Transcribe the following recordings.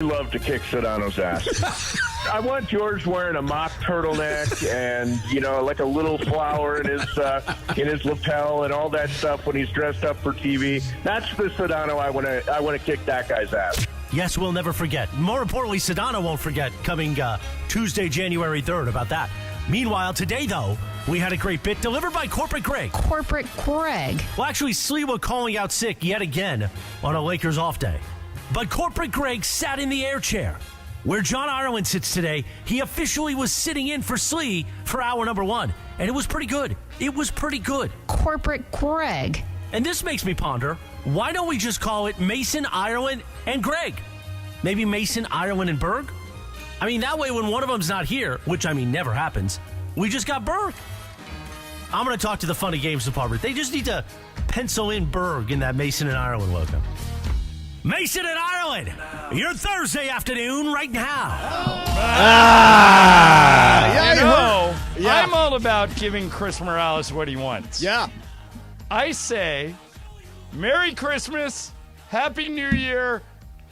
love to kick Sedano's ass. I want George wearing a mock turtleneck and, like a little flower in his lapel and all that stuff when he's dressed up for TV. That's the Sedano I want to kick that guy's ass. Yes, we'll never forget. More importantly, Sedano won't forget coming Tuesday, January 3rd about that. Meanwhile, today, though, we had a great bit delivered by Corporate Greg. Corporate Greg. Well, actually, Sliwa calling out sick yet again on a Lakers off day. But Corporate Greg sat in the air chair. Where John Ireland sits today, he officially was sitting in for Slee for hour number 1. And it was pretty good. It was pretty good. Corporate Greg. And this makes me ponder, why don't we just call it Mason, Ireland, and Greg? Maybe Mason, Ireland, and Berg? I mean, that way when one of them's not here, which, never happens, we just got Berg. I'm going to talk to the Funny Games department. They just need to pencil in Berg in that Mason and Ireland logo. Mason and Ireland, your Thursday afternoon right now. I'm all about giving Chris Morales what he wants. Yeah. I say, Merry Christmas, Happy New Year.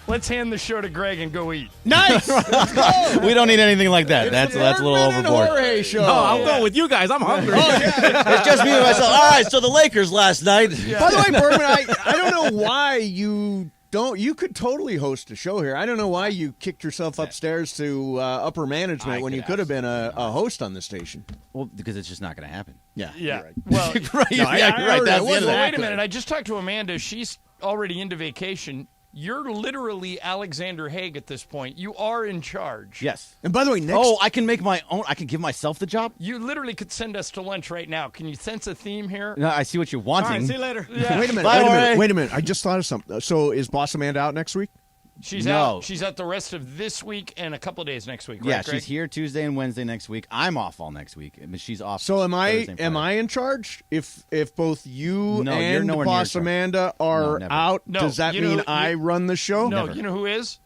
Let's hand the show to Greg and go eat. Nice. Let's go. We don't need anything like that. That's a little overboard. Jorge show. No, I'm going with you guys. I'm hungry. It's just me and myself. All right, so the Lakers last night. Yeah. By the way, Bergman, I don't know why you don't. You could totally host a show here. I don't know why you kicked yourself upstairs to upper management when you could have been a host on the station. Well, because it's just not going to happen. Yeah. Yeah. Right. Well, right. No, you're right. That's the end of that. Wait a minute. I just talked to Amanda. She's already into vacation. You're literally Alexander Haig at this point. You are in charge. Yes. And by the way, next... Oh, I can make my own. I can give myself the job? You literally could send us to lunch right now. Can you sense a theme here? No, I see what you're wanting. All right, see you later. Yeah. Wait a minute. I just thought of something. So is Boss Amanda out next week? She's No. out. She's out the rest of this week and a couple of days next week. Right, Yeah, Greg? she's here Tuesday and Wednesday next week. I'm off all next week. I mean, she's off. So am Thursday and Friday. I in charge? If both you No, you're and nowhere near Boss in charge. Amanda are No, never. out, No, does that you know mean who- I run the show? No, Never. you know who is?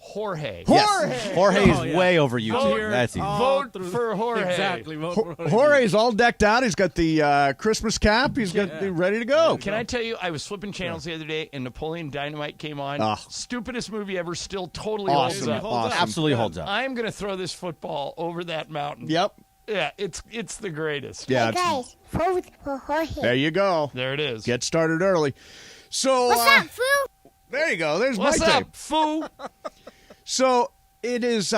Jorge. Yes. Jorge is way over you Vote two. here. That's easy. Vote for Jorge. Exactly. Vote for Jorge. Jorge's all decked out. He's got the Christmas cap. He's ready to go. Can I tell you, I was flipping channels the other day, and Napoleon Dynamite came on. Ah. Stupidest movie ever, still totally Awesome. holds up. Holds up. Absolutely holds up. I'm going to throw this football over that mountain. Yep. Yeah, it's the greatest. Yeah. Guys, vote for Jorge. There you go. There it is. Get started early. So What's up, fool? there you go. There's What's my up, tape. fool? So it is,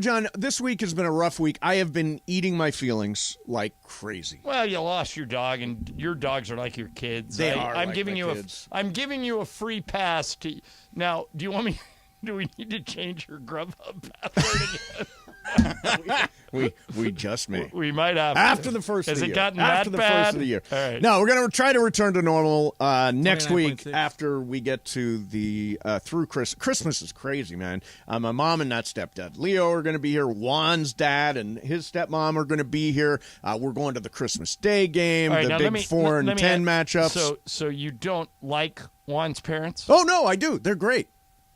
John, this week has been a rough week. I have been eating my feelings like crazy. Well, you lost your dog, and your dogs are like your kids. They are I'm like giving my you kids. I'm giving you a free pass to. Now, do you want me? Do we need to change your Grubhub password again? We just may. We might have to. After the first Has of the it year. gotten After that the bad? first of the year. All right. No, we're going to try to return to normal next week 29.6. after we get to the through Christmas is crazy, man. My mom and that stepdad Leo are going to be here. Juan's dad and his stepmom are going to be here. We're going to the Christmas Day game, All right, the now big let me- 4 and let me 10 ask- matchups. So you don't like Juan's parents? Oh no, I do. They're great.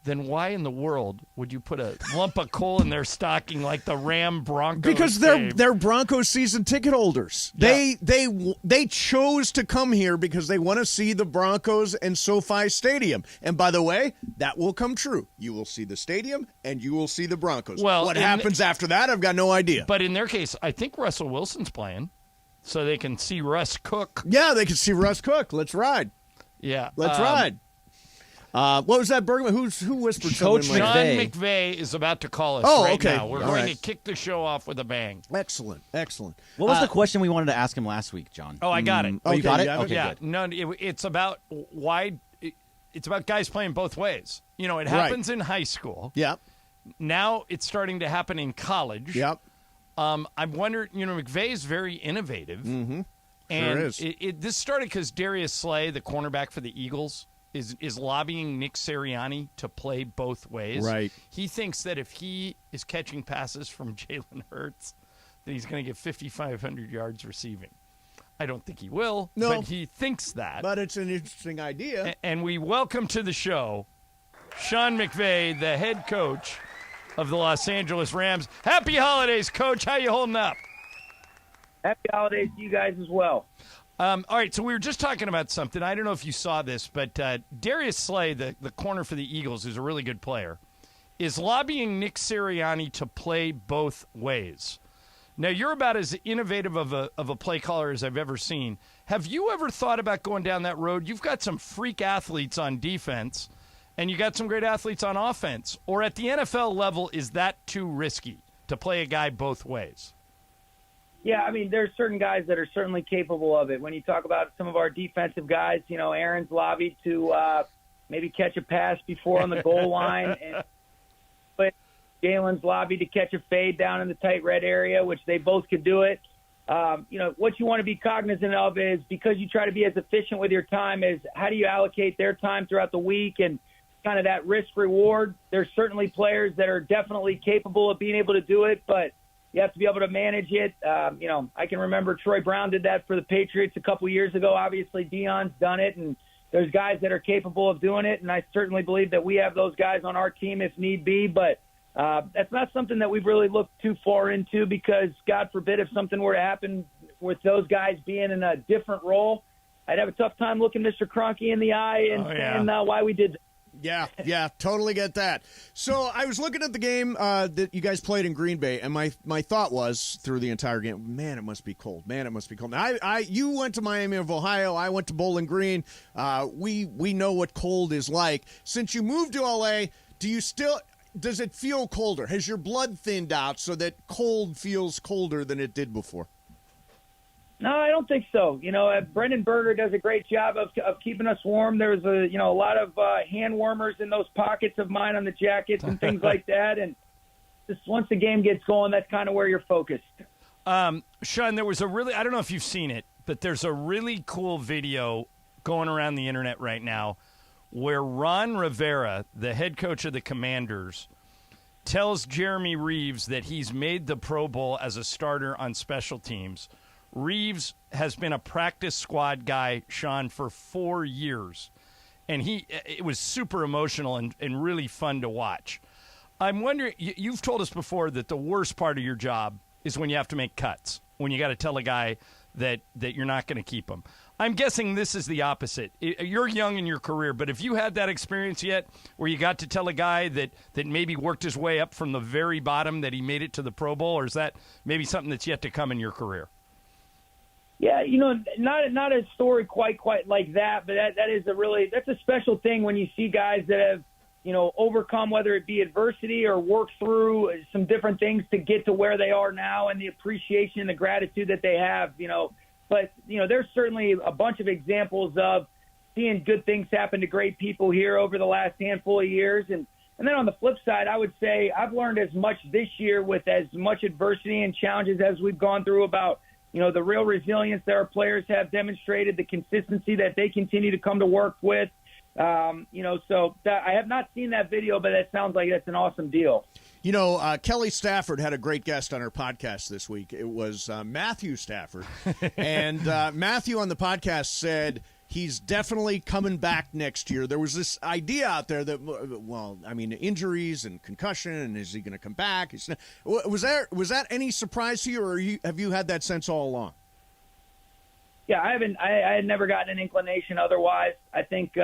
Then why in the world would you put a lump of coal in their stocking like the Ram Broncos? Because game? they're Broncos season ticket holders. Yeah. They chose to come here because they want to see the Broncos and SoFi Stadium. And by the way, that will come true. You will see the stadium and you will see the Broncos. Well, what happens after that, I've got no idea. But in their case, I think Russell Wilson's playing, so they can see Russ cook. Yeah, they can see Russ cook. Let's ride. Yeah, Let's ride. What was that, Bergman? Who whispered Coach something like Sean McVay. McVay is about to call us Oh, right okay. now. We're All going right. to kick the show off with a bang. Excellent. What was the question we wanted to ask him last week, John? Oh, I got it. Oh, you Okay, got it? you have it? Okay, yeah, good. no, it's about it's about guys playing both ways. You know, it happens in high school. Yep. Now it's starting to happen in college. Yep. I'm wondering, McVay is very innovative. Mm-hmm. And is. This started because Darius Slay, the cornerback for the Eagles, is lobbying Nick Sirianni to play both ways. Right. He thinks that if he is catching passes from Jalen Hurts, that he's going to get 5,500 yards receiving. I don't think he will, No. but he thinks that. But it's an interesting idea. And we welcome to the show Sean McVay, the head coach of the Los Angeles Rams. Happy holidays, Coach. How you holding up? Happy holidays to you guys as well. All right, so we were just talking about something. I don't know if you saw this, but Darius Slay, the corner for the Eagles, who's a really good player, is lobbying Nick Sirianni to play both ways. Now, you're about as innovative of a play caller as I've ever seen. Have you ever thought about going down that road? You've got some freak athletes on defense, and you got some great athletes on offense. Or at the NFL level, is that too risky to play a guy both ways? Yeah, I mean, there's certain guys that are certainly capable of it. When you talk about some of our defensive guys, Aaron's lobbied to maybe catch a pass before on the goal line, but Jalen's lobbied to catch a fade down in the tight red area, which they both could do it. What you want to be cognizant of is, because you try to be as efficient with your time, is how do you allocate their time throughout the week and kind of that risk reward. There's certainly players that are definitely capable of being able to do it, but you have to be able to manage it. I can remember Troy Brown did that for the Patriots a couple years ago. Obviously, Deion's done it, and there's guys that are capable of doing it, and I certainly believe that we have those guys on our team if need be, but that's not something that we've really looked too far into, because God forbid if something were to happen with those guys being in a different role, I'd have a tough time looking Mr. Kroenke in the eye and saying why we did that. Yeah, totally get that. So I was looking at the game that you guys played in Green Bay, and my thought was through the entire game, man, it must be cold. Man, it must be cold. Now, you went to Miami of Ohio. I went to Bowling Green. We know what cold is like. Since you moved to L.A., does it feel colder? Has your blood thinned out so that cold feels colder than it did before? No, I don't think so. Brendan Berger does a great job of keeping us warm. There's a lot of hand warmers in those pockets of mine on the jackets and things like that. And just once the game gets going, that's kind of where you're focused. Sean, there was I don't know if you've seen it, but there's a really cool video going around the internet right now where Ron Rivera, the head coach of the Commanders, tells Jeremy Reeves that he's made the Pro Bowl as a starter on special teams. Reeves has been a practice squad guy, Sean, for 4 years, and it was super emotional and really fun to watch. I'm wondering, you've told us before that the worst part of your job is when you have to make cuts, when you got to tell a guy that you're not going to keep him. I'm guessing this is the opposite. You're young in your career, but have you had that experience yet where you got to tell a guy that maybe worked his way up from the very bottom that he made it to the Pro Bowl, or is that maybe something that's yet to come in your career? Yeah, not a story quite like that, but that's a special thing when you see guys that have, overcome, whether it be adversity or work through some different things to get to where they are now, and the appreciation and the gratitude that they have, But, there's certainly a bunch of examples of seeing good things happen to great people here over the last handful of years. And then on the flip side, I would say I've learned as much this year with as much adversity and challenges as we've gone through about the real resilience that our players have demonstrated, the consistency that they continue to come to work with. So I have not seen that video, but that sounds like that's an awesome deal. Kelly Stafford had a great guest on her podcast this week. It was Matthew Stafford. And Matthew on the podcast said he's definitely coming back next year. There was this idea out there that, injuries and concussion, and is he going to come back? Was that any surprise to you, or have you had that sense all along? Yeah, I had never gotten an inclination otherwise. I think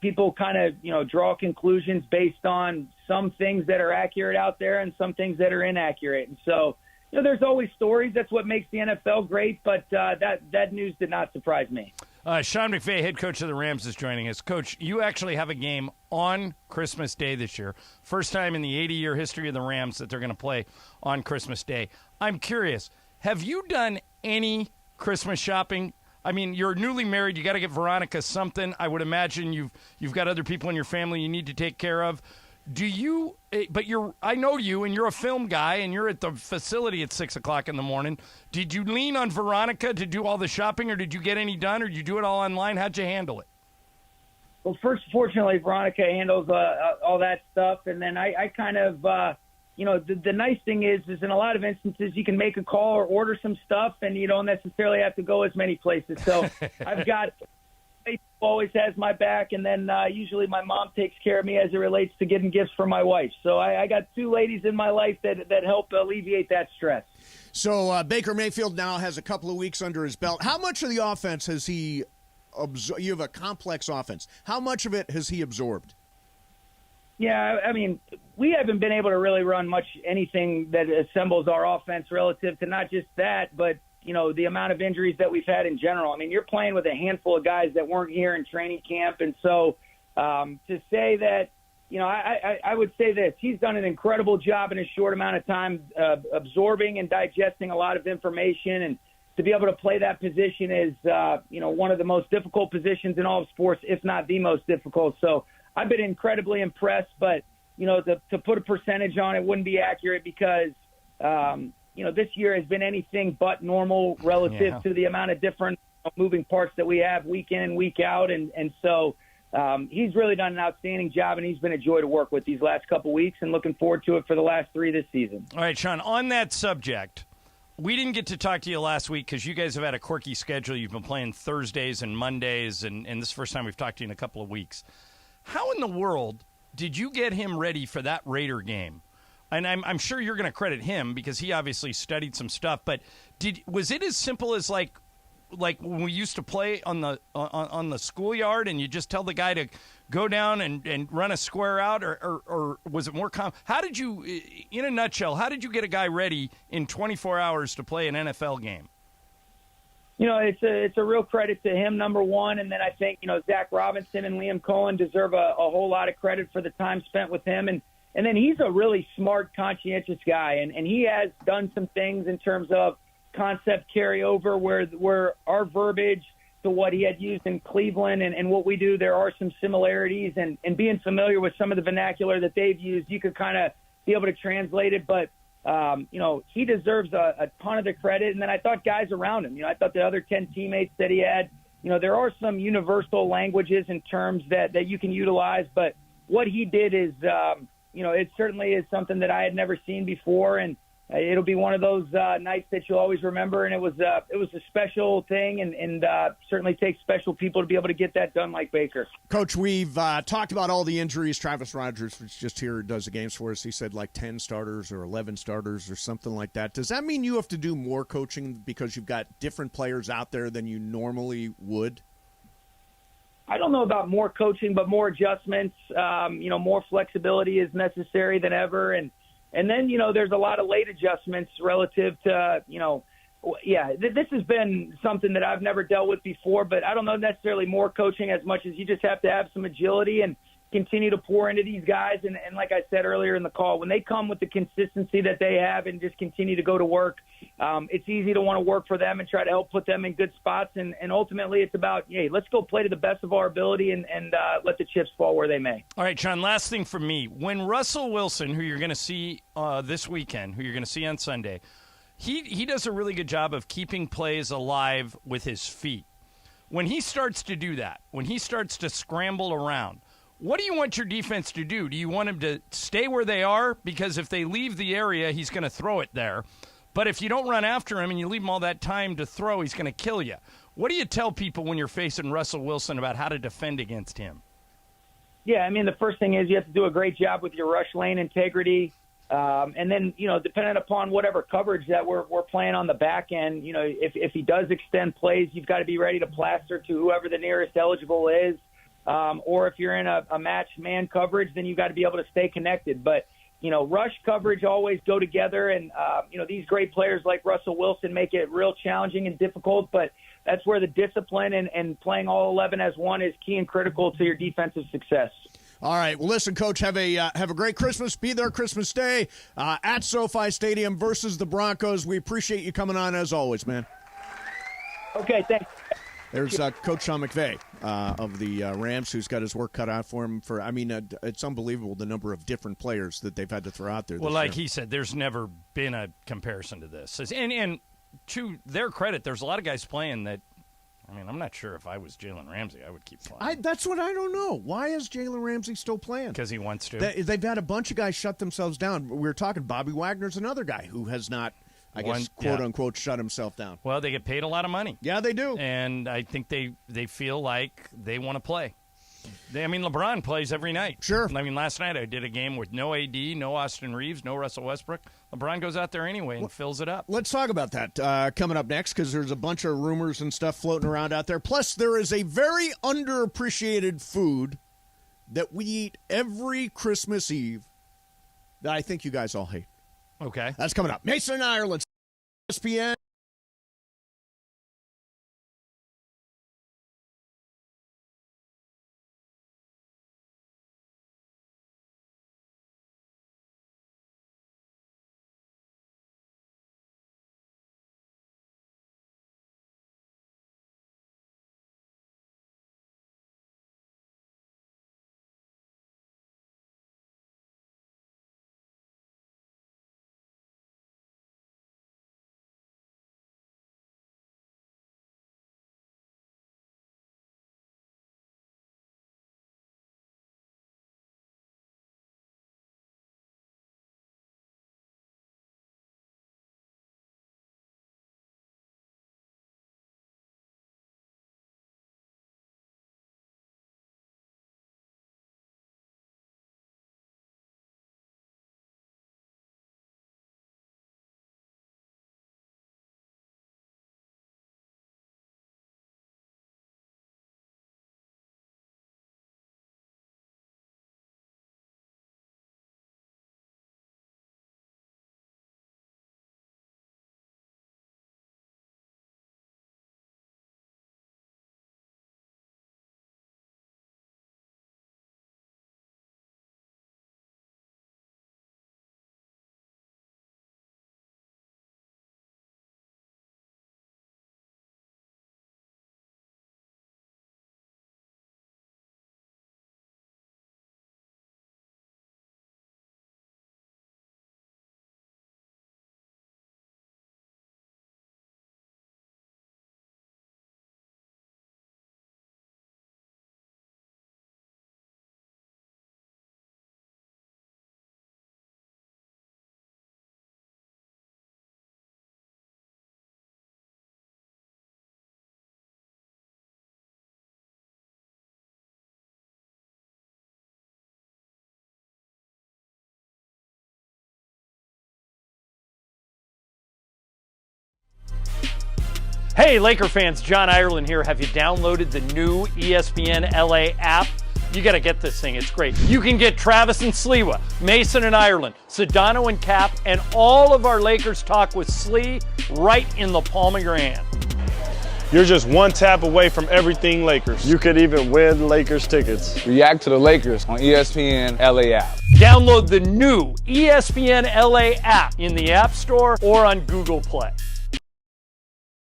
people kind of, draw conclusions based on some things that are accurate out there and some things that are inaccurate. And so, there's always stories. That's what makes the NFL great. But that news did not surprise me. Sean McVay, head coach of the Rams, is joining us. Coach, you actually have a game on Christmas Day this year. First time in the 80-year history of the Rams that they're going to play on Christmas Day. I'm curious, have you done any Christmas shopping? I mean, you're newly married. You got to get Veronica something. I would imagine you've got other people in your family you need to take care of. Do you? But I know you, and you're a film guy, and you're at the facility at 6 o'clock in the morning. Did you lean on Veronica to do all the shopping, or did you get any done, or did you do it all online? How'd you handle it? Well, fortunately, Veronica handles all that stuff, and then I kind of. The nice thing is in a lot of instances you can make a call or order some stuff, and you don't necessarily have to go as many places. So I've got always has my back, and then usually my mom takes care of me as it relates to getting gifts for my wife. So I got two ladies in my life that help alleviate that stress. So Baker Mayfield now has a couple of weeks under his belt. How much of the offense has he absorbed? You have a complex offense. How much of it has he absorbed? Yeah, I mean, we haven't been able to really run anything that assembles our offense relative to not just that, but, the amount of injuries that we've had in general. I mean, you're playing with a handful of guys that weren't here in training camp. And so to say that, I would say this. He's done an incredible job in a short amount of time absorbing and digesting a lot of information. And to be able to play that position is, one of the most difficult positions in all of sports, if not the most difficult. So I've been incredibly impressed, but, to put a percentage on it wouldn't be accurate because, this year has been anything but normal relative to the amount of different moving parts that we have week in and week out. And so he's really done an outstanding job, and he's been a joy to work with these last couple weeks and looking forward to it for the last 3 this season. All right, Sean, on that subject, we didn't get to talk to you last week because you guys have had a quirky schedule. You've been playing Thursdays and Mondays, and this is the first time we've talked to you in a couple of weeks. How in the world did you get him ready for that Raider game? And I'm sure you're going to credit him because he obviously studied some stuff. But was it as simple as like when we used to play on the schoolyard and you just tell the guy to go down and run a square out, or was it more how did you, in a nutshell, how did you get a guy ready in 24 hours to play an NFL game? It's a real credit to him, number one, and then I think Zach Robinson and Liam Cohen deserve a whole lot of credit for the time spent with him, and then he's a really smart, conscientious guy, and he has done some things in terms of concept carryover where our verbiage to what he had used in Cleveland and what we do, there are some similarities, and being familiar with some of the vernacular that they've used, you could kind of be able to translate it, but he deserves a ton of the credit. And then I thought guys around him, I thought the other 10 teammates that he had, there are some universal languages and terms that you can utilize, but what he did is, it certainly is something that I had never seen before. And it'll be one of those nights that you'll always remember. And it was a special thing, and certainly takes special people to be able to get that done like Baker. Coach, we've talked about all the injuries. Travis Rogers was just here, does the games for us. He said like 10 starters or 11 starters or something like that. Does that mean you have to do more coaching because you've got different players out there than you normally would? I don't know about more coaching, but more adjustments. More flexibility is necessary than ever. And then, there's a lot of late adjustments relative to, this has been something that I've never dealt with before, but I don't know necessarily more coaching as much as you just have to have some agility and continue to pour into these guys. And like I said earlier in the call, when they come with the consistency that they have and just continue to go to work, it's easy to want to work for them and try to help put them in good spots. And ultimately it's about, hey, let's go play to the best of our ability and let the chips fall where they may. All right, Sean, last thing from me. When Russell Wilson, who you're going to see this weekend, who you're going to see on Sunday, he does a really good job of keeping plays alive with his feet. When he starts to do that, when he starts to scramble around, what do you want your defense to do? Do you want him to stay where they are? Because if they leave the area, he's going to throw it there. But if you don't run after him and you leave him all that time to throw, he's going to kill you. What do you tell people when you're facing Russell Wilson about how to defend against him? Yeah, I mean, the first thing is you have to do a great job with your rush lane integrity. And then, depending upon whatever coverage that we're playing on the back end, if he does extend plays, you've got to be ready to plaster to whoever the nearest eligible is. Or if you're in a match man coverage, then you've got to be able to stay connected. But, rush coverage always go together. And, these great players like Russell Wilson make it real challenging and difficult. But that's where the discipline and playing all 11 as one is key and critical to your defensive success. All right. Well, listen, Coach, have a great Christmas. Be there Christmas Day at SoFi Stadium versus the Broncos. We appreciate you coming on as always, man. Okay, thanks. There's Coach Sean McVay of the Rams, who's got his work cut out for him. It's unbelievable the number of different players that they've had to throw out there. Well, like he said, there's never been a comparison to this. And to their credit, there's a lot of guys playing that. I'm not sure if I was Jalen Ramsey, I would keep playing. That's what I don't know. Why is Jalen Ramsey still playing? Because he wants to. They've had a bunch of guys shut themselves down. We were talking Bobby Wagner's another guy who has not, quote-unquote, shut himself down. Well, they get paid a lot of money. Yeah, they do. And I think they feel like they want to play. LeBron plays every night. Sure. Last night I did a game with no AD, no Austin Reeves, no Russell Westbrook. LeBron goes out there anyway and fills it up. Let's talk about that coming up next, because there's a bunch of rumors and stuff floating around out there. Plus, there is a very underappreciated food that we eat every Christmas Eve that I think you guys all hate. Okay. That's coming up. Mason and Ireland, ESPN. Hey, Laker fans, John Ireland here. Have you downloaded the new ESPNLA app? You got to get this thing. It's great. You can get Travis and Sliwa, Mason and Ireland, Sedano and Cap, and all of our Lakers talk with Slee right in the palm of your hand. You're just one tap away from everything Lakers. You could even win Lakers tickets. React to the Lakers on ESPNLA app. Download the new ESPNLA app in the App Store or on Google Play.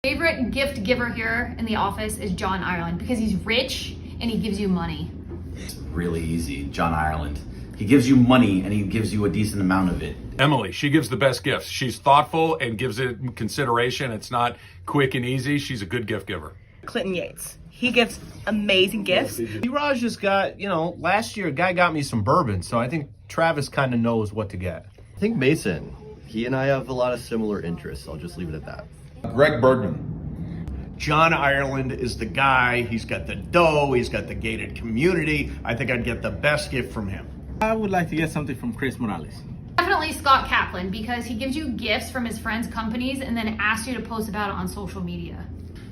Favorite gift giver here in the office is John Ireland because he's rich and he gives you money. It's really easy. John Ireland. He gives you money and he gives you a decent amount of it. Emily, she gives the best gifts. She's thoughtful and gives it consideration. It's not quick and easy. She's a good gift giver. Clinton Yates. He gives amazing gifts. D-Raj just got, last year a guy got me some bourbon, so I think Travis kind of knows what to get. I think Mason. He and I have a lot of similar interests. I'll just leave it at that. Greg Bergman. John Ireland is the guy. He's got the dough. He's got the gated community. I think I'd get the best gift from him. I would like to get something from Chris Morales. Definitely Scott Kaplan because he gives you gifts from his friends' companies and then asks you to post about it on social media.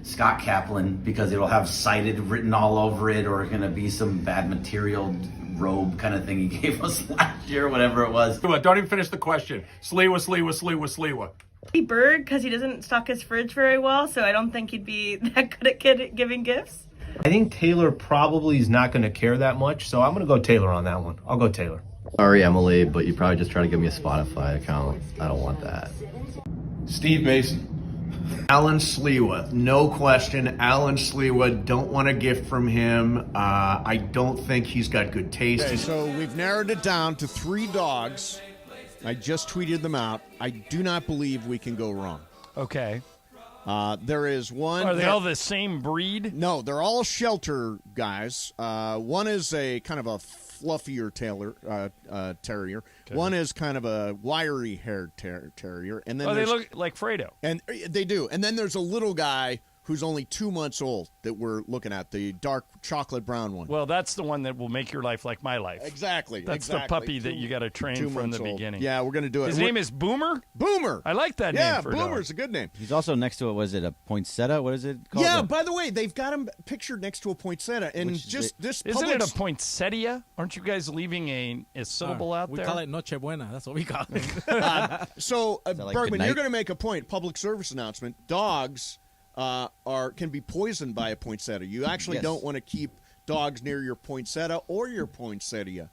Scott Kaplan, because it'll have cited written all over it, or going to be some bad material robe kind of thing he gave us last year, whatever it was. Don't even finish the question. Sliwa. Berg, because he doesn't stock his fridge very well, so I don't think he'd be that good at giving gifts. I think Taylor probably is not going to care that much, so I'm going to go Taylor on that one. I'll go Taylor. Sorry, Emily, but you probably just try to give me a Spotify account. I don't want that. Steve Mason. Alan Sliwa, no question. Alan Sliwa, don't want a gift from him. I don't think he's got good taste. Okay, so we've narrowed it down to 3 dogs. I just tweeted them out. I do not believe we can go wrong. Okay. There is one. Are they all the same breed? No, they're all shelter guys. One is a kind of a fluffier terrier. Okay. One is kind of a wiry-haired terrier. And then they look like Fredo. And they do. And then there's a little guy who's only 2 months old that we're looking at, the dark chocolate brown one. Well, that's the one that will make your life like my life. Exactly. That's the puppy that you got to train from the beginning. Yeah, we're going to do it. His name is Boomer? Boomer. I like that name for a dog. Boomer's a good name. He's also next to was it a poinsettia? What is it called? Yeah, by the way, they've got him pictured next to a poinsettia. And just this Isn't it a poinsettia? Aren't you guys leaving a syllable out we there? We call it Nochebuena. That's what we call it. So, like Bergman, good you're night? going to make a point. Public service announcement. Dogs can be poisoned by a poinsettia. You actually Yes. don't want to keep dogs near your poinsettia or your poinsettia.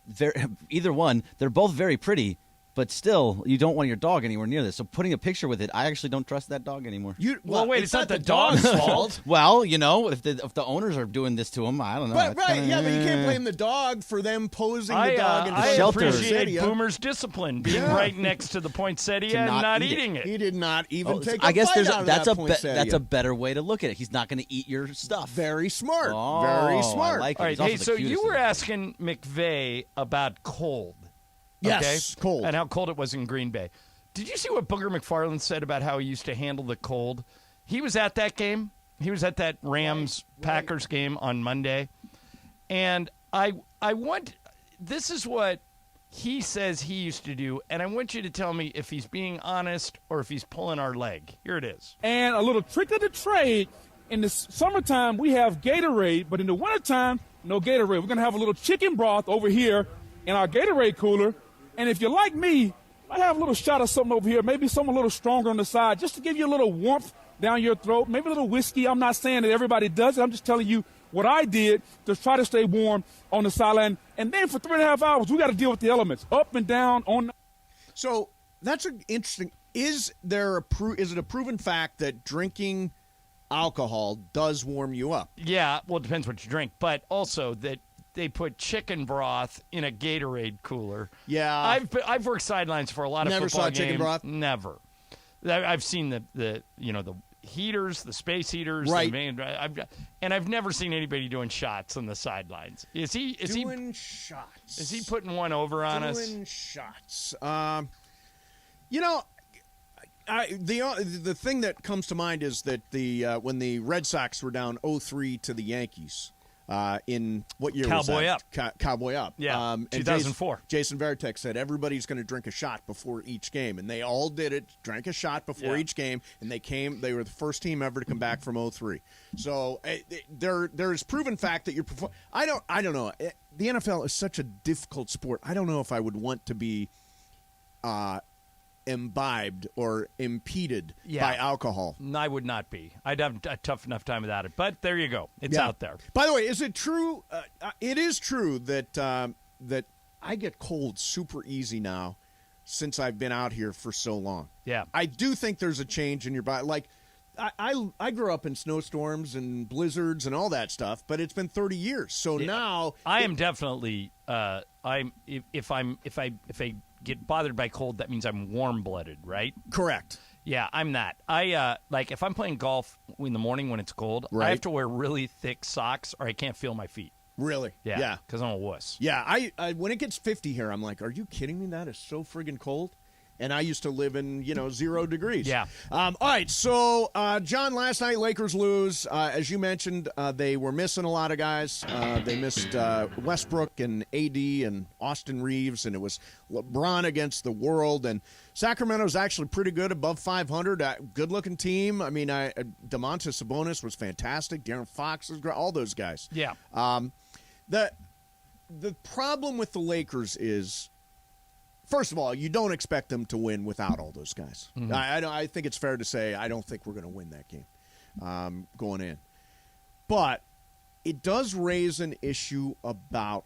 Either one. They're both very pretty, but still, you don't want your dog anywhere near this. So putting a picture with it, I actually don't trust that dog anymore. Well, wait, it's not the dog's fault. Well, you know, if the owners are doing this to him, I don't know. But, That's right, kinda, but you can't blame the dog for them posing the dog into I shelter. appreciate poinsettia. Boomer's discipline, being right next to the poinsettia To and not not eat eating it. He did not even take a I guess bite out of that's that poinsettia. that's a better way to look at it. He's not going to eat your stuff. Very smart. Oh, Very smart. I like it. All right, He's also hey, the so cutest you were thing. asking McVay about cold. Yes, okay? cold. And how cold it was in Green Bay. Did you see what Booger McFarland said about how he used to handle the cold? He was at that game. He was at that Rams-Packers game on Monday. And I want – this is what he says he used to do, and I want you to tell me if he's being honest or if he's pulling our leg. Here it is. And a little trick of the trade, in the summertime we have Gatorade, but in the wintertime, no Gatorade. We're going to have a little chicken broth over here in our Gatorade cooler. And if you're like me, I have a little shot of something over here, maybe something a little stronger on the side, just to give you a little warmth down your throat, maybe a little whiskey. I'm not saying that everybody does it. I'm just telling you what I did to try to stay warm on the sideline. And then for 3.5 hours, we got to deal with the elements, up and down. So that's an interesting. Is it a proven fact that drinking alcohol does warm you up? Yeah, well, it depends what you drink, but also that they put chicken broth in a Gatorade cooler. Yeah. I've worked sidelines for a lot of Never football saw games. chicken broth? Never. I've seen the heaters, the space heaters, Right. and I've never seen anybody doing shots on the sidelines. Is he doing shots? Is he putting one over on us? Doing shots. The thing that comes to mind is that when the Red Sox were down 0-3 to the Yankees. In what year was Cowboy that? Up. Cowboy Up. Yeah, and 2004. Jason Varitek said everybody's going to drink a shot before each game, and they all did it. Drank a shot before each game, and they were the first team ever to come back from 0-3. So there is proven fact that you're. I don't know. The NFL is such a difficult sport. I don't know if I would want to be imbibed or impeded by alcohol. I would not be. I'd have a tough enough time without it. But there you go. It's out there. By the way, is it true? It is true that that I get cold super easy now since I've been out here for so long. Yeah. I do think there's a change in your body. Like, I grew up in snowstorms and blizzards and all that stuff, but it's been 30 years. So now I am definitely if I get bothered by cold, that means I'm warm-blooded, right? Correct. Yeah, I'm that. I like if I'm playing golf in the morning when it's cold, I have to wear really thick socks or I can't feel my feet. Really? Yeah. Because I'm a wuss. Yeah, I when it gets 50 here, I'm like, are you kidding me? That is so friggin' cold. And I used to live in, 0 degrees. Yeah. All right, so, John, last night Lakers lose. As you mentioned, they were missing a lot of guys. They missed Westbrook and AD and Austin Reeves, and it was LeBron against the world. And Sacramento's actually pretty good, above 500. Good-looking team. I mean, Domantas Sabonis was fantastic. De'Aaron Fox was great. All those guys. Yeah. The problem with the Lakers is, first of all, you don't expect them to win without all those guys. Mm-hmm. I think it's fair to say I don't think we're going to win that game going in. But it does raise an issue about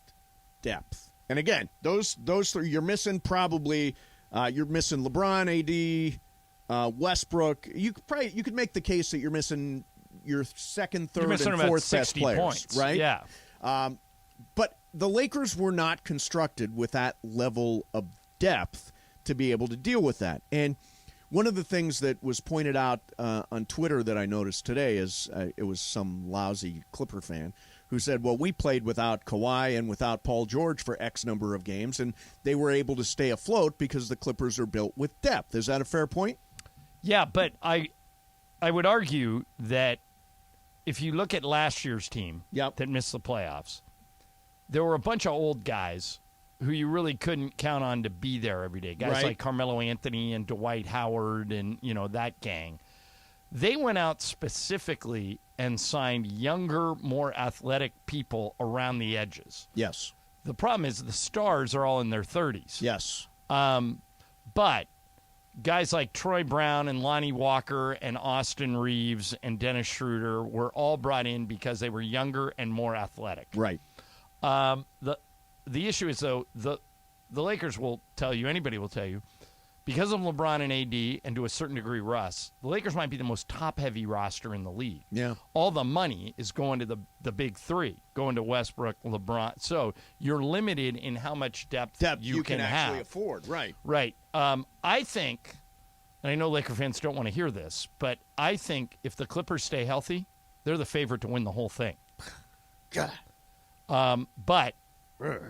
depth. And again, those three, you're missing probably you're missing LeBron, AD, Westbrook. You could make the case that you're missing your second, third, and fourth best players, points. right? Yeah. But the Lakers were not constructed with that level of depth to be able to deal with that. And one of the things that was pointed out on Twitter that I noticed today is it was some lousy Clipper fan who said, well, we played without Kawhi and without Paul George for X number of games, and they were able to stay afloat because the Clippers are built with depth. Is that a fair point? Yeah, but I would argue that if you look at last year's team that missed the playoffs, there were a bunch of old guys who you really couldn't count on to be there every day. Guys like Carmelo Anthony and Dwight Howard and, that gang. They went out specifically and signed younger, more athletic people around the edges. Yes. The problem is the stars are all in their 30s. Yes. But guys like Troy Brown and Lonnie Walker and Austin Reeves and Dennis Schroeder were all brought in because they were younger and more athletic. Right. The issue is, though, the Lakers will tell you, anybody will tell you, because of LeBron and AD and to a certain degree Russ, the Lakers might be the most top-heavy roster in the league. Yeah. All the money is going to the big three, going to Westbrook, LeBron. So you're limited in how much depth you can actually have. afford. Right. Right. I think, and I know Laker fans don't want to hear this, but I think if the Clippers stay healthy, they're the favorite to win the whole thing. God. But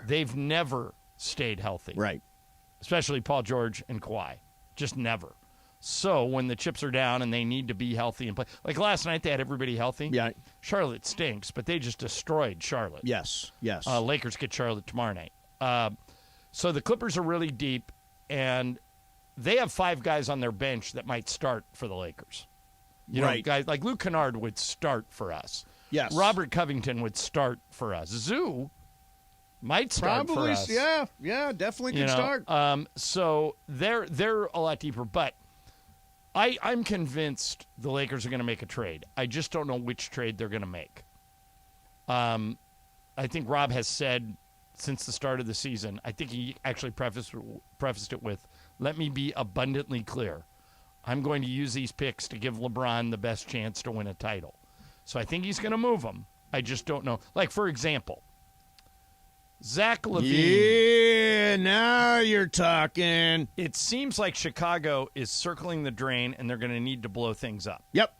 they've never stayed healthy. Right. Especially Paul George and Kawhi. Just never. So when the chips are down and they need to be healthy and play. Like last night, they had everybody healthy. Yeah. Charlotte stinks, but they just destroyed Charlotte. Yes. Yes. Lakers get Charlotte tomorrow night. So the Clippers are really deep, and they have 5 guys on their bench that might start for the Lakers. Guys like Luke Kennard would start for us. Yes. Robert Covington would start for us. Zoo might start Probably, for us. yeah, definitely can start. So they're a lot deeper, but I'm convinced the Lakers are going to make a trade. I just don't know which trade they're going to make. I think Rob has said since the start of the season, I think he actually prefaced it with, let me be abundantly clear. I'm going to use these picks to give LeBron the best chance to win a title. So I think he's going to move them. I just don't know. Like, for example, Zach LaVine. Yeah, now you're talking. It seems like Chicago is circling the drain, and they're going to need to blow things up. Yep.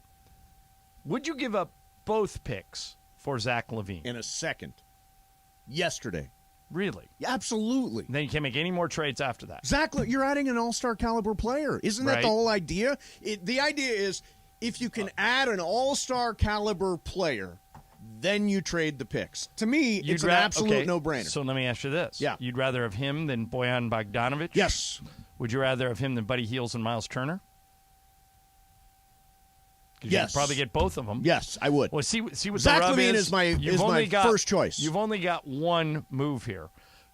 Would you give up both picks for Zach LaVine? In a second. Yesterday. Really? Absolutely. Then you can't make any more trades after that. Zach, you're adding an all-star caliber player. Isn't that the whole idea? The idea is if you can add an all-star caliber player, then you trade the picks. To me, it's an absolute no-brainer. So let me ask you this. Yeah. You'd rather have him than Bojan Bogdanovic? Yes. Would you rather have him than Buddy Hield and Miles Turner? Yes. You'd probably get both of them. Yes, I would. Well, see what Zach the rub LaVine is my first choice. You've only got one move here.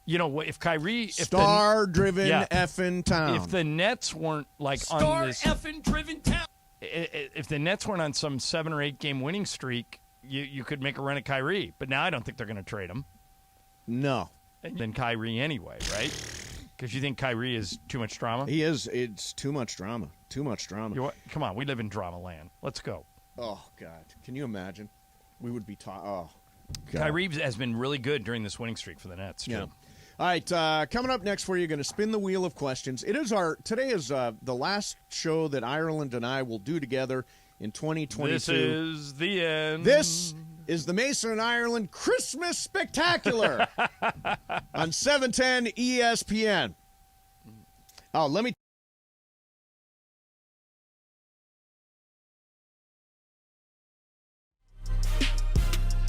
If Kyrie... Star-driven effing town. If the Nets weren't on this... Star-effing-driven town. If the Nets weren't on some 7 or 8 game winning streak, you could make a run at Kyrie. But now I don't think they're going to trade him. No. And then Kyrie anyway, right? Because you think Kyrie is too much drama? He is. It's too much drama. Too much drama. Come on, we live in drama land. Let's go. Oh, God. Can you imagine? We would be talking. Oh, God. Kyrie has been really good during this winning streak for the Nets, too. Yeah. All right, coming up next for you, going to spin the wheel of questions. Today is the last show that Ireland and I will do together in 2022. This is the end. This is the Mason and Ireland Christmas Spectacular on 710 ESPN. Oh, let me.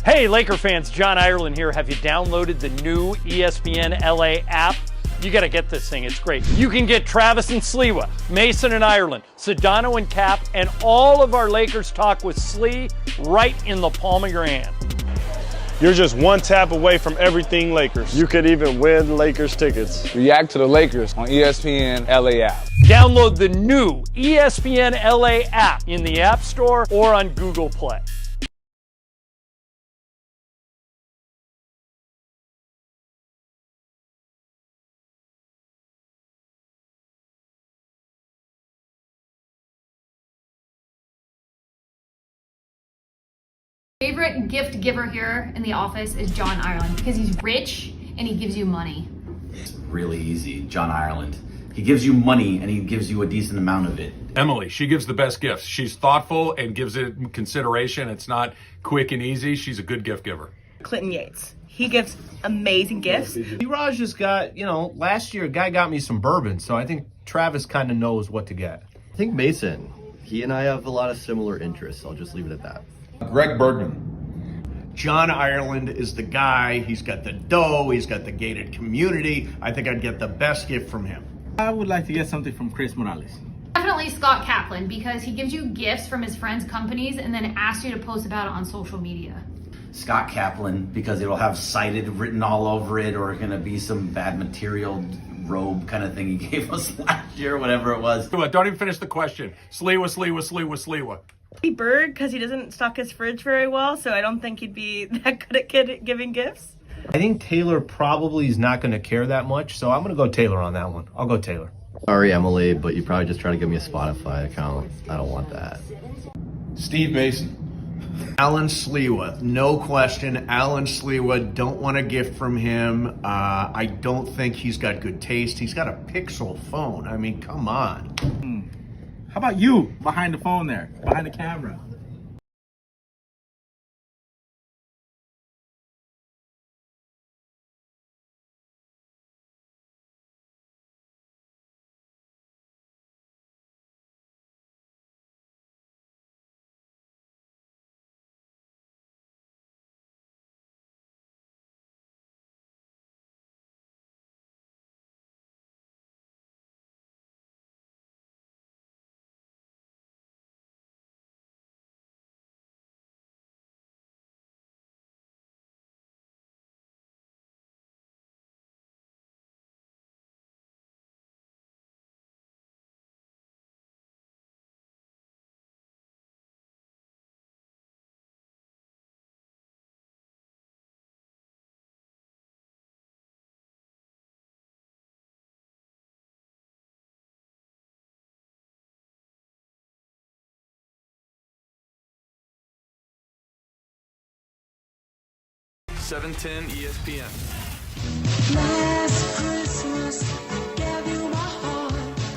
Hey, Laker fans, John Ireland here. Have you downloaded the new ESPNLA app? You got to get this thing. It's great. You can get Travis and Sliwa, Mason and Ireland, Sedano and Cap, and all of our Lakers talk with Slee right in the palm of your hand. You're just one tap away from everything Lakers. You could even win Lakers tickets. React to the Lakers on ESPNLA app. Download the new ESPNLA app in the App Store or on Google Play. Favorite gift giver here in the office is John Ireland because he's rich and he gives you money. It's really easy. John Ireland. He gives you money and he gives you a decent amount of it. Emily, she gives the best gifts. She's thoughtful and gives it consideration. It's not quick and easy. She's a good gift giver. Clinton Yates. He gives amazing gifts. D-Raj just got, last year a guy got me some bourbon, so I think Travis kind of knows what to get. I think Mason, he and I have a lot of similar interests. I'll just leave it at that. Greg Bergman. John Ireland is the guy. He's got the dough. He's got the gated community. I think I'd get the best gift from him. I would like to get something from Chris Morales. Definitely Scott Kaplan, because he gives you gifts from his friends' companies and then asks you to post about it on social media. Scott Kaplan, because it'll have cited written all over it, or going to be some bad material robe kind of thing he gave us last year, whatever it was. Don't even finish the question. Sliwa. Berg, because he doesn't stock his fridge very well, so I don't think he'd be that good at giving gifts. I think Taylor probably is not going to care that much, so I'm going to go Taylor on that one. I'll go Taylor. Sorry, Emily, but you probably just try to give me a Spotify account. I don't want that. Steve Mason. Alan Sliwa, no question. Alan Sliwa, don't want a gift from him. I don't think he's got good taste. He's got a Pixel phone. I mean, come on. How about you behind the phone there, behind the camera? .710 ESPN.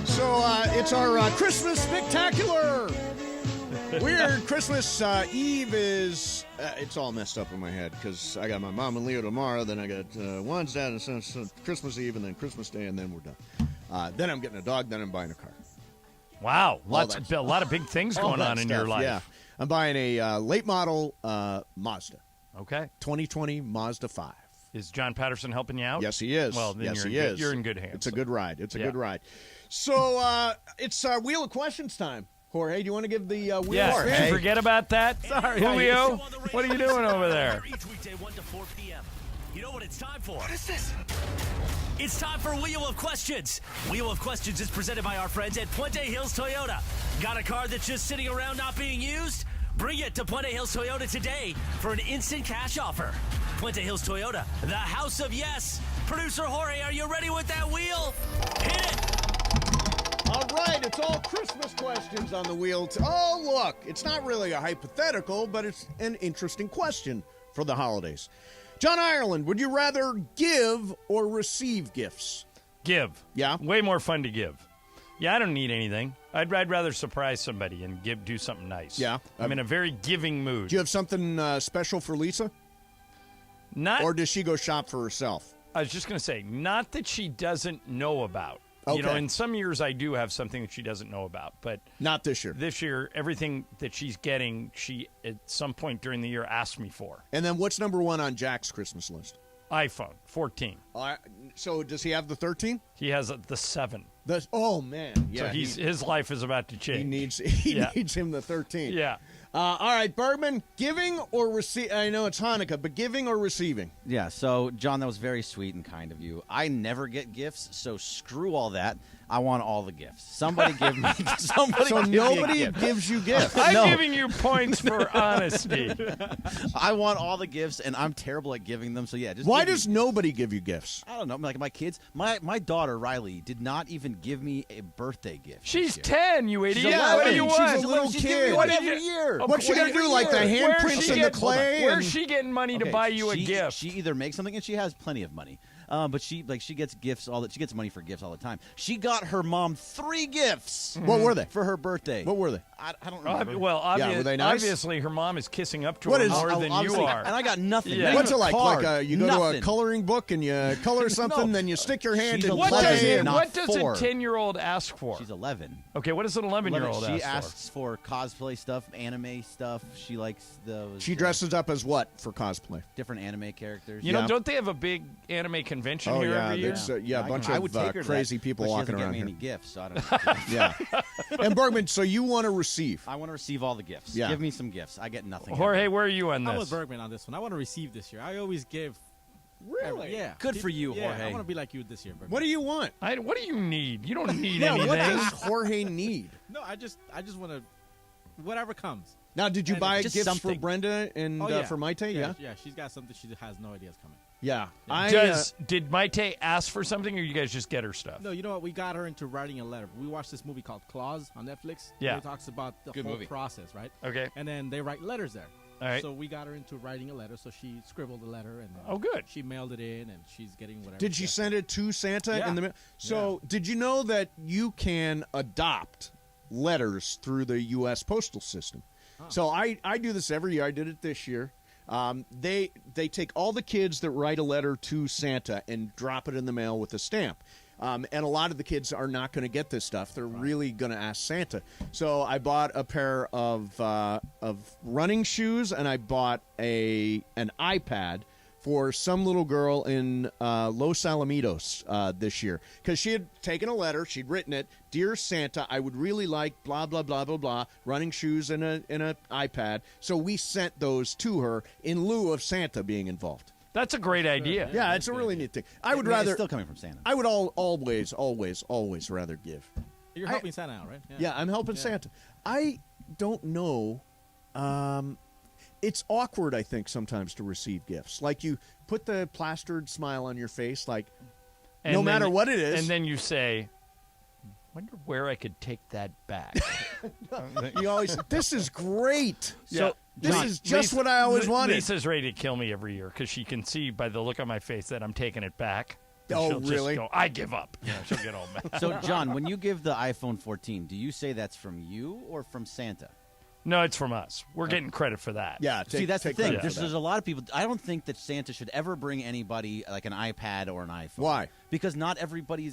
So it's our Christmas spectacular. Weird Christmas Eve is it's all messed up in my head because I got my mom and Leo tomorrow, then I got Juan's dad and Christmas Eve, and then Christmas Day, and then we're done. Then I'm getting a dog, then I'm buying a car. Wow, a lot of big things going on in your life. Yeah, I'm buying a late model Mazda. Okay. 2020 Mazda 5. Is John Patterson helping you out? Yes, he is. Well, then yes, he is. You're in good hands. It's a good ride. It's a good ride. So it's Wheel of Questions time. Jorge, do you want to give the wheel? Yeah, Jorge? did you forget about that? Sorry, Julio. What are you doing over there? Each weekday, 1 to 4 p.m. You know what it's time for? What is this? It's time for Wheel of Questions. Wheel of Questions is presented by our friends at Puente Hills Toyota. Got a car that's just sitting around not being used? Bring it to Puente Hills Toyota today for an instant cash offer. Puente Hills Toyota, the house of yes. Producer Jorge, are you ready with that wheel? Hit it! All right, it's all Christmas questions on the wheel. Oh, look, it's not really a hypothetical, but it's an interesting question for the holidays. John Ireland, would you rather give or receive gifts? Give. Yeah? Way more fun to give. Yeah, I don't need anything. I'd rather surprise somebody and do something nice. Yeah. I'm in a very giving mood. Do you have something special for Lisa? Not. Or does she go shop for herself? I was just going to say, not that she doesn't know about. Okay. You know, in some years I do have something that she doesn't know about, but not this year. This year, everything that she's getting, she at some point during the year asked me for. And then what's number one on Jack's Christmas list? iPhone 14. So does he have the 13? He has the 7. Oh man, yeah. So his life is about to change. He needs him the 13. Yeah. All right, Bergman, giving or receive? I know it's Hanukkah, but giving or receiving? Yeah, so, John, that was very sweet and kind of you. I never get gifts, so screw all that. I want all the gifts. Somebody give me nobody a gift. gives you gifts. I'm giving you points for honesty. I want all the gifts, and I'm terrible at giving them, so yeah. Why does nobody give you gifts? I don't know. Like my kids, my daughter, Riley, did not even give me a birthday gift. She's 10, you idiot. She's 11. What do you want? She's a little kid. What every year? What's she going to do, like the handprints in the clay? Where's she getting money to buy you a gift? She either makes something, and she has plenty of money. But she gets gifts she gets money for gifts all the time. She got her mom 3 gifts. What were they? For her birthday. What were they? I don't remember. were they nice? Obviously her mom is kissing up to What her is- more than you are. And I got nothing. Yeah. What's it like? Card. You go to a Nothing. coloring book and you color something, then you stick your hand She's in What 11, clay. not what does 4. a 10-year-old ask for? She's 11. Okay, what does an 11-year-old She ask asks for cosplay stuff, anime stuff. She likes those. She dresses up as what for cosplay? different anime characters. for? You know, don't they have a big anime convention Oh here yeah, every year? there's a bunch I would of take her to crazy that, people but walking she doesn't around get me here. any gifts, so I don't. Yeah. And Bergman, so you want to receive? I want to receive all the gifts. Yeah. Give me some gifts. I get nothing. Jorge, where are you on I'm this? with Bergman on this one. I want to receive this year. I always give. Really? Yeah. Good for you, Yeah, Jorge. I want to be like you this year, Bergman. What do you want? What do you need? You don't need Yeah, anything. what does Jorge need? No, I just want to. Whatever comes. Now, did you And buy just gifts for something. Brenda and Oh, yeah. for Maite? Yeah. Yeah, she's got something she has no idea is coming. Yeah. Did Maite ask for something, or you guys just get her stuff? No, you know what? We got her into writing a letter. We watched this movie called Claws on Netflix. Yeah. It talks about the Good whole movie. process, right? Okay. And then they write letters there. All right. So we got her into writing a letter. So she scribbled a letter, and then Oh, good. she mailed it in, and she's getting whatever. Did she gets. send it to Santa Yeah. in the mail? So, did you know that you can adopt letters through the U.S. postal system? So I do this every year. I did it this year. They take all the kids that write a letter to Santa and drop it in the mail with a stamp. And a lot of the kids are not going to get this stuff. They're really going to ask Santa. So I bought a pair of running shoes, and I bought an iPad for some little girl in Los Alamitos this year, because she had taken a letter. She'd written it, "Dear Santa, I would really like blah blah blah blah blah running shoes and an iPad." So we sent those to her in lieu of Santa being involved. That's a great idea. Yeah, it's a really neat thing. I would mean, rather. it's still coming from Santa. I would always rather give. You're helping Santa out, right? Yeah, I'm helping Santa. I don't know. It's awkward, I think, sometimes to receive gifts. Like, you put the plastered smile on your face, like, And no then- matter what it is. And then you say, wonder where I could take that back. You always say, this is great. So this is just what I always wanted. Lisa's ready to kill me every year because she can see by the look on my face that I'm taking it back. And Oh, she'll really? Just go, I give up. Yeah, she'll get all mad. So, John, when you give the iPhone 14, do you say that's from you or from Santa? No, it's from us. We're getting credit for that. Yeah. See, that's the thing. credit for There's a lot of people. I don't think that Santa should ever bring anybody like an iPad or an iPhone. Why? Because not everybody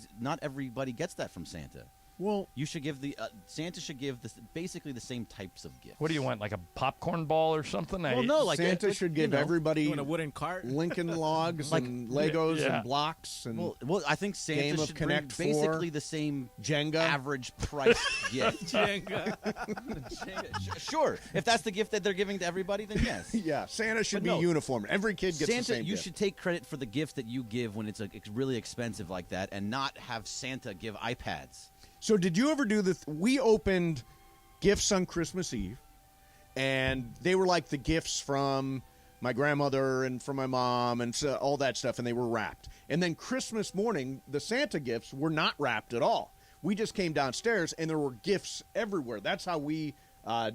gets that from Santa. Well, you should give Santa should give basically the same types of gifts. What do you want, like a popcorn ball or something? Well, no, like Santa should give everybody You want a wooden cart? Lincoln logs Like- and Legos Yeah. and blocks and Well, I think Santa Game of should bring Connect 4, basically the same Jenga. average price gift. Jenga. Sure, if that's the gift that they're giving to everybody, then yes. Yeah, Santa should But be no. uniform. Every kid gets Santa, the same you gift. should take credit for the gift that you give when it's really expensive like that, and not have Santa give iPads. So did you ever do we opened gifts on Christmas Eve, and they were like the gifts from my grandmother and from my mom and so, all that stuff, and they were wrapped. And then Christmas morning, the Santa gifts were not wrapped at all. We just came downstairs, and there were gifts everywhere. That's how we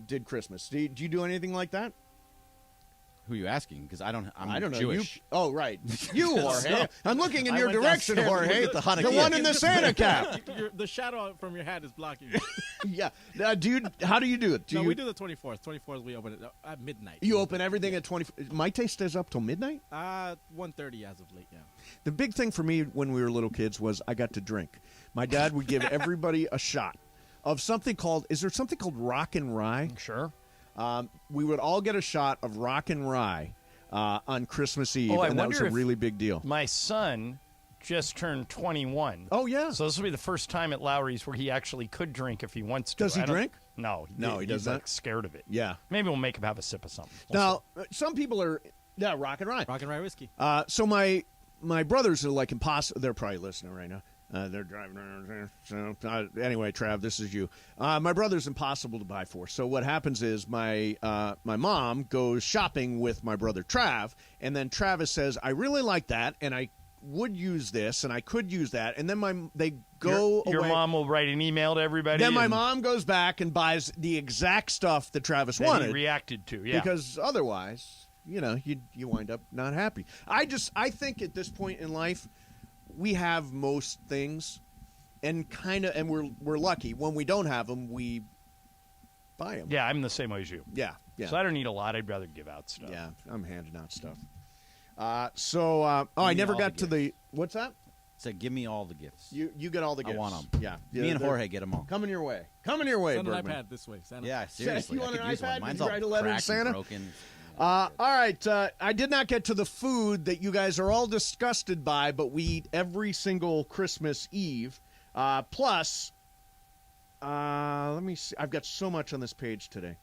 did Christmas. Did you do anything like that? Who are you asking? Because I don't know. Jewish. Oh, right. You, Jorge. So, I'm looking in I your went direction, downstairs and Jorge. looked at the The Hanukkah. one in the Santa cap. The shadow from your hat is blocking you. Yeah. How do you do it? We do the 24th. 24th, we open it at midnight. You open everything at 20. Maite stays up till midnight? 1:30 as of late, yeah. The big thing for me when we were little kids was I got to drink. My dad would give everybody a shot of something called, is there something called Rock and Rye? Sure. We would all get a shot of Rock and Rye on Christmas Eve, I and that was a wonder if really big deal. My son just turned 21. Oh, yeah. So this will be the first time at Lowry's where he actually could drink if he wants to. Does he drink? No. He does he's not. Like scared of it. Yeah. Maybe we'll make him have a sip of something. Now, some people are, Rock and Rye. Rock and Rye whiskey. So my brothers are like impossible. They're probably listening right now. They're driving around there. So anyway, Trav, this is you. My brother's impossible to buy for. So what happens is my mom goes shopping with my brother Trav, and then Travis says, "I really like that, and I would use this, and I could use that." And then they go Your away. mom will write an email to everybody. Then my and mom goes back and buys the exact stuff that Travis that wanted. he reacted to. Yeah. Because otherwise, you wind up not happy. I think at this point in life, we have most things, and we're lucky when we don't have them, we buy them. Yeah, I'm the same way as you. Yeah. So I don't need a lot. I'd rather give out stuff. Yeah, I'm handing out stuff. I never got to the what's that? Said, give me all the gifts. You get all the gifts. I want them. Yeah. Me and Jorge get them all. Coming your way. Send an Bergman. iPad this way. Santa. Yeah, seriously. You want I an could use iPad? one. Mine's Did you write a letter to cracked Santa? and broken. All right. I did not get to the food that you guys are all disgusted by, but we eat every single Christmas Eve. Plus, let me see. I've got so much on this page today.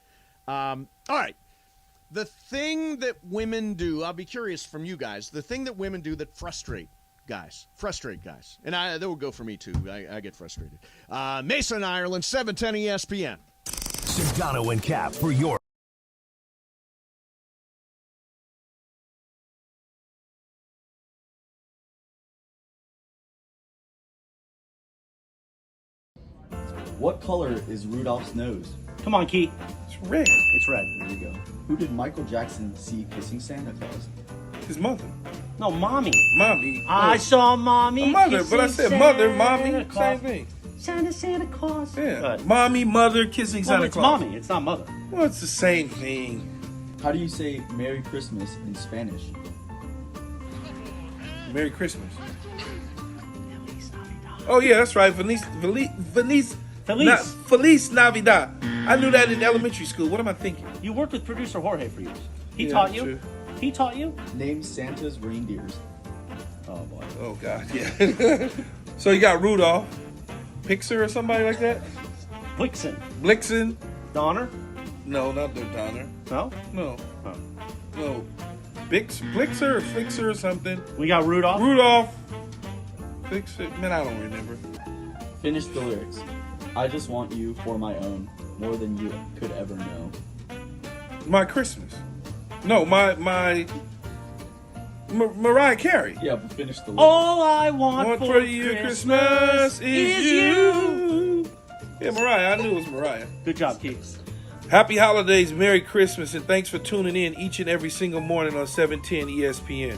All right. The thing that women do, I'll be curious from you guys, the thing that women do that frustrate guys. And that will go for me, too. I get frustrated. Mason, Ireland, 710 ESPN. Sedano and Cap for your... What color is Rudolph's nose? Come on, Keith. It's red. It's red. There you go. Who did Michael Jackson see kissing Santa Claus? His mother. No, mommy. Mommy. I saw mommy. A mother, but I said mother, mommy, Santa Claus. same thing. Santa Claus. Yeah. Mommy, mother, kissing Santa it's Claus. mommy. It's not mother. Well, it's the same thing. How do you say Merry Christmas in Spanish? Merry Christmas. Oh yeah, that's right. Feliz Navidad. I knew that in elementary school. What am I thinking? You worked with producer Jorge for years. He Yeah, taught you. true. He taught you. Name Santa's reindeers. Oh boy. Oh God, yeah. So you got Rudolph, Pixar or somebody like that? Blixen. Donner? No, not the Donner. No? No. No. Blixer or Flixer or something. We got Rudolph. Flixer. Man, I don't remember. Finish the lyrics. I just want you for my own, more than you could ever know. My Christmas. No, my Mariah Carey. Yeah, but finish the lyrics. All I want for you Christmas is you. Yeah, Mariah. I knew it was Mariah. Good job, Keith. Happy holidays, Merry Christmas, and thanks for tuning in each and every single morning on 710 ESPN.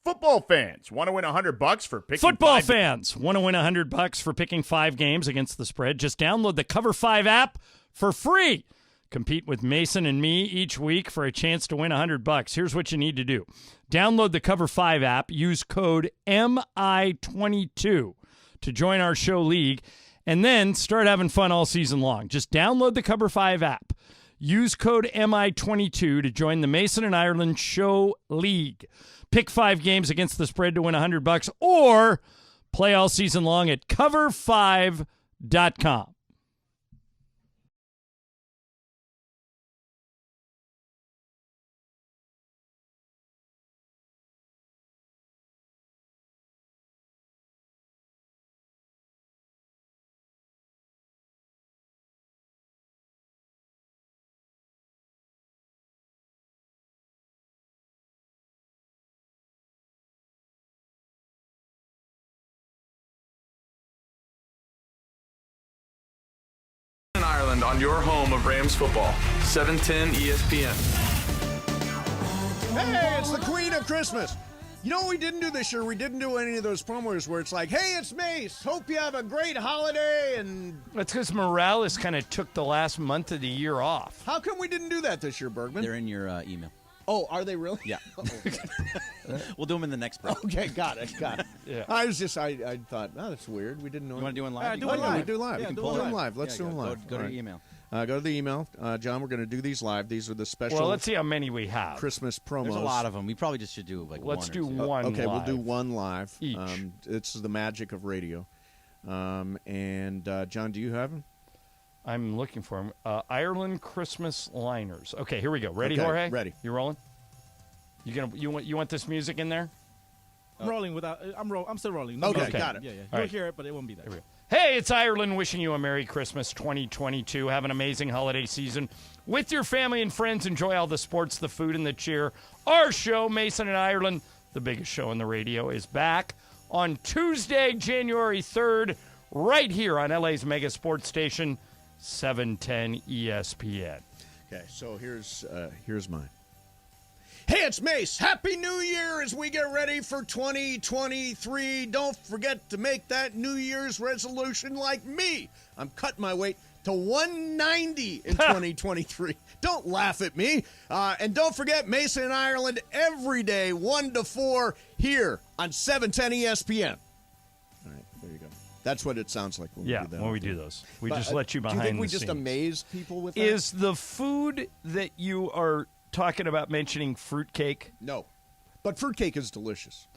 Football fans want to win $100 for picking Football fans want to win $100 for picking 5 games against the spread. Just download the Cover 5 app for free. Compete with Mason and me each week for a chance to win $100. Here's what you need to do. Download the Cover 5 app. Use code MI22 to join our show league, and then start having fun all season long. Just download the Cover 5 app. Use code MI22 to join the Mason and Ireland Show League. Pick 5 games against the spread to win $100, or play all season long at cover5.com. Ireland on your home of Rams football. 710 ESPN. Hey, it's the Queen of Christmas. You know what we didn't do this year? We didn't do any of those promos where it's like, hey, it's Mace. Hope you have a great holiday. And that's because Morales kind of took the last month of the year off. How come we didn't do that this year, Bergman? They're in your email. Oh, are they really? Yeah. We'll do them in the next break. Okay, got it. Yeah. I thought, oh, that's weird. We didn't know. You want to do one live? Do it live. We do live. Yeah, We can do pull it them live. live. Let's do them live. Go to your email. Go to the email. John, we're going to do these live. These are the special. Well, let's see how many we have. Christmas promos. There's a lot of them. We probably just should do like Let's one. do or two. one. Okay, live. we'll do one live. Each. It's the magic of radio. And John, do you have them? I'm looking for them. Ireland Christmas liners. Okay, here we go. Ready, Okay, Jorge? ready. You rolling? You want this music in there? I'm rolling without. I'm still rolling. Okay, music. got it. Yeah. All You'll right. hear it, but it won't be there. Hey, it's Ireland wishing you a Merry Christmas 2022. Have an amazing holiday season with your family and friends. Enjoy all the sports, the food, and the cheer. Our show, Mason and Ireland, the biggest show on the radio, is back on Tuesday, January 3rd, right here on LA's mega sports station, 710 ESPN. Okay, so here's mine. Hey, it's Mace. Happy New Year as we get ready for 2023. Don't forget to make that New Year's resolution like me. I'm cutting my weight to 190 in 2023. Don't laugh at me. And don't forget Mason and Ireland every day, 1 to 4 here on 710 ESPN. All right, there you go. That's what it sounds like when we do that. When we do those. We just let you behind the Do you think we scenes. just amaze people with that? Is the food that you are talking about mentioning fruitcake? No. But fruitcake is delicious.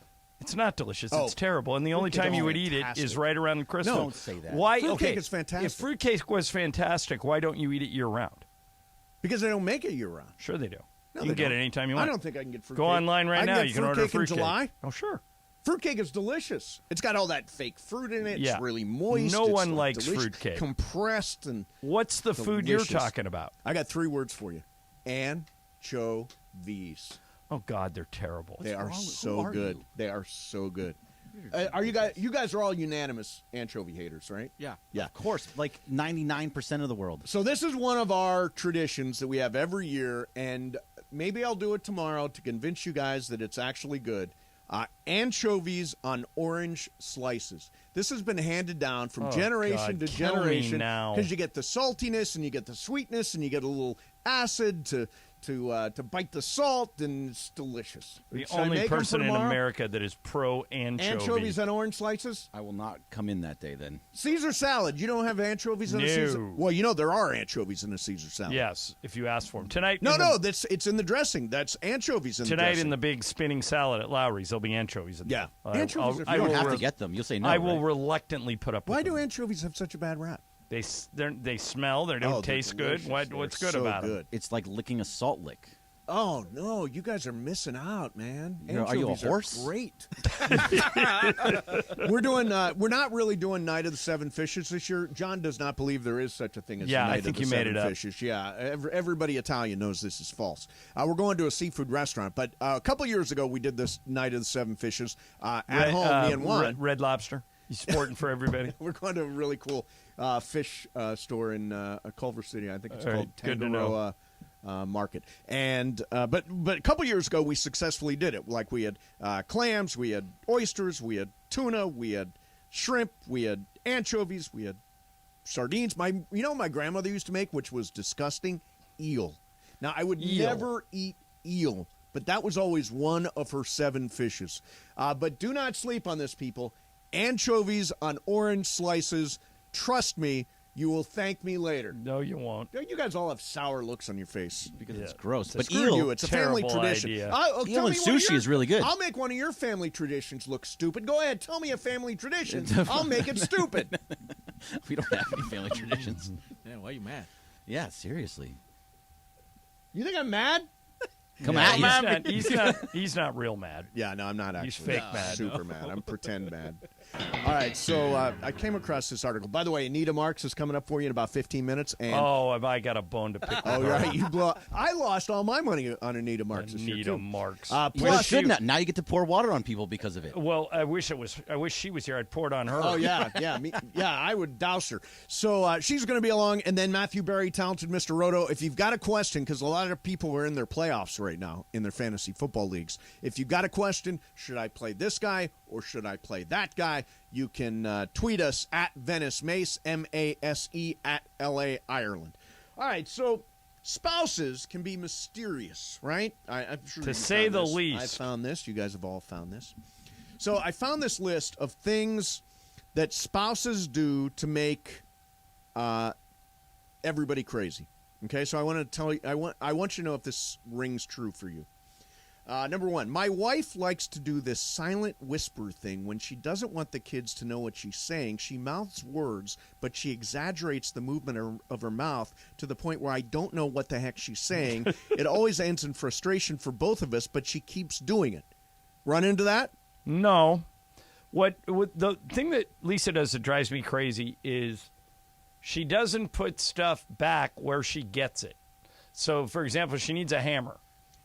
It's not delicious. Oh. It's terrible. And the only Fruitcake time you is would eat it fantastic. is right around Christmas. No, don't say that. Why? Fruitcake okay. is fantastic. If fruitcake was fantastic, why don't you eat it year-round? Because they don't make it year-round. Sure they do. No, you they can get don't. it anytime you want. I don't think I can get fruitcake. Go online right now. You can order fruitcake fruitcake. in July. Oh, sure. Fruitcake is delicious. It's got all that fake fruit in it. Yeah. It's really moist. No It's one like likes delicious, fruitcake. Compressed and What's the food you're delicious. talking about? I got 3 words for you. Anchovies. Oh, God, they're terrible. They are so good. They are so good. Are you guys are all unanimous anchovy haters, right? Yeah. Yeah. Of course, like 99% of the world. So this is one of our traditions that we have every year, and maybe I'll do it tomorrow to convince you guys that it's actually good. Anchovies on orange slices. This has been handed down from generation to kill me generation now. because you get the saltiness and you get the sweetness and you get a little acid to bite the salt, and it's delicious. The Should I only make 'em person for in tomorrow? America that is pro anchovy. Anchovies on orange slices? I will not come in that day then. Caesar salad. You don't have anchovies in a Caesar? No. Well, you know there are anchovies in a Caesar salad. Yes, if you ask for them. Tonight. It's in the dressing. That's anchovies in the Tonight dressing. in the big spinning salad at Lowry's, there'll be anchovies in there. Anchovies You don't have to get them. You'll say no. I will right? reluctantly put up with Why them. do anchovies have such a bad rap? They smell. They don't they're taste good. delicious. What's They're good so about them? good. It's like licking a salt lick. Oh no, you guys are missing out, man. Are you a Anchovies horse? Great. We're doing. We're not really doing Night of the Seven Fishes this year. John does not believe there is such a thing as Yeah, Night I think of the you made Seven it up. Fishes. Yeah, everybody Italian knows this is false. We're going to a seafood restaurant, but a couple years ago we did this Night of the Seven Fishes at home. Me and Juan. Red Lobster. He's sporting for everybody. We're going to a really cool fish store in Culver City. I think it's All right, called good to know. Tangaroa Market. And but a couple years ago we successfully did it. Like we had clams, we had oysters, we had tuna, we had shrimp, we had anchovies, we had sardines. My grandmother used to make, which was disgusting, eel. Now I would never eat eel, but that was always one of her 7 fishes. But do not sleep on this, people. Anchovies on orange slices. Trust me, you will thank me later. No, you won't. You guys all have sour looks on your face. Because it's gross. But But screw eel, you. It's a family terrible tradition. idea. Eel and sushi is really good. I'll make one of your family traditions look stupid. Go ahead, tell me a family tradition. I'll make it stupid. we don't have any family traditions. Man, why are you mad? Yeah, seriously. You think I'm mad? Come at you. He's not real mad. Yeah, no, I'm not actually. He's fake mad. Super mad. I'm pretend mad. All right, so I came across this article. By the way, Anita Marks is coming up for you in about 15 minutes. And Have I got a bone to pick with oh, her? right. I lost all my money on Anita Marks this year, Anita too. Marks. Well, shouldn't. Now you get to pour water on people because of it. Well, I wish she was here. I'd pour it on her. Oh, yeah. I would douse her. So she's going to be along, and then Matthew Berry, talented Mr. Roto. If you've got a question, because a lot of people are in their playoffs right now in their fantasy football leagues. If you've got a question, should I play this guy or should I play that guy? You can tweet us at Venice Mace, MASE, at LA Ireland. All right, so spouses can be mysterious, right? I'm sure To you say found the this. least. I found this. You guys have all found this. So I found this list of things that spouses do to make everybody crazy. Okay, so I want to tell you. I want you to know if this rings true for you. Number 1, my wife likes to do this silent whisper thing when she doesn't want the kids to know what she's saying. She mouths words, but she exaggerates the movement of her mouth to the point where I don't know what the heck she's saying. It always ends in frustration for both of us, but she keeps doing it. Run into that? No. What the thing that Lisa does that drives me crazy is she doesn't put stuff back where she gets it. So, for example, she needs a hammer.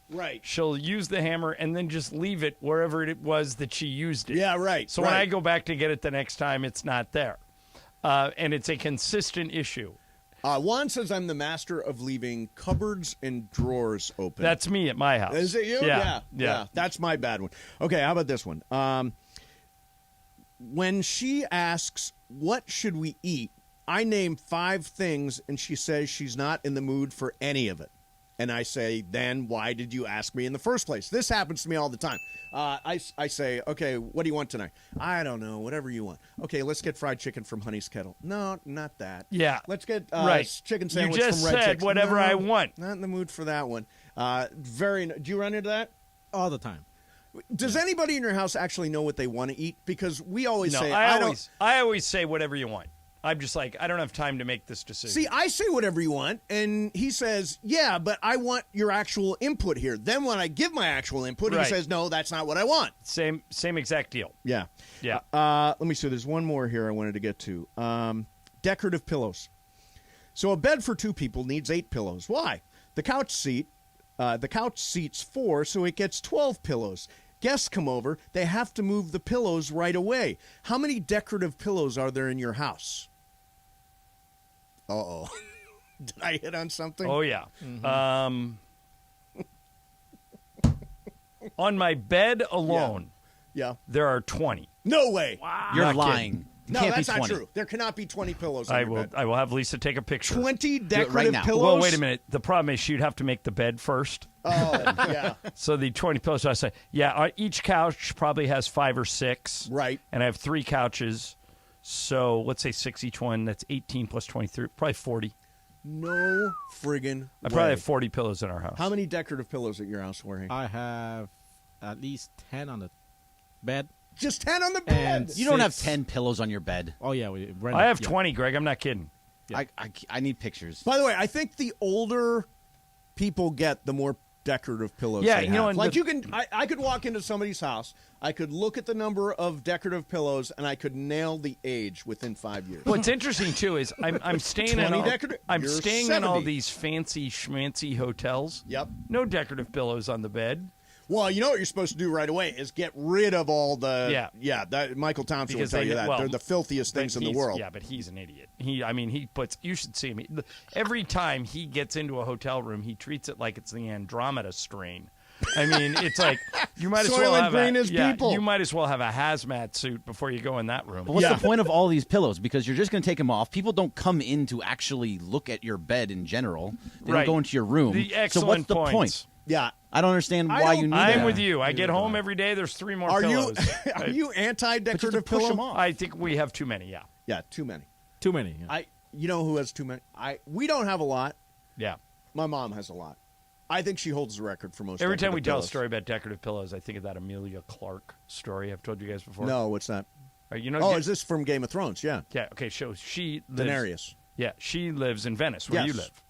Right. She'll use the hammer and then just leave it wherever it was that she used it. Yeah, right. So when I go back to get it the next time, it's not there. And it's a consistent issue. Juan says I'm the master of leaving cupboards and drawers open. That's me at my house. Is it you? Yeah. That's my bad one. Okay, how about this one? When she asks, what should we eat? I name 5 things, and she says she's not in the mood for any of it. And I say, then why did you ask me in the first place? This happens to me all the time. I say, okay, what do you want tonight? I don't know, whatever you want. Okay, let's get fried chicken from Honey's Kettle. No, not that. Yeah. Let's get Right. chicken sandwich You just from Red said Chicks. whatever No, I want. Not in the mood for that one. Do you run into that? All the time. Does anybody in your house actually know what they want to eat? Because we always No, say, I always say whatever you want. I'm just like, I don't have time to make this decision. See, I say whatever you want, and he says, yeah, but I want your actual input here. Then when I give my actual input, Right. he says, no, that's not what I want. Same exact deal. Yeah. Yeah. Let me see. There's one more here I wanted to get to. Decorative pillows. So a bed for 2 people needs 8 pillows. Why? The couch seats 4, so it gets 12 pillows. Guests come over, they have to move the pillows right away. How many decorative pillows are there in your house? Uh-oh. Did I hit on something? Oh, yeah. On my bed alone, Yeah. there are 20. No way. You're Not lying. kidding. It No, can't that's be not 20. true. There cannot be 20 pillows on I your will. bed. I will have Lisa take a picture. 20 right decorative now. pillows? Well, wait a minute. The problem is she'd have to make the bed first. Oh, yeah. So the 20 pillows, I say, yeah, each couch probably has 5 or 6. Right. And I have 3 couches. So let's say 6 each one. That's 18 plus 23, probably 40. No friggin' I probably way. have 40 pillows in our house. How many decorative pillows at your house, Jorge? I have at least 10 on the bed. Just 10 on the bed? And You don't have 6 10 pillows on your bed. Oh, yeah. I have 20, Greg. I'm not kidding. I need pictures. By the way, I think the older people get, the more decorative pillows Yeah, they you know, have. and Like the- you can, I could walk into somebody's house, I could look at the number of decorative pillows, and I could nail the age within 5 years. What's interesting too is I'm staying in 20 all, decorative- I'm you're staying in all 70. these fancy schmancy hotels. Yep. No decorative pillows on the bed. Well, you know what you're supposed to do right away is get rid of all the Yeah. Michael Thompson Because will tell you that. well, They're the filthiest but things in the he's- world. Yeah, but he's an idiot. He puts. You should see him. Every time he gets into a hotel room, he treats it like it's the Andromeda strain. I mean, it's like you might as well Soylent have Green is people. You might as well have a hazmat suit before you go in that room. But what's the point of all these pillows? Because you're just going to take them off. People don't come in to actually look at your bed in general. They Right. don't go into your room. The so excellent what's the points. point? Yeah. I don't understand why you need I'm that. with you. I get home every day. There's 3 more Are pillows. you are you anti-decorative push pillow? them off. I think we have too many. Yeah. Yeah, too many. Too many. Yeah. You know who has too many? We don't have a lot. Yeah. My mom has a lot. I think she holds the record for most. Every time we decorative tell a pillows. story about decorative pillows, I think of that Amelia Clark story I've told you guys before. No, what's that? You know, Oh, is this from Game of Thrones? Yeah. Yeah. Okay. So she lives, Daenerys. Yeah, she lives in Venice, where you Yes. live.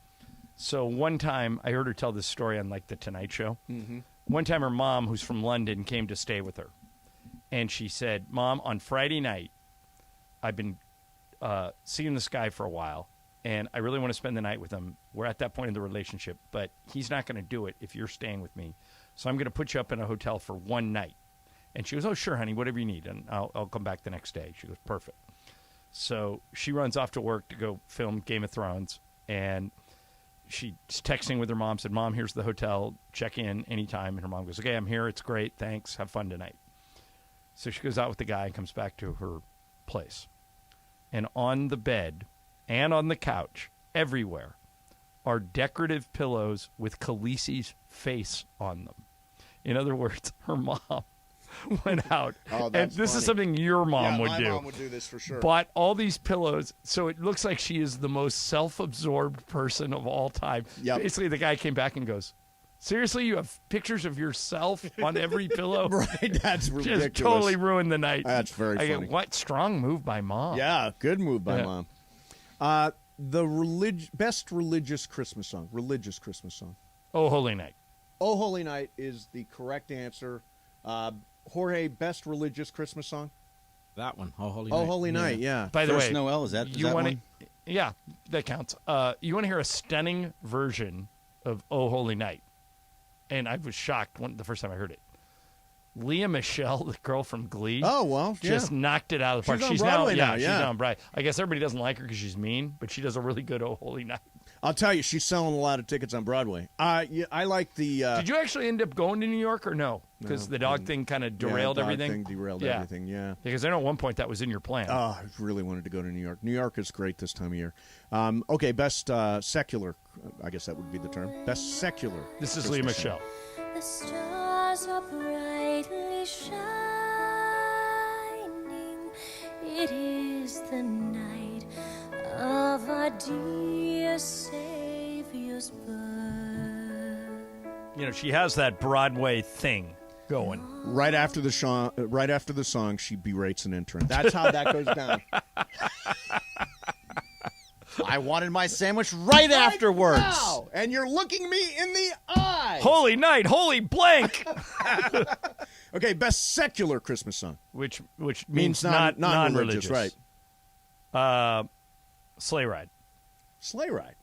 So one time, I heard her tell this story on like the Tonight Show. Mm-hmm. One time, her mom, who's from London, came to stay with her, and she said, "Mom, on Friday night, I've been seeing this guy for a while, and I really want to spend the night with him. We're at that point in the relationship, but he's not going to do it if you're staying with me. So I'm going to put you up in a hotel for one night." And she goes, "Oh, sure, honey, whatever you need, and I'll come back the next day." She goes, "Perfect." So she runs off to work to go film Game of Thrones, and she's texting with her mom, said, "Mom, here's the hotel. Check in anytime." And her mom goes, "Okay, I'm here. It's great. Thanks. Have fun tonight." So she goes out with the guy and comes back to her place. And on the bed and on the couch, everywhere, are decorative pillows with Khaleesi's face on them. In other words, her mom went out. Oh, and that's this is funny. something your mom would my do. mom would do this for sure. Bought all these pillows, so it looks like she is the most self-absorbed person of all time. Yep. Basically, the guy came back and goes, "Seriously, you have pictures of yourself on every pillow?" Right, that's ridiculous. Just totally ruined the night. That's very I go, funny. what strong move by mom. Yeah, good move by Yeah. mom. The best religious Christmas song. Religious Christmas song. Oh, Holy Night. Oh, Holy Night is the correct answer. Jorge, best religious Christmas song? That one. Oh, Holy Oh, Night. Holy Night, yeah. By the First way, Noel, is that you want one? Yeah, that counts. You want to hear a stunning version of "Oh Holy Night," and I was shocked the first time I heard it. Leah Michelle, the girl from Glee. Oh, well, yeah. Just knocked it out of the park. She's on Broadway now, she's yeah. on Broadway. I guess everybody doesn't like her because she's mean, but she does a really good Oh Holy Night. I'll tell you, she's selling a lot of tickets on Broadway. Yeah, I like the. Did you actually end up going to New York or no? Because the dog thing kind of derailed everything. Thing derailed everything. Yeah. Because I know at one point that was in your plan. Oh, I really wanted to go to New York. New York is great this time of year. Okay, best secular. I guess that would be the term. Best secular. This is Leah Michelle. The stars are brightly shining. It is the night of our dear Savior's birth. You know, she has that Broadway thing going. Right after the song, she berates an intern. That's how that goes down. I wanted my sandwich right afterwards. Now, and you're looking me in the eye. Holy night, holy blank. Okay, best secular Christmas song. Which means not non-religious. Right. Sleigh Ride. Sleigh Ride.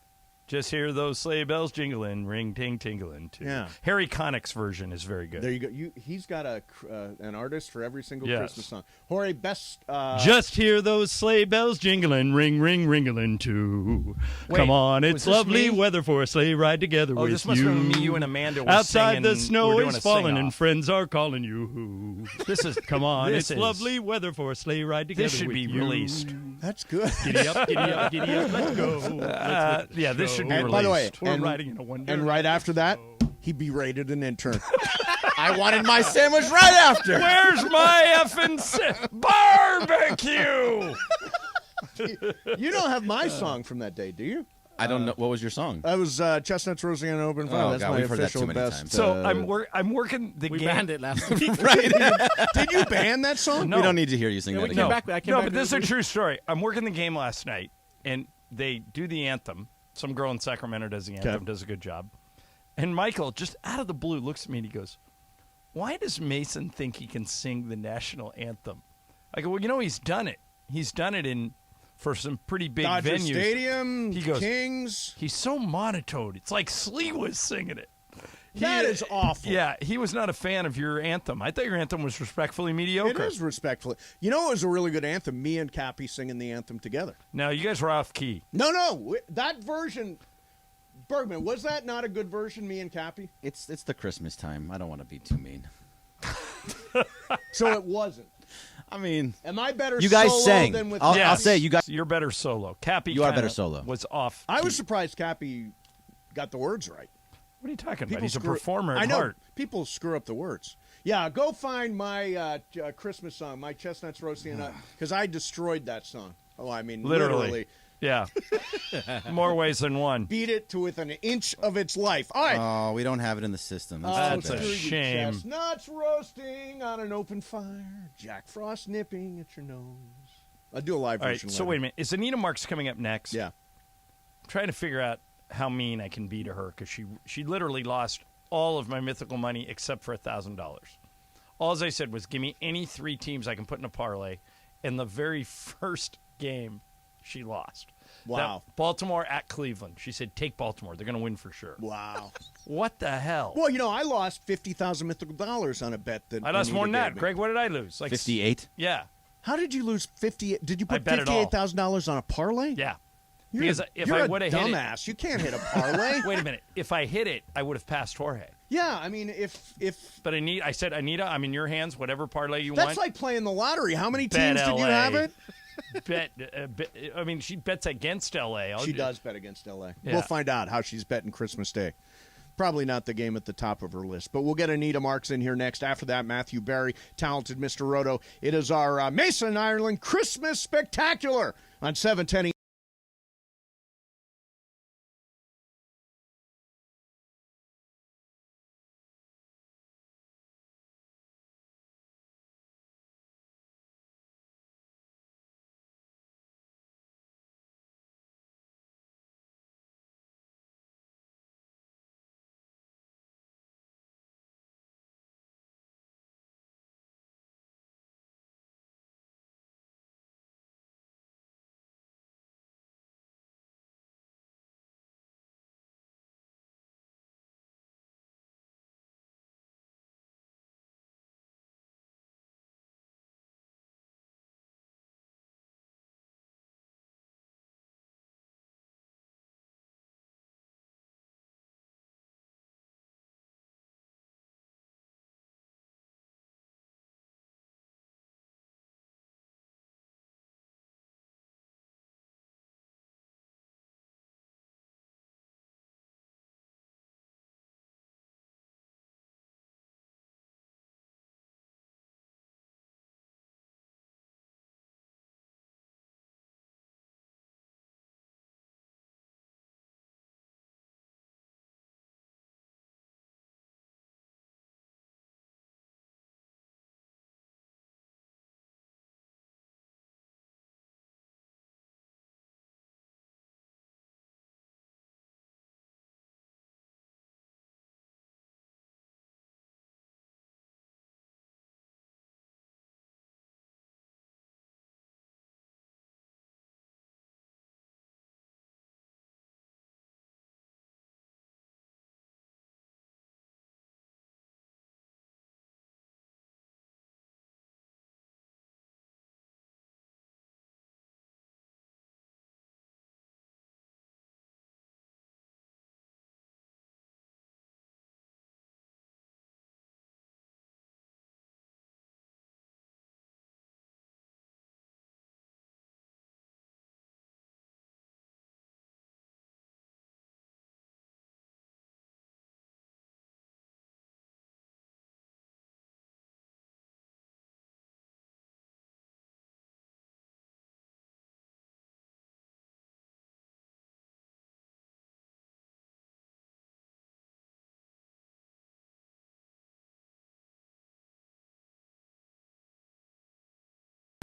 Just hear those sleigh bells jingling, ring ting tingling too. Yeah. Harry Connick's version is very good. There you go. He's got an artist for every single Yes. Christmas song. Jorge, best. Just hear those sleigh bells jingling, ring, ring, ringling too. Wait, Come on, was it's this lovely me? weather for a sleigh ride together with you. this must have been me, you, and Amanda were Outside singing- the snow we're doing is a falling sing-off. and friends are calling you. Come on, This it's is- lovely weather for a sleigh ride together This should with be you. released. That's good. Giddy up, giddy up, giddy up, let's go. Yeah, this should be And released. by the way, We're and, riding in a wonder. and right after that, he berated an intern. I wanted my sandwich right after. Where's my effing barbecue? You don't have my song from that day, do you? I don't know. What was your song? That was Chestnuts Roasting on an Open Fire. Oh, That's God, my we've heard that official too many best. times. So I'm working the We game. banned it last week. Right? Did you ban that song? No. We don't need to hear you sing that we again. came back. I came No, back but this is a this true story. I'm working the game last night, and they do the anthem. Some girl in Sacramento does the anthem, does a good job. And Michael, just out of the blue, looks at me and he goes, "Why does Mason think he can sing the national anthem?" I go, "Well, you know, he's done it. He's done it for some pretty big Dodger venues." Stadium, He goes, Kings. "He's so monotone. It's like Slee was singing it." That is awful. Yeah, he was not a fan of your anthem. I thought your anthem was respectfully mediocre. It is respectfully. You know, it was a really good anthem. Me and Cappy singing the anthem together. Now, you guys were off key. No, that version. Bergman, was that not a good version? Me and Cappy. It's the Christmas time. I don't want to be too mean. So it wasn't. I mean, Am I better? You guys solo sang. Than with I'll Cappy? say you guys. You're better solo. Cappy, You are kinda better solo. Was off. I was surprised Cappy got the words right. What are you talking about? People He's a screw- performer at I know. heart. People screw up the words. Yeah, go find my Christmas song, my Chestnuts Roasting, because I destroyed that song. Oh, I mean, literally. Yeah. More ways than one. Beat it to within an inch of its life. All right. Oh, we don't have it in the system. That's too a bad. Screw you, shame. Chestnuts roasting on an open fire. Jack Frost nipping at your nose. I'll do a live All right, version so later. wait a minute. Is Anita Marks coming up next? Yeah. I'm trying to figure out how mean I can be to her because she literally lost all of my mythical money except for $1,000. All I said was, give me any 3 teams I can put in a parlay. And the very first game, she lost. Wow. That Baltimore at Cleveland. She said, take Baltimore. They're going to win for sure. Wow. What the hell? Well, you know, I lost $50,000 mythical dollars on a bet that I lost Anita more than gave that. me. Greg, what did I lose? Like 58? Yeah. How did you lose 50? Did you I put bet it all. $58,000 on a parlay? Yeah. You're Because a, if you're I a would have hit it, dumbass. You can't hit a parlay. wait a minute. If I hit it, I would have passed Jorge. Yeah, I mean, if But I said, Anita, I'm in your hands. Whatever parlay you that's want. like playing the lottery. How many Bet teams did you LA. have it? bet. I mean, she bets against LA. She does bet against LA. Yeah. We'll find out how she's betting Christmas Day. Probably not the game at the top of her list, but we'll get Anita Marks in here next. After that, Matthew Barry, talented Mr. Roto. It is our Mason Ireland Christmas Spectacular on 710.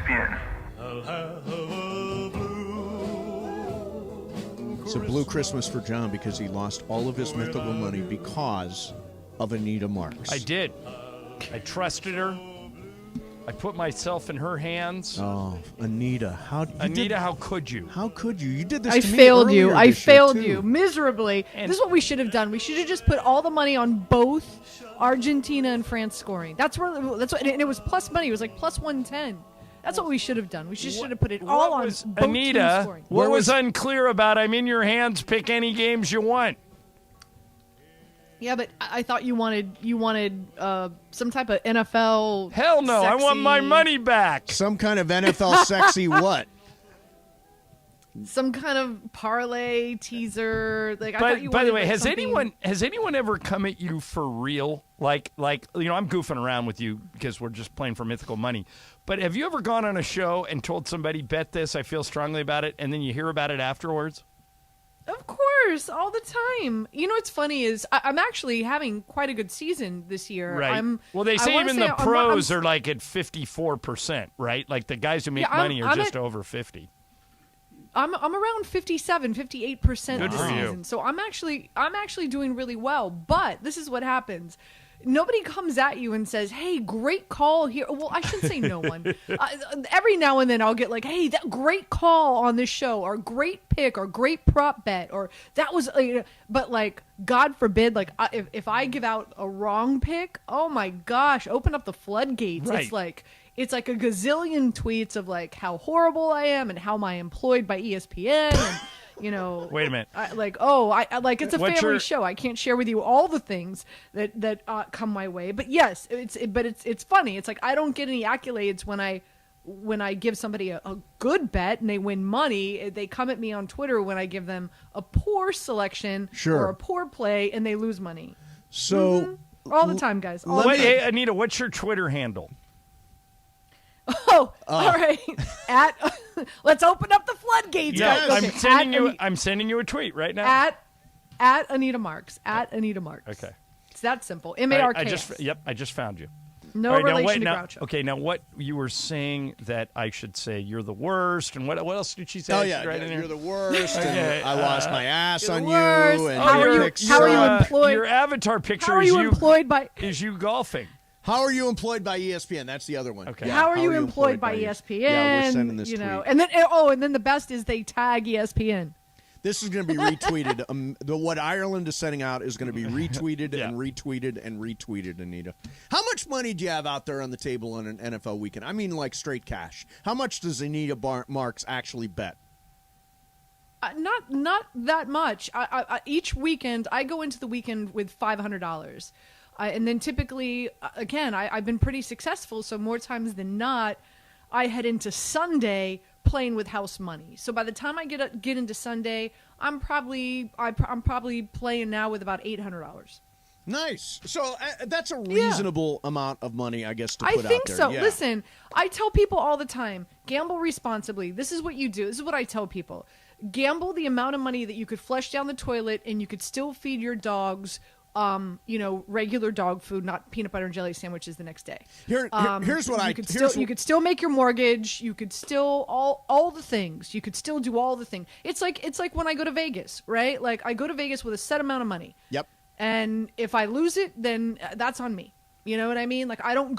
ESPN. It's a blue Christmas for John because he lost all of his mythical money because of Anita Marks. I did. I trusted her. I put myself in her hands. Oh, Anita, how could you? How could you? You did this I to me failed you. earlier I this year, failed too. you miserably. This is what we should have done. We should have just put all the money on both Argentina and France scoring. And it was plus money. It was like plus 110. That's what we should have done. We should have put it all on both teams Anita, scoring. what was unclear about I'm in your hands, pick any games you want. Yeah, but I thought you wanted some type of NFL. Hell no, I want my money back. Some kind of NFL sexy what? Some kind of parlay teaser. Like, I thought you by wanted the way, like has something... anyone ever come at you for real? Like I'm goofing around with you because we're just playing for mythical money. But have you ever gone on a show and told somebody, bet this, I feel strongly about it, and then you hear about it afterwards? Of course, all the time. You know what's funny is I'm actually having quite a good season this year. Right. Well, they say even the pros are like at 54%, right? Like the guys who make money are just over 50. I'm around 57, 58% Good this for you. season. So I'm actually doing really well. But this is what happens. Nobody comes at you and says, hey, great call here. Well, I shouldn't say no one. Every now and then I'll get like, hey, that great call on this show, or great pick, or great prop bet, or that was, but like, God forbid, like if I give out a wrong pick, oh my gosh, open up the floodgates. Right. It's like a gazillion tweets of like how horrible I am and how am I employed by ESPN and Wait a minute. It's a What's family your- show. I can't share with you all the things that come my way. But yes, it's funny. It's like I don't get any accolades when I give somebody a good bet and they win money. They come at me on Twitter when I give them a poor selection or a poor play and they lose money. So all the time, guys. Hey, Anita, what's your Twitter handle? Oh, all right. Let's open up the floodgates. Yeah, guys. I'm sending you a tweet right now. At Anita Marks. At Anita Marks. Okay. It's that simple. M-A-R-K. I just found you. No All right, relation to now, Groucho. Okay, now what you were saying that I should say you're the worst, and what else did she say? Oh, She's yeah, right in there? you're the worst, Okay, and I lost my ass on you. worst. And How are you employed? Your avatar picture How are is you employed by? is you golfing. How are you employed by ESPN? That's the other one. Okay. How are you employed by ESPN? Yeah, we're sending this tweet. And then the best is they tag ESPN. This is going to be retweeted. What Ireland is sending out is going to be retweeted and retweeted and retweeted, Anita. How much money do you have out there on the table on an NFL weekend? I mean, like straight cash. How much does Anita Marks actually bet? Not that much. Each weekend, I go into the weekend with $500. And then typically, again, I've been pretty successful, so more times than not, I head into Sunday playing with house money. So by the time I get into Sunday, I'm probably playing now with about $800. Nice. So that's a reasonable amount of money, I guess, to put out there. I think so. Yeah. Listen, I tell people all the time, gamble responsibly. This is what you do. This is what I tell people. Gamble the amount of money that you could flush down the toilet and you could still feed your dogs regular dog food, not peanut butter and jelly sandwiches the next day. Here's what you could still make your mortgage. You could still all the things. You could still do all the things. It's like when I go to Vegas, right? Like I go to Vegas with a set amount of money. Yep. And if I lose it, then that's on me. You know what I mean? Like I don't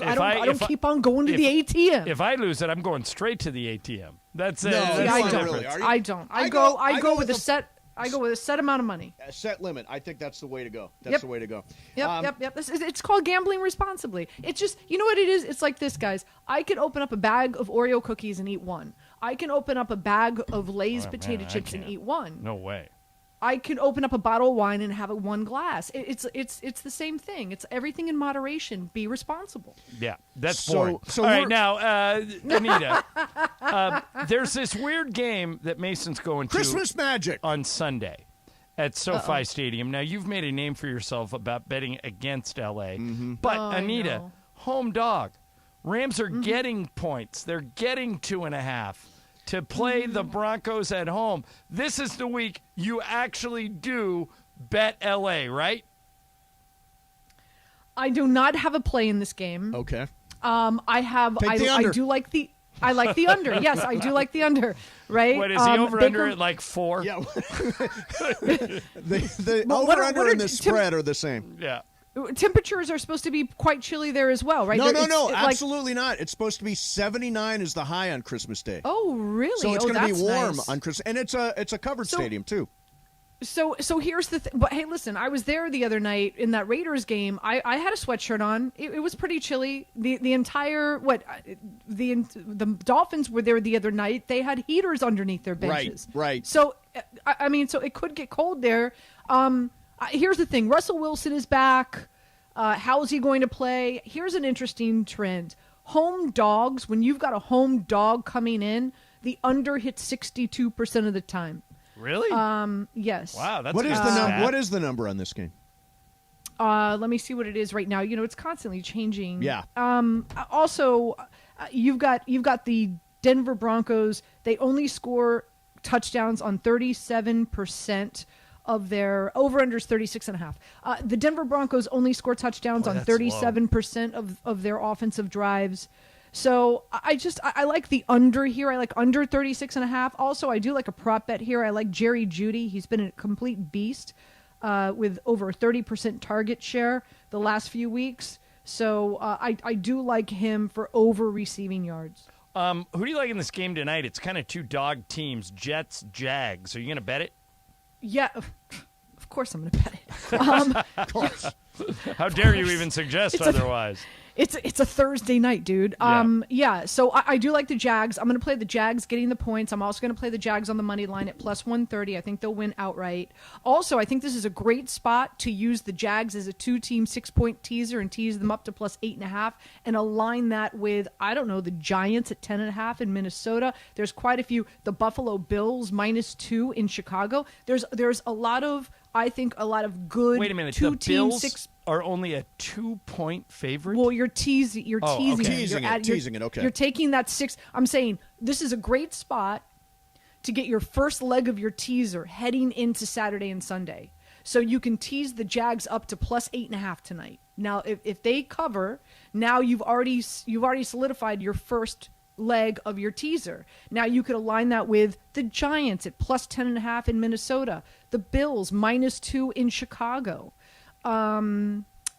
keep on going to the ATM. If I lose it, I'm going straight to the ATM. That's it. No, I don't. Really. I don't. I go with a set. I go with a set amount of money. A set limit. I think that's the way to go. That's the way to go. Yep. It's called gambling responsibly. It's just, you know what it is? It's like this, guys. I could open up a bag of Oreo cookies and eat one. I can open up a bag of Lay's potato chips and eat one. No way. I could open up a bottle of wine and have one glass. It's the same thing. It's everything in moderation. Be responsible. Yeah, that's boring. So all right, now, Anita, there's this weird game that Mason's going to Christmas Magic on Sunday at SoFi Stadium. Now, you've made a name for yourself about betting against LA, but Anita, home dog. Rams are getting points. They're getting 2.5. To play the Broncos at home. This is the week you actually do bet LA, right? I do not have a play in this game. Okay. I do like the I like the under. Yes, I do like the under. Right? What is he over under at like 4? Yeah. the over under and the spread are the same. Yeah. Temperatures are supposed to be quite chilly there as well, right? No, absolutely not. It's supposed to be 79 is the high on Christmas Day. Oh, really? So it's going to be warm nice. on Christmas, and it's a covered stadium too. So here's the thing. But hey, listen, I was there the other night in that Raiders game. I had a sweatshirt on. It was pretty chilly. The entire the Dolphins were there the other night. They had heaters underneath their benches. Right. So I mean, so it could get cold there. Here's the thing. Russell Wilson is back. How's he going to play? Here's an interesting trend. Home dogs, when you've got a home dog coming in, the under hits 62% of the time. Really? Yes. Wow, that's what is the number on this game? Let me see what it is right now. It's constantly changing. Yeah. Also, you've got the Denver Broncos. They only score touchdowns on 37% of their over-unders, 36.5. The Denver Broncos only score touchdowns on 37% of their offensive drives. So I like the under here. I like under 36.5. Also, I do like a prop bet here. I like Jerry Jeudy. He's been a complete beast with over a 30% target share the last few weeks. So I do like him for over receiving yards. Who do you like in this game tonight? It's kind of two dog teams, Jets, Jags. Are you going to bet it? Yeah, of course I'm going to bet it. Of course. How dare you even suggest otherwise? It's a Thursday night, dude. Yeah. So I do like the Jags. I'm going to play the Jags getting the points. I'm also going to play the Jags on the money line at plus 130. I think they'll win outright. Also, I think this is a great spot to use the Jags as a 2-team 6-point teaser and tease them up to plus 8.5 and align that with, I don't know, the Giants at 10.5 in Minnesota. There's quite a few. The Buffalo Bills -2 in Chicago. There's a lot of, I think, a lot of good. Wait a minute. The Bills are only a 2-point favorite? Well, you're teasing. You're teasing. Okay. Teasing it. Okay. You're taking that 6. I'm saying this is a great spot to get your first leg of your teaser heading into Saturday and Sunday. So you can tease the Jags up to plus 8.5 tonight. Now, if they cover, now you've already solidified your first leg of your teaser. Now you could align that with the Giants at plus 10.5 in Minnesota, the Bills -2 in Chicago.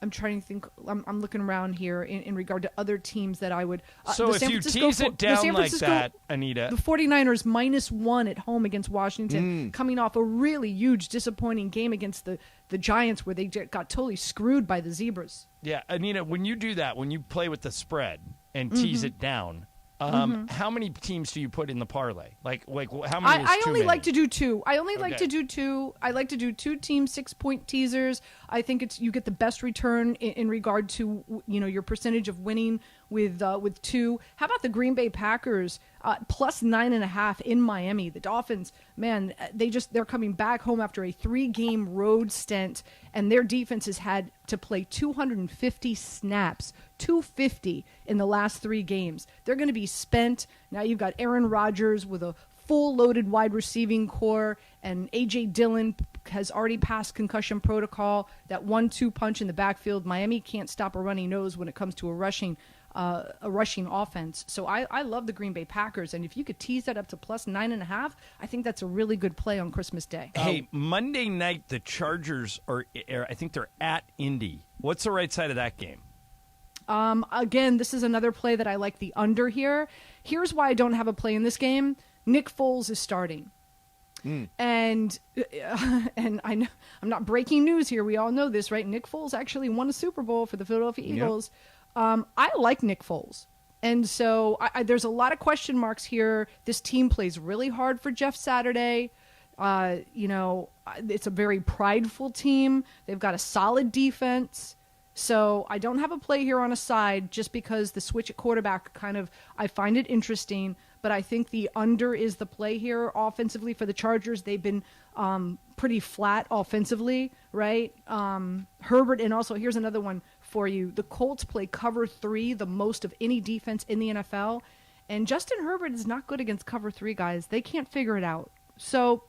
I'm trying to think. I'm looking around here in regard to other teams that I would. So if you tease it down like that, Anita. The 49ers -1 at home against Washington, coming off a really huge disappointing game against the Giants where they got totally screwed by the Zebras. Yeah, Anita, when you do that, when you play with the spread and tease it down, how many teams do you put in the parlay? Like how many? I only like to do 2. I like to do 2-team 6-point teasers. I think you get the best return in regard to your percentage of winning with 2. How about the Green Bay Packers plus 9.5 in Miami? The Dolphins, man, they're coming back home after a 3-game road stint, and their defense has had to play 250 snaps. 250 in the last 3 games. They're going to be spent. Now you've got Aaron Rodgers with a full loaded wide receiving core, and A.J. Dillon has already passed concussion protocol. That 1-2 punch in the backfield. Miami can't stop a runny nose when it comes to a rushing offense. So I love the Green Bay Packers, and if you could tease that up to plus 9.5, I think that's a really good play on Christmas Day. Hey, Monday night the Chargers are I think they're at Indy. What's the right side of that game? Again, this is another play that I like the under here. Here's why I don't have a play in this game. Nick Foles is starting. And I know I'm not breaking news here. We all know this, right? Nick Foles actually won a Super Bowl for the Philadelphia Eagles. I like Nick Foles. And so there's a lot of question marks here. This team plays really hard for Jeff Saturday. It's a very prideful team. They've got a solid defense. So I don't have a play here on a side just because the switch at quarterback I find it interesting, but I think the under is the play here offensively for the Chargers. They've been pretty flat offensively, right? Herbert, and also here's another one for you. The Colts play cover 3 the most of any defense in the NFL, and Justin Herbert is not good against cover 3 guys. They can't figure it out. So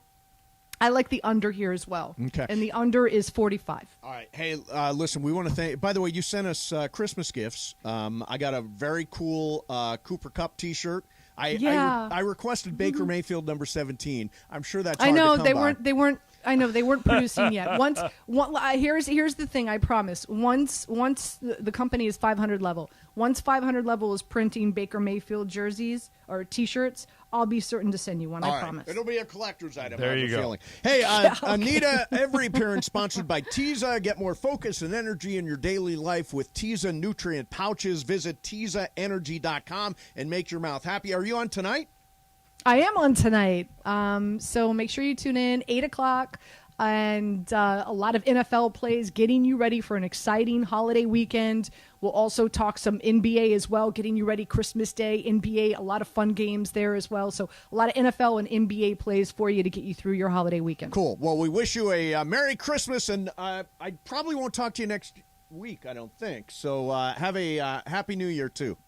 I like the under here as well. Okay. And the under is 45. All right. Hey, listen, we want to thank – by the way, you sent us Christmas gifts. I got a very cool Cooper Kupp T-shirt I requested Baker Mayfield number 17. I'm sure that's hard I know to come by. they weren't producing yet. Here's the thing. I promise. Once the company is 500 level. Once 500 level is printing Baker Mayfield jerseys or T-shirts, I'll be certain to send you one. I promise. It'll be a collector's item. There I have you a go. feeling. Hey, Anita, every appearance sponsored by Teza. Get more focus and energy in your daily life with Teza nutrient pouches. Visit TezaEnergy.com and make your mouth happy. Are you on tonight? I am on tonight. So make sure you tune in 8 o'clock. And a lot of NFL plays, getting you ready for an exciting holiday weekend. We'll also talk some NBA as well, getting you ready Christmas Day, NBA, a lot of fun games there as well. So a lot of NFL and NBA plays for you to get you through your holiday weekend. Cool. Well, we wish you a Merry Christmas, and I probably won't talk to you next week, I don't think. So have a Happy New Year, too.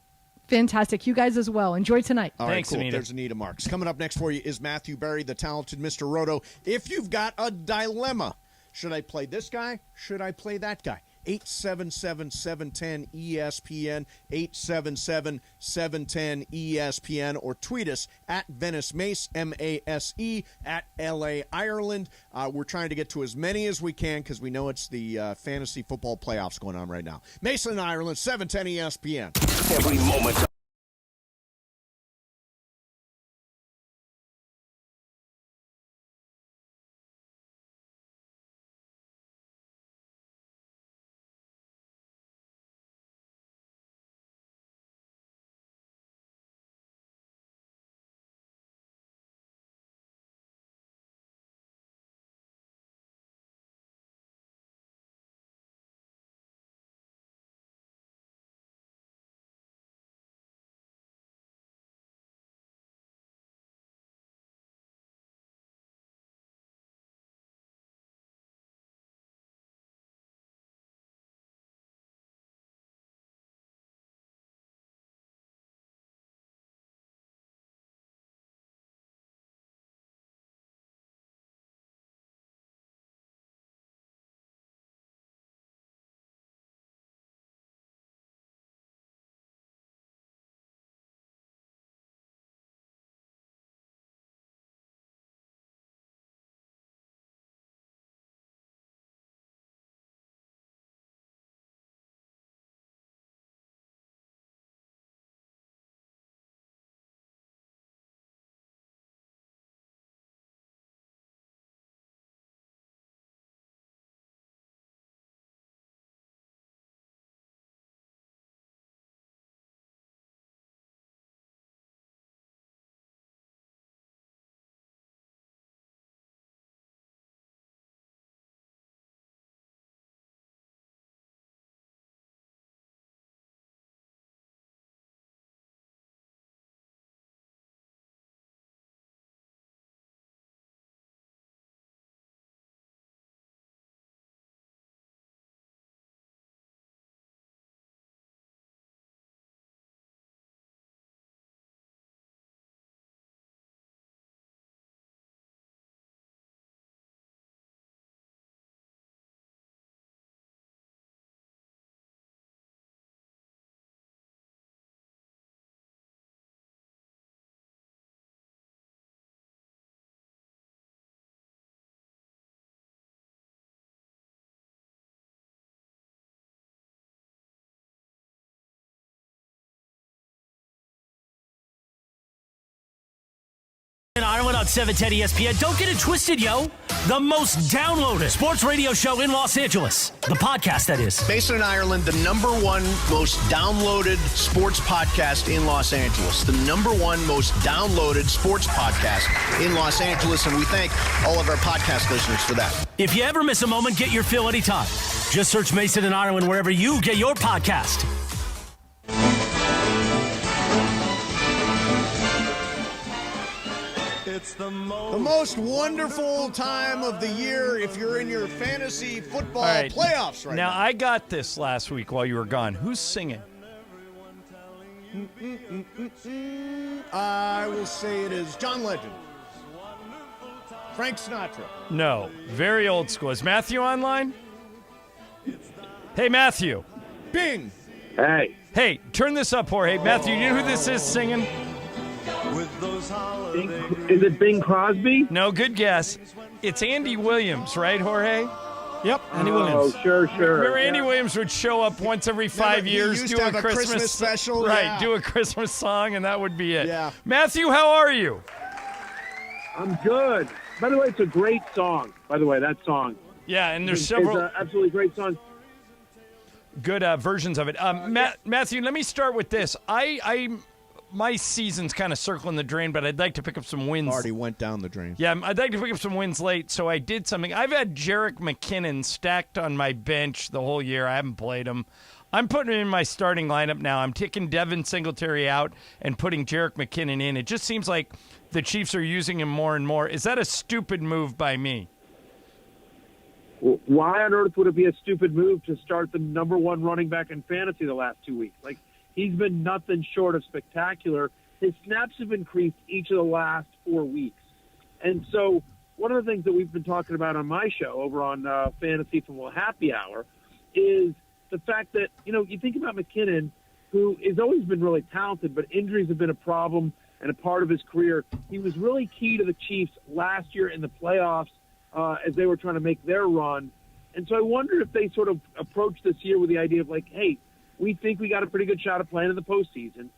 Fantastic. You guys as well. Enjoy tonight. All right, Thanks, cool. Anita. There's Anita Marks. Coming up next for you is Matthew Berry, the talented Mr. Roto. If you've got a dilemma, should I play this guy? Should I play that guy? 877-710-ESPN, 877-710-ESPN, or tweet us at Venice Mace, M-A-S-E, at L.A. Ireland. We're trying to get to as many as we can because we know it's the fantasy football playoffs going on right now. Mason, Ireland, 710 ESPN. Every moment. In Ireland on 710 ESPN. Don't get it twisted, yo. The most downloaded sports radio show in Los Angeles. The podcast, that is. Mason in Ireland, the number one most downloaded sports podcast in Los Angeles. The number one most downloaded sports podcast in Los Angeles. And we thank all of our podcast listeners for that. If you ever miss a moment, get your fill anytime. Just search Mason in Ireland wherever you get your podcast. It's the most wonderful time of the year if you're in your fantasy football playoffs right now. Now, I got this last week while you were gone. Who's singing? I will say it is John Legend. Frank Sinatra. No, very old school. Is Matthew online? Hey, Matthew. Bing. Hey, turn this up, Jorge. Matthew, you know who this is singing? Is it Bing Crosby? No, good guess. It's Andy Williams, right, Jorge? Yep, Andy Williams. Oh, sure. Remember, Andy Williams would show up once every 5 years, used do to a have a Christmas special, right? yeah. Do a Christmas song, and that would be it. Yeah. Matthew, how are you? I'm good. By the way, it's a great song. By the way, that song. Yeah, and there's It's several an absolutely great song. good versions of it. Matthew, let me start with this. My season's kind of circling the drain, but I'd like to pick up some wins. Already went down the drain. Yeah, I'd like to pick up some wins late, so I did something. I've had Jerick McKinnon stacked on my bench the whole year. I haven't played him. I'm putting him in my starting lineup now. I'm taking Devin Singletary out and putting Jerick McKinnon in. It just seems like the Chiefs are using him more and more. Is that a stupid move by me? Why on earth would it be a stupid move to start the number one running back in fantasy the last 2 weeks? Like, he's been nothing short of spectacular. His snaps have increased each of the last 4 weeks. And so one of the things that we've been talking about on my show over on Fantasy from Happy Hour is the fact that, you think about McKinnon, who has always been really talented, but injuries have been a problem and a part of his career. He was really key to the Chiefs last year in the playoffs as they were trying to make their run. And so I wonder if they sort of approach this year with the idea of like, hey, we think we got a pretty good shot of playing in the postseason.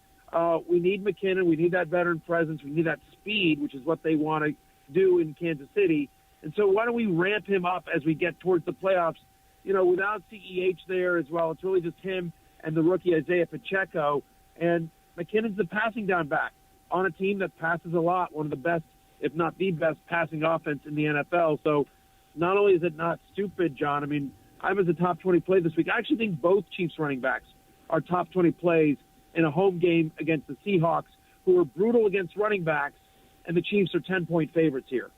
We need McKinnon. We need that veteran presence. We need that speed, which is what they want to do in Kansas City. And so why don't we ramp him up as we get towards the playoffs? Without CEH there as well, it's really just him and the rookie Isaiah Pacheco. And McKinnon's the passing down back on a team that passes a lot, one of the best, if not the best, passing offense in the NFL. So not only is it not stupid, John, I mean, I was a top 20 play this week. I actually think both Chiefs running backs are top 20 plays in a home game against the Seahawks, who are brutal against running backs, and the Chiefs are 10-point favorites here.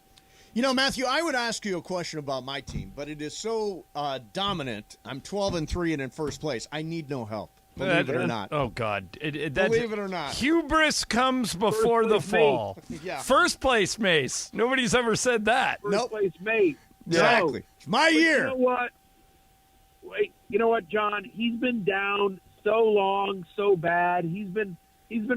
Matthew, I would ask you a question about my team, but it is so dominant. I'm 12-3 and in first place. I need no help. Believe it or not. Oh, God. Believe it or not. Hubris comes before the fall. Yeah. First place, Mace. Nobody's ever said that. First place, Mace. Exactly. It's my year. You know what? Wait, you know what, John? He's been down so long, so bad. He's been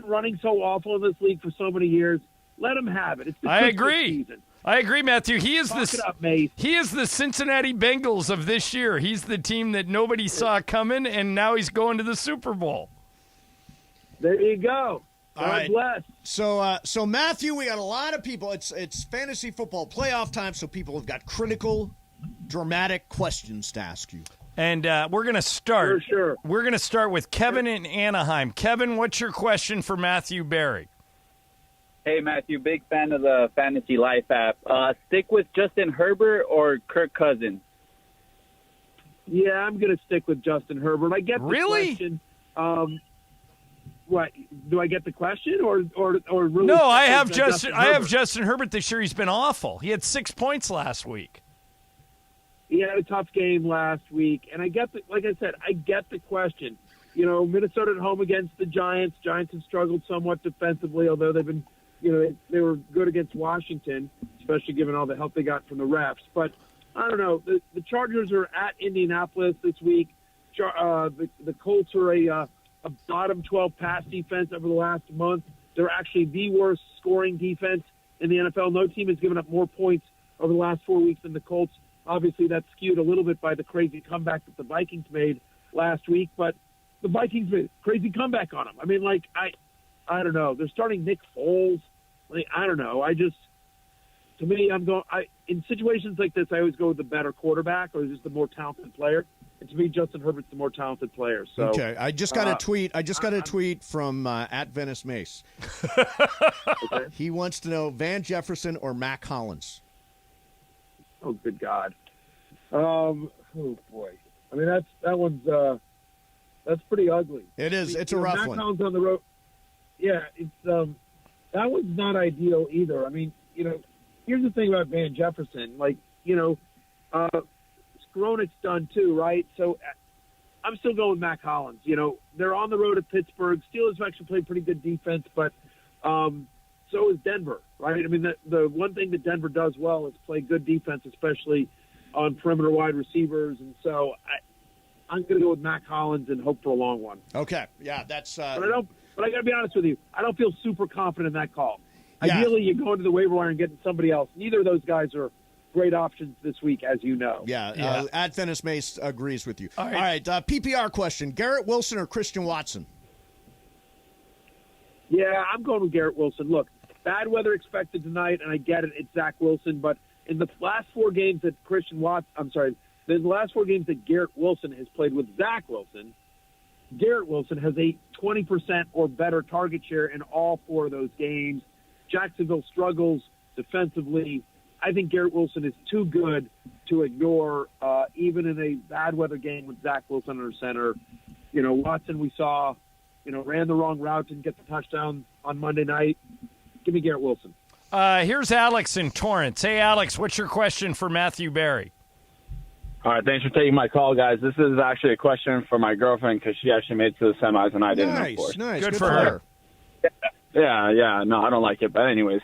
running so awful in this league for so many years. Let him have it. It's the I Christmas agree. season. I agree, Matthew. He is He is the Cincinnati Bengals of this year. He's the team that nobody saw coming, and now he's going to the Super Bowl. There you go. God bless. So Matthew, we got a lot of people. It's fantasy football playoff time, so people have got critical, dramatic questions to ask you. And we're going to start. Sure. We're going to start with Kevin in Anaheim. Kevin, what's your question for Matthew Berry? Hey, Matthew, big fan of the Fantasy Life app. Stick with Justin Herbert or Kirk Cousins? Yeah, I'm going to stick with Justin Herbert. I get the question. What, do I get the question or really? No, I have Justin Herbert this year. He's been awful. He had 6 points last week. He had a tough game last week, and I get like I said, I get the question. Minnesota at home against the Giants. Giants have struggled somewhat defensively, although they've been, they were good against Washington, especially given all the help they got from the refs. But I don't know. The Chargers are at Indianapolis this week. The Colts are a bottom 12 pass defense over the last month. They're actually the worst scoring defense in the NFL. No team has given up more points over the last 4 weeks than the Colts. Obviously, that's skewed a little bit by the crazy comeback that the Vikings made last week, but the Vikings made a crazy comeback on them. I mean, I don't know. They're starting Nick Foles. I don't know. To me, in situations like this, I always go with the better quarterback or just the more talented player. And to me, Justin Herbert's the more talented player. So okay, I just got a tweet. I just got a tweet from at Venice Mace. Okay. He wants to know Van Jefferson or Mac Hollins. Oh, good God. Oh boy. I mean, that one's that's pretty ugly. It is. It's a rough Mac one. Hollins on the road. Yeah, it's that one's not ideal either. I mean, here's the thing about Van Jefferson. Skronik's done too, right? So I'm still going with Mac Hollins. They're on the road at Pittsburgh. Steelers have actually played pretty good defense, but so is Denver, right? I mean, the one thing that Denver does well is play good defense, especially on perimeter wide receivers. And so I'm going to go with Mac Hollins and hope for a long one. Okay, yeah, that's. But I got to be honest with you. I don't feel super confident in that call. Ideally, you go into the waiver wire and get somebody else. Neither of those guys are great options this week, as you know. Yeah. At Venice Mace agrees with you. All All right. PPR question: Garrett Wilson or Christian Watson? Yeah, I'm going with Garrett Wilson. Look, bad weather expected tonight, and I get it. It's Zach Wilson, but in the last 4 games that the last 4 games that Garrett Wilson has played with Zach Wilson, Garrett Wilson has a 20% or better target share in all 4 of those games. Jacksonville struggles defensively. I think Garrett Wilson is too good to ignore, even in a bad weather game with Zach Wilson under center. Watson we saw, ran the wrong route, didn't get the touchdown on Monday night. Give me Garrett Wilson. Here's Alex in Torrance. Hey, Alex, what's your question for Matthew Berry? All right, thanks for taking my call, guys. This is actually a question for my girlfriend because she actually made it to the semis and I didn't. Nice. Good for her. Yeah. No, I don't like it. But anyways,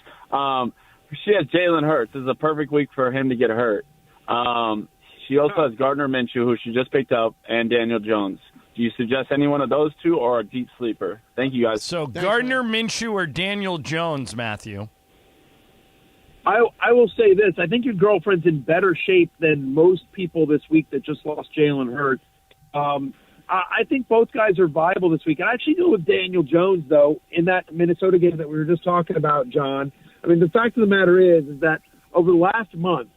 she has Jalen Hurts. This is a perfect week for him to get hurt. She also has Gardner Minshew, who she just picked up, and Daniel Jones. Do you suggest any one of those 2 or a deep sleeper? Thank you, guys. So Gardner Minshew or Daniel Jones, Matthew? I will say this. I think your girlfriend's in better shape than most people this week that just lost Jalen Hurts. I think both guys are viable this week. I actually go with Daniel Jones, though, in that Minnesota game that we were just talking about, John. I mean, the fact of the matter is that over the last month,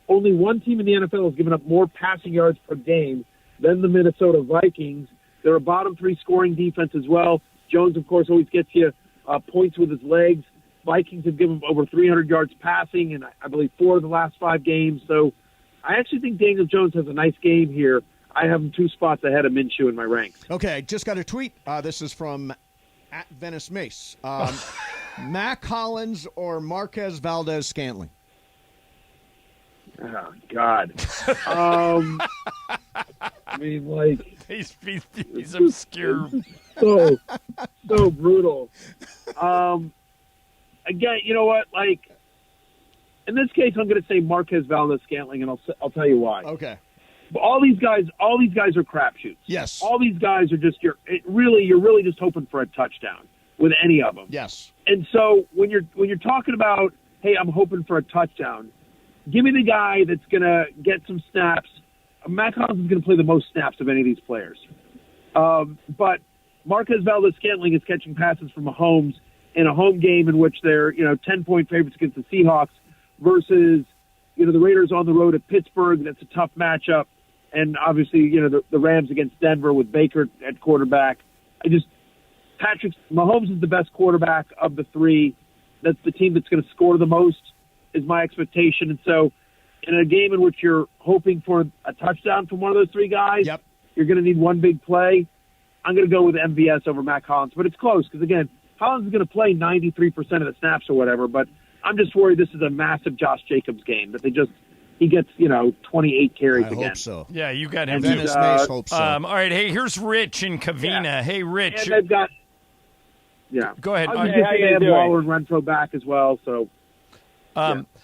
only one team in the NFL has given up more passing yards per game than the Minnesota Vikings. They're a bottom 3 scoring defense as well. Jones, of course, always gets you points with his legs. Vikings have given over 300 yards passing, and I believe 4 of the last 5 games. So I actually think Daniel Jones has a nice game here. I have him 2 spots ahead of Minshew in my ranks. Okay, just got a tweet. This is from at Venice Mace. Mac Hollins or Marquez Valdez-Scantling? Oh, God. I mean, like... He's obscure. So brutal. Again, you know what? Like, in this case, I'm going to say Marquez Valdez-Scantling, and I'll tell you why. Okay. But all these guys are crapshoots. Yes. All these guys are just you're really just hoping for a touchdown with any of them. Yes. And so when you're talking about, hey, I'm hoping for a touchdown, give me the guy that's going to get some snaps. Mac Hollins is going to play the most snaps of any of these players. But Marquez Valdez-Scantling is catching passes from Mahomes in a home game in which they're 10-point favorites against the Seahawks versus the Raiders on the road at Pittsburgh. That's a tough matchup. And obviously, the Rams against Denver with Baker at quarterback. Mahomes is the best quarterback of the 3. That's the team that's going to score the most, is my expectation. And so in a game in which you're hoping for a touchdown from one of those 3 guys, you're going to need one big play. I'm going to go with MVS over Mac Hollins. But it's close because, again, Hollins is going to play 93% of the snaps or whatever. But I'm just worried this is a massive Josh Jacobs game, that he gets 28 carries again. I hope so. Yeah, you got him. Venice Mace hopes so. All right, hey, here's Rich in Covina. Yeah. Hey, Rich. And they've got Go ahead. They have Waller and Renfro back as well. So,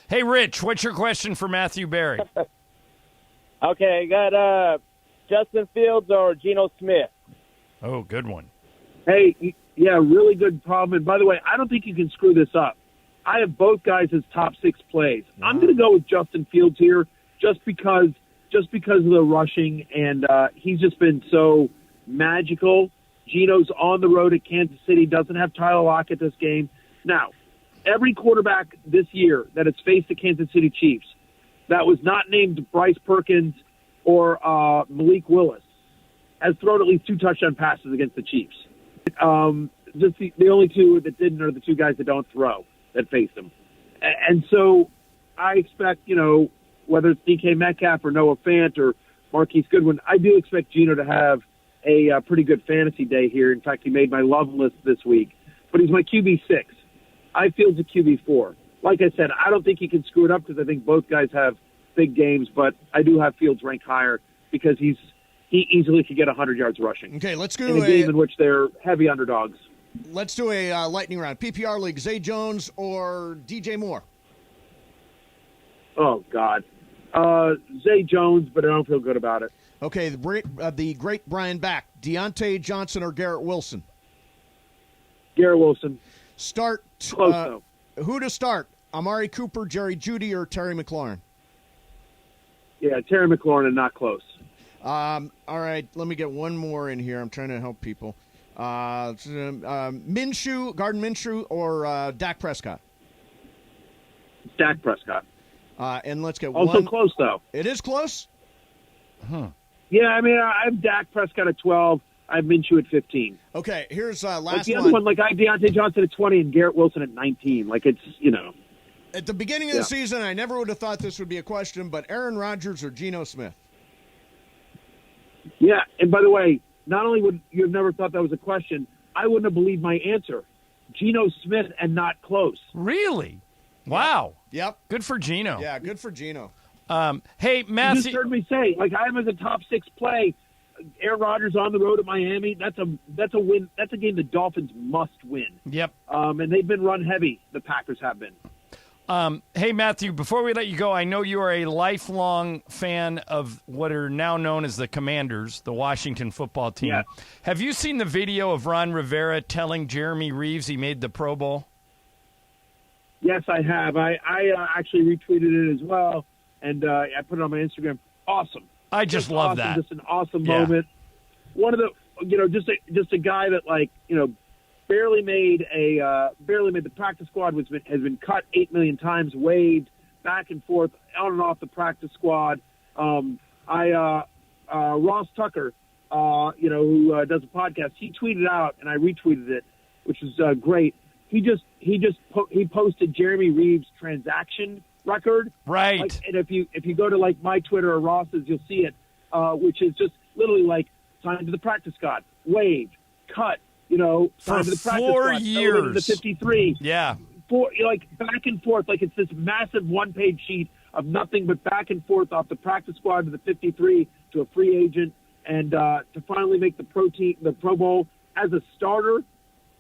Hey, Rich, what's your question for Matthew Berry? Okay, got Justin Fields or Geno Smith. Oh, good one. Hey, yeah, really good problem. And by the way, I don't think you can screw this up. I have both guys as top 6 plays. Wow. I'm going to go with Justin Fields here just because of the rushing, and he's just been so magical. Geno's on the road at Kansas City, doesn't have Tyler Lockett this game. Now, every quarterback this year that has faced the Kansas City Chiefs that was not named Bryce Perkins or Malik Willis has thrown at least 2 touchdown passes against the Chiefs. Just the only 2 that didn't are the 2 guys that don't throw that faced them. And so I expect, whether it's DK Metcalf or Noah Fant or Marquise Goodwin, I do expect Geno to have a pretty good fantasy day here. In fact, he made my love list this week. But he's my QB6. I Fields a QB4. Like I said, I don't think he can screw it up because I think both guys have big games, but I do have Fields ranked higher because he easily could get 100 yards rushing. Okay, let's go. In a game in which they're heavy underdogs. Let's do a lightning round. PPR league, Zay Jones or DJ Moore? Oh, God. Zay Jones, but I don't feel good about it. Okay, the great Brian Back, Deontay Johnson or Garrett Wilson? Garrett Wilson. Start Close, though. who to start? Amari Cooper, Jerry Jeudy, or Terry McLaurin? Yeah, Terry McLaurin and not close. All right, let me get one more in here. I'm trying to help people. Minshew, Gardner Minshew, or Dak Prescott? Dak Prescott. And let's get also one. Close, though. It is close? Yeah, I mean, I have Dak Prescott at 12. I have Minshew at 15. Okay, here's last like the other one. Like I have Deontay Johnson at 20 and Garrett Wilson at 19. Like it's, At the beginning of the season, I never would have thought this would be a question, but Aaron Rodgers or Geno Smith? Yeah, and by the way, not only would you have never thought that was a question, I wouldn't have believed my answer. Geno Smith and not close. Really? Wow. Yep. Good for Geno. Yeah, good for Geno. Hey, Matthew. You just heard me say, like I am as a top 6 play. Aaron Rodgers on the road at Miami. That's a win. That's a game the Dolphins must win. Yep. And they've been run heavy. The Packers have been. Hey, Matthew, before we let you go, I know you are a lifelong fan of what are now known as the Commanders, the Washington football team. Yeah. Have you seen the video of Ron Rivera telling Jeremy Reeves he made the Pro Bowl? Yes, I have. I actually retweeted it as well, and I put it on my Instagram. Awesome. I just love awesome. that. Just an awesome moment. One of the, just a guy that barely made the practice squad, has been cut 8 million times, waived, back and forth, on and off the practice squad. Ross Tucker, who does a podcast, he tweeted out, and I retweeted it, which was great. He posted Jeremy Reeves' transaction record. Right. And if you go to my Twitter or Ross's, you'll see it, which is just literally signed to the practice squad, waived, cut, for signed to the practice 4 squad, years. to the 53. Yeah. Back and forth, it's this massive one-page sheet of nothing but back and forth off the practice squad to the 53 to a free agent, and to finally make the Pro Bowl as a starter.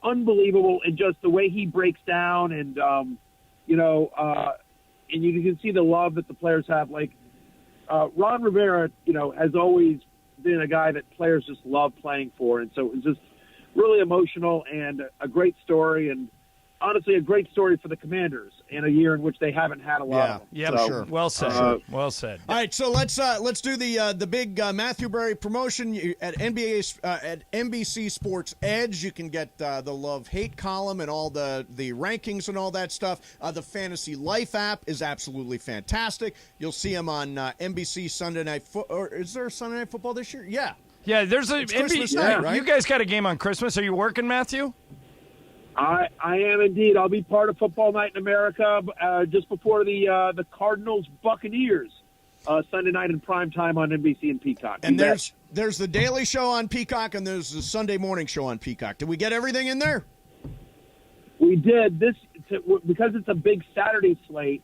Unbelievable, and just the way he breaks down, and and you can see the love that the players have. Ron Rivera, has always been a guy that players just love playing for, and so it's just really emotional and a great story, and honestly a great story for the Commanders in a year in which they haven't had a lot of them. Yeah, so, sure. Well said. Well said. All right, so let's do the big Matthew Berry promotion at NBC Sports Edge. You can get the love-hate column and all the rankings and all that stuff. The Fantasy Life app is absolutely fantastic. You'll see them on NBC Sunday Night or is there a Sunday Night Football this year? Yeah. Yeah, there's a Christmas night, right? You guys got a game on Christmas. Are you working, Matthew? I am indeed. I'll be part of Football Night in America just before the Cardinals Buccaneers Sunday night in prime time on NBC and Peacock. And there's the Daily Show on Peacock, and there's the Sunday Morning Show on Peacock. Did we get everything in there? We did this because it's a big Saturday slate.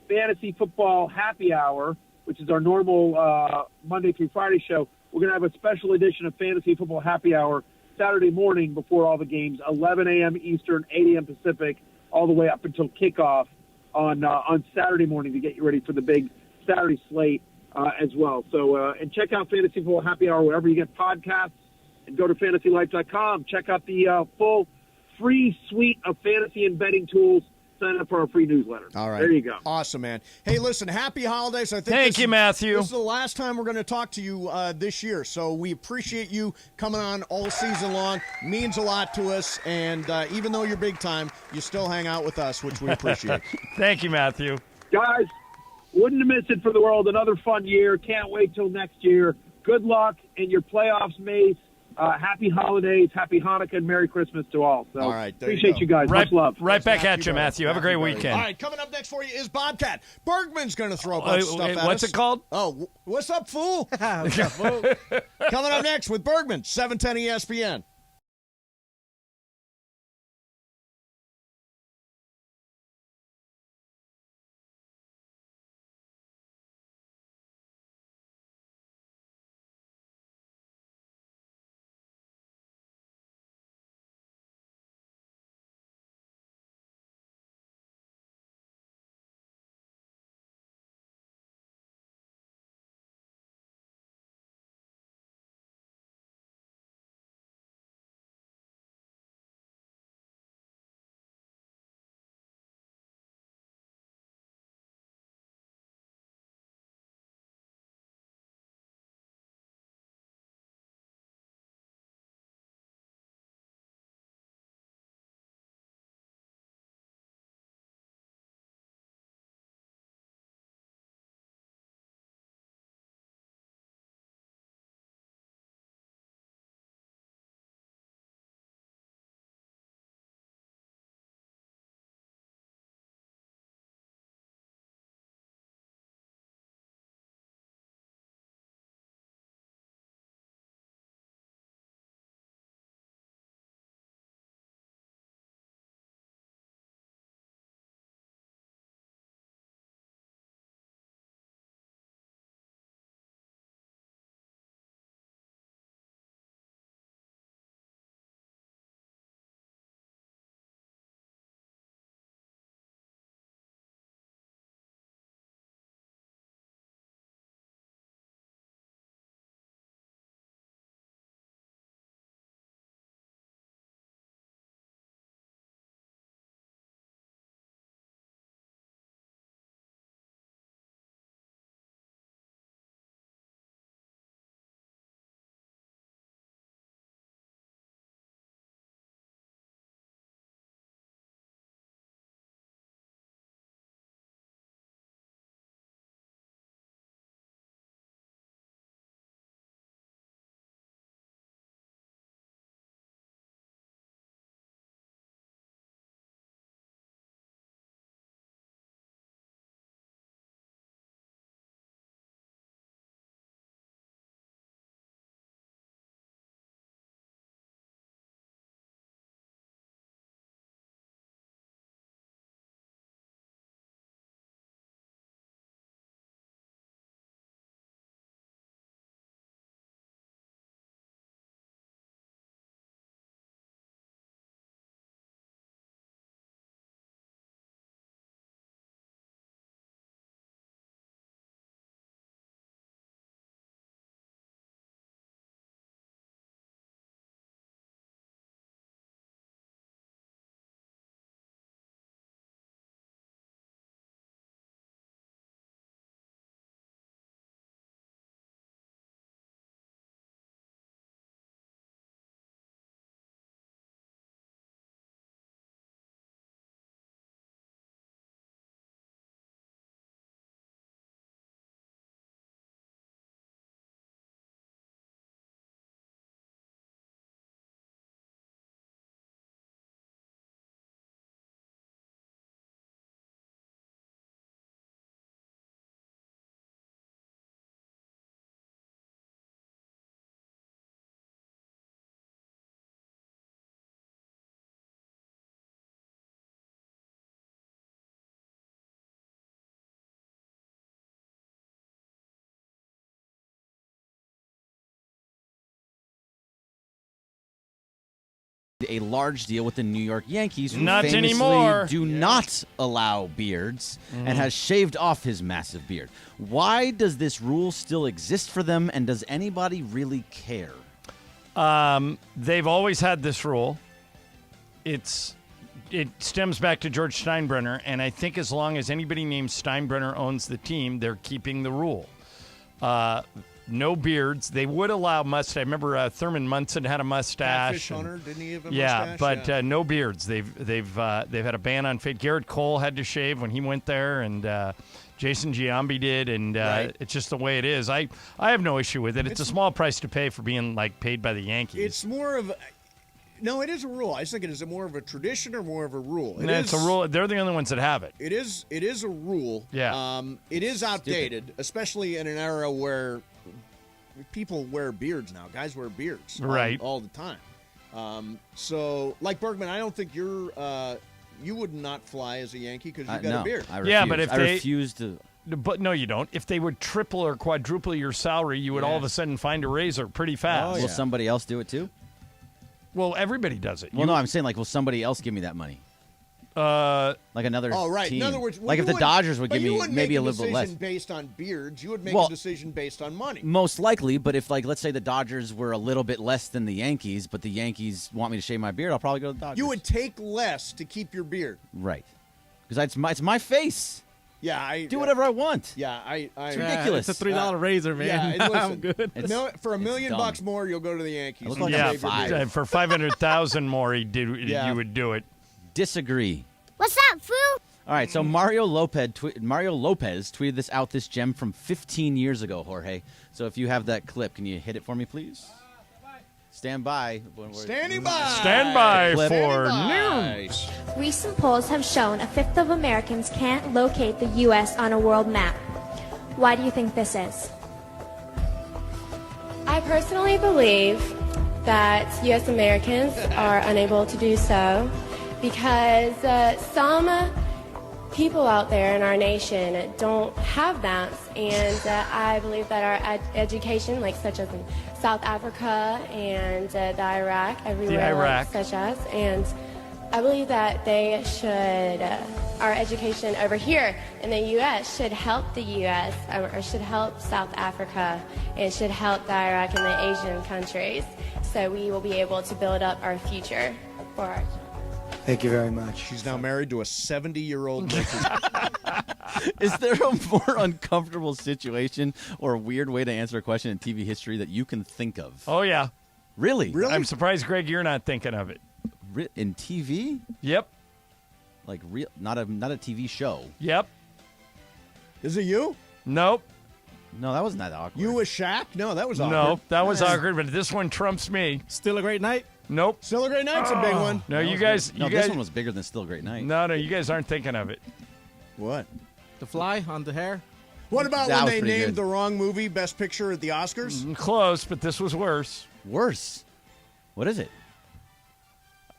Fantasy Football Happy Hour, which is our normal Monday through Friday show. We're going to have a special edition of Fantasy Football Happy Hour Saturday morning before all the games, 11 a.m. Eastern, 8 a.m. Pacific, all the way up until kickoff on Saturday morning to get you ready for the big Saturday slate as well. So, and check out Fantasy Football Happy Hour wherever you get podcasts, and go to fantasylife.com. Check out the full free suite of fantasy and betting tools. Sign up for our free newsletter. All right. There you go. Awesome, man. Hey, listen, happy holidays. I think Thank you, Matthew. This is the last time we're going to talk to you this year, so we appreciate you coming on all season long. Means a lot to us, and even though you're big time, you still hang out with us, which we appreciate. Thank you, Matthew. Guys, wouldn't have missed it for the world. Another fun year. Can't wait till next year. Good luck in your playoffs, Mace. Happy holidays, happy Hanukkah, and Merry Christmas to all. So, all right, appreciate you guys. Much love. Right back at you, Matthew. Have a great weekend. All right, coming up next for you is Bobcat. Bergman's going to throw a bunch of stuff at us. What's it called? Oh, what's up, fool? What's up, fool? Coming up next with Bergman, 710 ESPN. a large deal with the New York Yankees, who Not famously anymore. do not allow beards, and has shaved off his massive beard. Why does this rule still exist for them, and does anybody really care? They've always had this rule. It stems back to George Steinbrenner, and I think as long as anybody named Steinbrenner owns the team, they're keeping the rule. No beards. They would allow mustache. I remember Thurman Munson had a mustache. Catfish Hunter, didn't he have a yeah, mustache? but no beards. They've had a ban on fade. Garrett Cole had to shave when he went there, and Jason Giambi did, and it's just the way it is. I have no issue with it. It's a small price to pay for being paid by the Yankees. It's more of no, it is a rule. I just think it is more of a tradition or more of a rule. It's a rule. They're the only ones that have it. It is a rule. Yeah. It is outdated, especially in an era where people wear beards now. Guys wear beards all the time. So, like Bergman, I don't think you would not fly as a Yankee because you got a beard. I refuse. but if I refuse to. But no, you don't. If they would triple or quadruple your salary, you would all of a sudden find a razor pretty fast. Will somebody else do it too? Well, everybody does it. Well, no, I'm saying will somebody else give me that money? Like another team. In other words, if the Dodgers would give me maybe a little bit less. Based on beards, you would make a decision based on money. Most likely, but if let's say the Dodgers were a little bit less than the Yankees, but the Yankees want me to shave my beard, I'll probably go to the Dodgers. You would take less to keep your beard, right? Because it's my face. Yeah, I do whatever I want. Yeah, it's ridiculous. It's a $3 razor, man. Yeah, and listen, I'm good. For $1 million more, you'll go to the Yankees. Look like yeah, $5. for 500,000 more, you would do it. Disagree. What's up, fool? All right, so Mario Lopez tweeted this gem from 15 years ago, Jorge. So if you have that clip, can you hit it for me, please? Stand by. Standing by. Stand by Clip. for news. Recent polls have shown a fifth of Americans can't locate the U.S. on a world map. Why do you think this is? I personally believe that U.S. Americans are unable to do so because some people out there in our nation don't have maps, and I believe that our education, such as in South Africa and the Iraq, everywhere such as, and I believe that they should, our education over here in the U.S. should help the U.S. Or should help South Africa and should help the Iraq and the Asian countries, so we will be able to build up our future for our Thank you very much. She's now married to a 70-year-old. Is there a more uncomfortable situation or a weird way to answer a question in TV history that you can think of? Oh, yeah. Really? I'm surprised, Greg, you're not thinking of it. In TV? Yep. Like real, not a TV show. Yep. Is it you? Nope. No, that wasn't that awkward. You with Shaq? No, that was awkward. No, that was awkward, but this one trumps me. Still a Great Night? Nope. Still a Great Night's a big one. No, you guys. This one was bigger than Still a Great Night. No, you guys aren't thinking of it. What? The Fly on the Hair? What about when they named the wrong movie Best Picture at the Oscars? Close, but this was worse. Worse? What is it?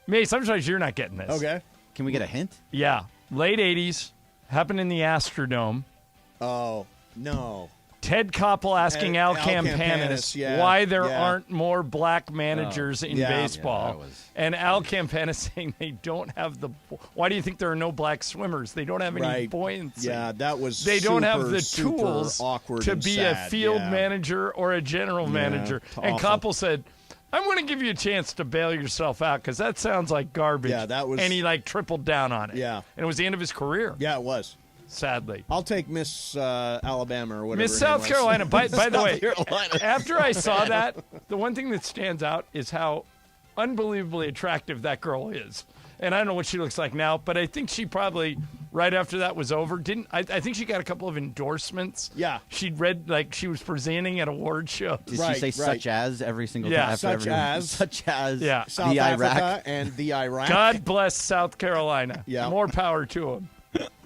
Mace, I'm surprised you're not getting this. Okay. Can we get a hint? Yeah. Late 80s. Happened in the Astrodome. Oh, no. Ted Koppel asking Al Campanis, why there aren't more black managers in baseball. Yeah, and Al Campanis saying they don't have the... Why do you think there are no black swimmers? They don't have any buoyancy. Yeah, that was They don't have the super tools awkward to and be sad. a field manager or a general manager. And Koppel said... I'm going to give you a chance to bail yourself out because that sounds like garbage. Yeah, that was... And he tripled down on it. Yeah. And it was the end of his career. Yeah, it was. Sadly. I'll take Miss Alabama or whatever. Miss South Carolina. By the way, Carolina. after I saw that, the one thing that stands out is how unbelievably attractive that girl is. And I don't know what she looks like now, but I think she probably, right after that was over, I think she got a couple of endorsements. Yeah. She'd read, she was presenting at award shows. Did she say such as every single time? Yeah. Such as yeah. South the Africa Iraq. and the Iraq. God bless South Carolina. Yeah. More power to them.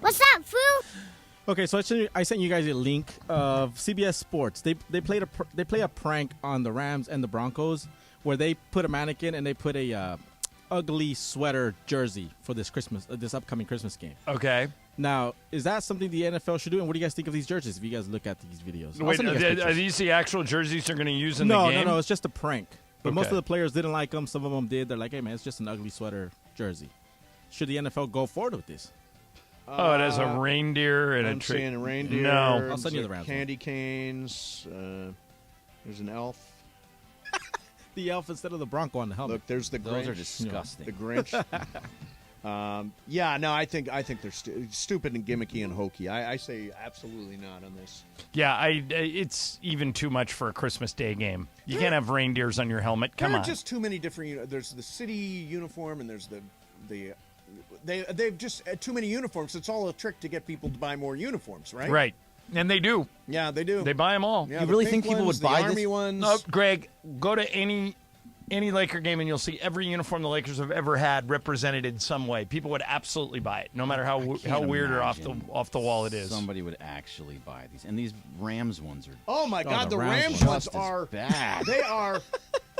What's up, fool? Okay, so I sent you guys a link of CBS Sports. They play a prank on the Rams and the Broncos where they put a mannequin and they put a ugly sweater jersey for this upcoming Christmas game. Okay. Now, is that something the NFL should do? And what do you guys think of these jerseys if you guys look at these videos? Wait, are these the actual jerseys they're going to use in the game? No, it's just a prank. But most Okay. of the players didn't like him. Some of them did. They're like, hey, man, it's just an ugly sweater jersey. Should the NFL go forward with this? Oh, it has a reindeer and I'm a tree. seeing a reindeer. No. I'll send you the There's Rams candy canes. There's an elf. The elf instead of the Bronco on the helmet. Look, there's the Grinch. Those are disgusting. The Grinch. I think they're stupid and gimmicky and hokey. I say absolutely not on this. Yeah, it's even too much for a Christmas Day game. You can't have reindeers on your helmet. Come there on. are just too many different. There's the city uniform and there's they've just too many uniforms. It's all a trick to get people to buy more uniforms, right? Right. And they do. Yeah, they do. They buy them all. Yeah, You the really pink think people ones, would buy the army this? ones? No, Greg, go to any Laker game and you'll see every uniform the Lakers have ever had represented in some way. People would absolutely buy it, no matter how Can't weird or imagine off the wall it is. Somebody would actually buy these, and these Rams ones are. Oh my God, the the Rams Rams ones just as are bad. They are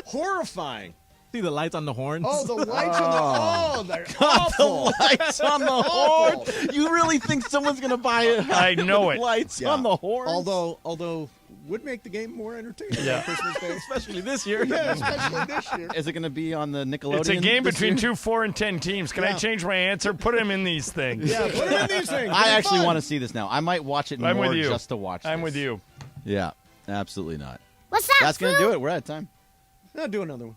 horrifying. See the lights on the horns? Oh, the lights on the they're awful. The lights on the horn. You really think someone's gonna buy it? I know it. Lights Yeah. on the horn. Although would make the game more entertaining on Christmas Day. Especially this year. Yeah, especially this year. Is it going to be on the Nickelodeon? It's a game this between year? 2 4 and 10 teams. Can I change my answer? Put them in these things. Yeah, put them in these things. I They're actually fun. want to see this now. I might watch it I'm more with you. just to watch. I'm this. with you. Yeah, absolutely not. What's up, That's going to do it. We're out of time. No, do another one.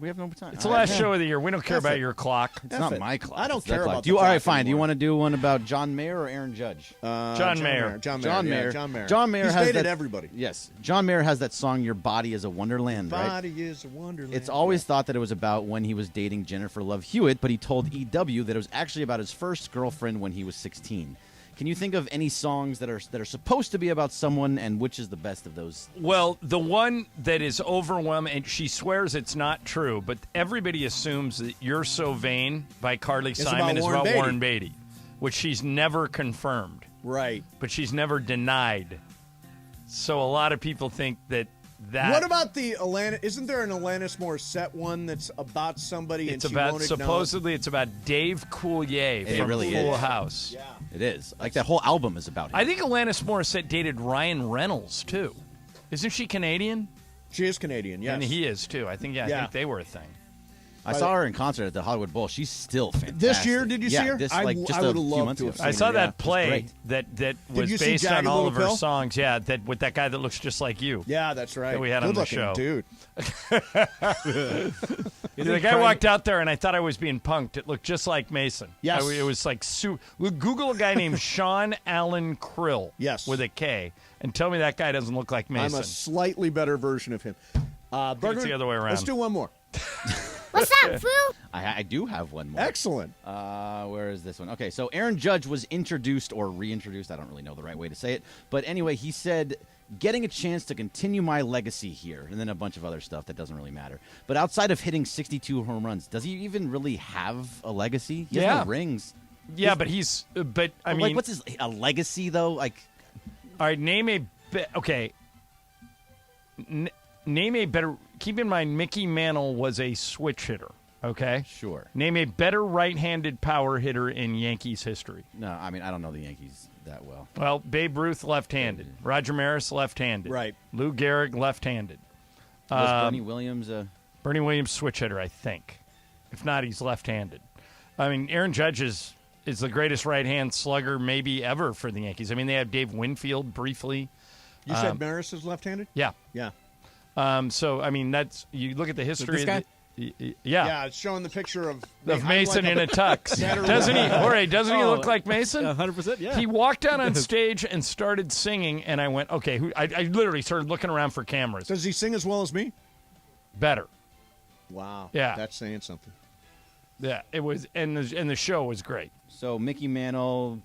We have no more time. It's the last show of the year. We don't care about your clock. It's not my clock. I don't It's their care clock. about Do you, the all right, clock fine. Do you anymore. want to do one about John Mayer or Aaron Judge? John Mayer. John John Mayer. Mayer. Yeah, John Mayer. John Mayer He's has dated that- everybody. Yes. John Mayer has that song, Your Body is a Wonderland, right? Body is a wonderland. It's always thought that it was about when he was dating Jennifer Love Hewitt, but he told EW that it was actually about his first girlfriend when he was 16. Can you think of any songs that are supposed to be about someone, and which is the best of those? Well, the one that is overwhelming, and she swears it's not true, but everybody assumes that You're So Vain by Carly Simon is about Warren Beatty, which she's never confirmed. Right. But she's never denied. So a lot of people think that. What about the Alanis? Isn't there an Alanis Morissette one that's about somebody It's and she about won't supposedly it's about Dave Coulier It from really Full is. House. Yeah. It is. Like that whole album is about him. I think Alanis Morissette dated Ryan Reynolds too. Isn't she Canadian? She is Canadian, yes. And he is too. I think I think they were a thing. I saw her in concert at the Hollywood Bowl. She's still fantastic. This year, did you see her? This, I like, just would a have few loved months to ago. have seen I saw her, that It's play great. that was you see based Jagged on all Little of her Pill? songs. Yeah, that with that guy that looks just like you. Yeah, that's right. That we had Good on the looking show. dude. The guy walked out there, and I thought I was being punked. It looked just like Mason. Yes. It was like Google a guy named Sean Allen Krill. Yes. With a K, and tell me that guy doesn't look like Mason. I'm a slightly better version of him. It's the other way around. Let's do one more. What's up, Foo? I do have one more. Excellent. Where is this one? Okay, so Aaron Judge was introduced or reintroduced. I don't really know the right way to say it. But anyway, he said, getting a chance to continue my legacy here, and then a bunch of other stuff that doesn't really matter. But outside of hitting 62 home runs, does he even really have a legacy? He has no rings. Yeah, but I mean, like, what's a legacy, though? Like, all right, name a name a better. Keep in mind, Mickey Mantle was a switch hitter. Okay, sure. Name a better right-handed power hitter in Yankees history. No, I mean, I don't know the Yankees that well. Well, Babe Ruth left-handed, Roger Maris left-handed, right? Lou Gehrig left-handed. Was Bernie Williams Bernie Williams switch hitter, I think. If not, he's left-handed. I mean, Aaron Judge is the greatest right-hand slugger maybe ever for the Yankees. I mean, they have Dave Winfield briefly. You said Maris is left-handed? Yeah. Yeah. So, I mean, you look at the history This guy? of yeah. Yeah, it's showing the picture of Mason in a tux. Doesn't he? Jorge, doesn't he look like Mason? 100%, yeah. He walked out on stage and started singing, and I went, okay. I literally started looking around for cameras. Does he sing as well as me? Better. Wow. Yeah. That's saying something. Yeah, it was, and the show was great. So Mickey Mantle,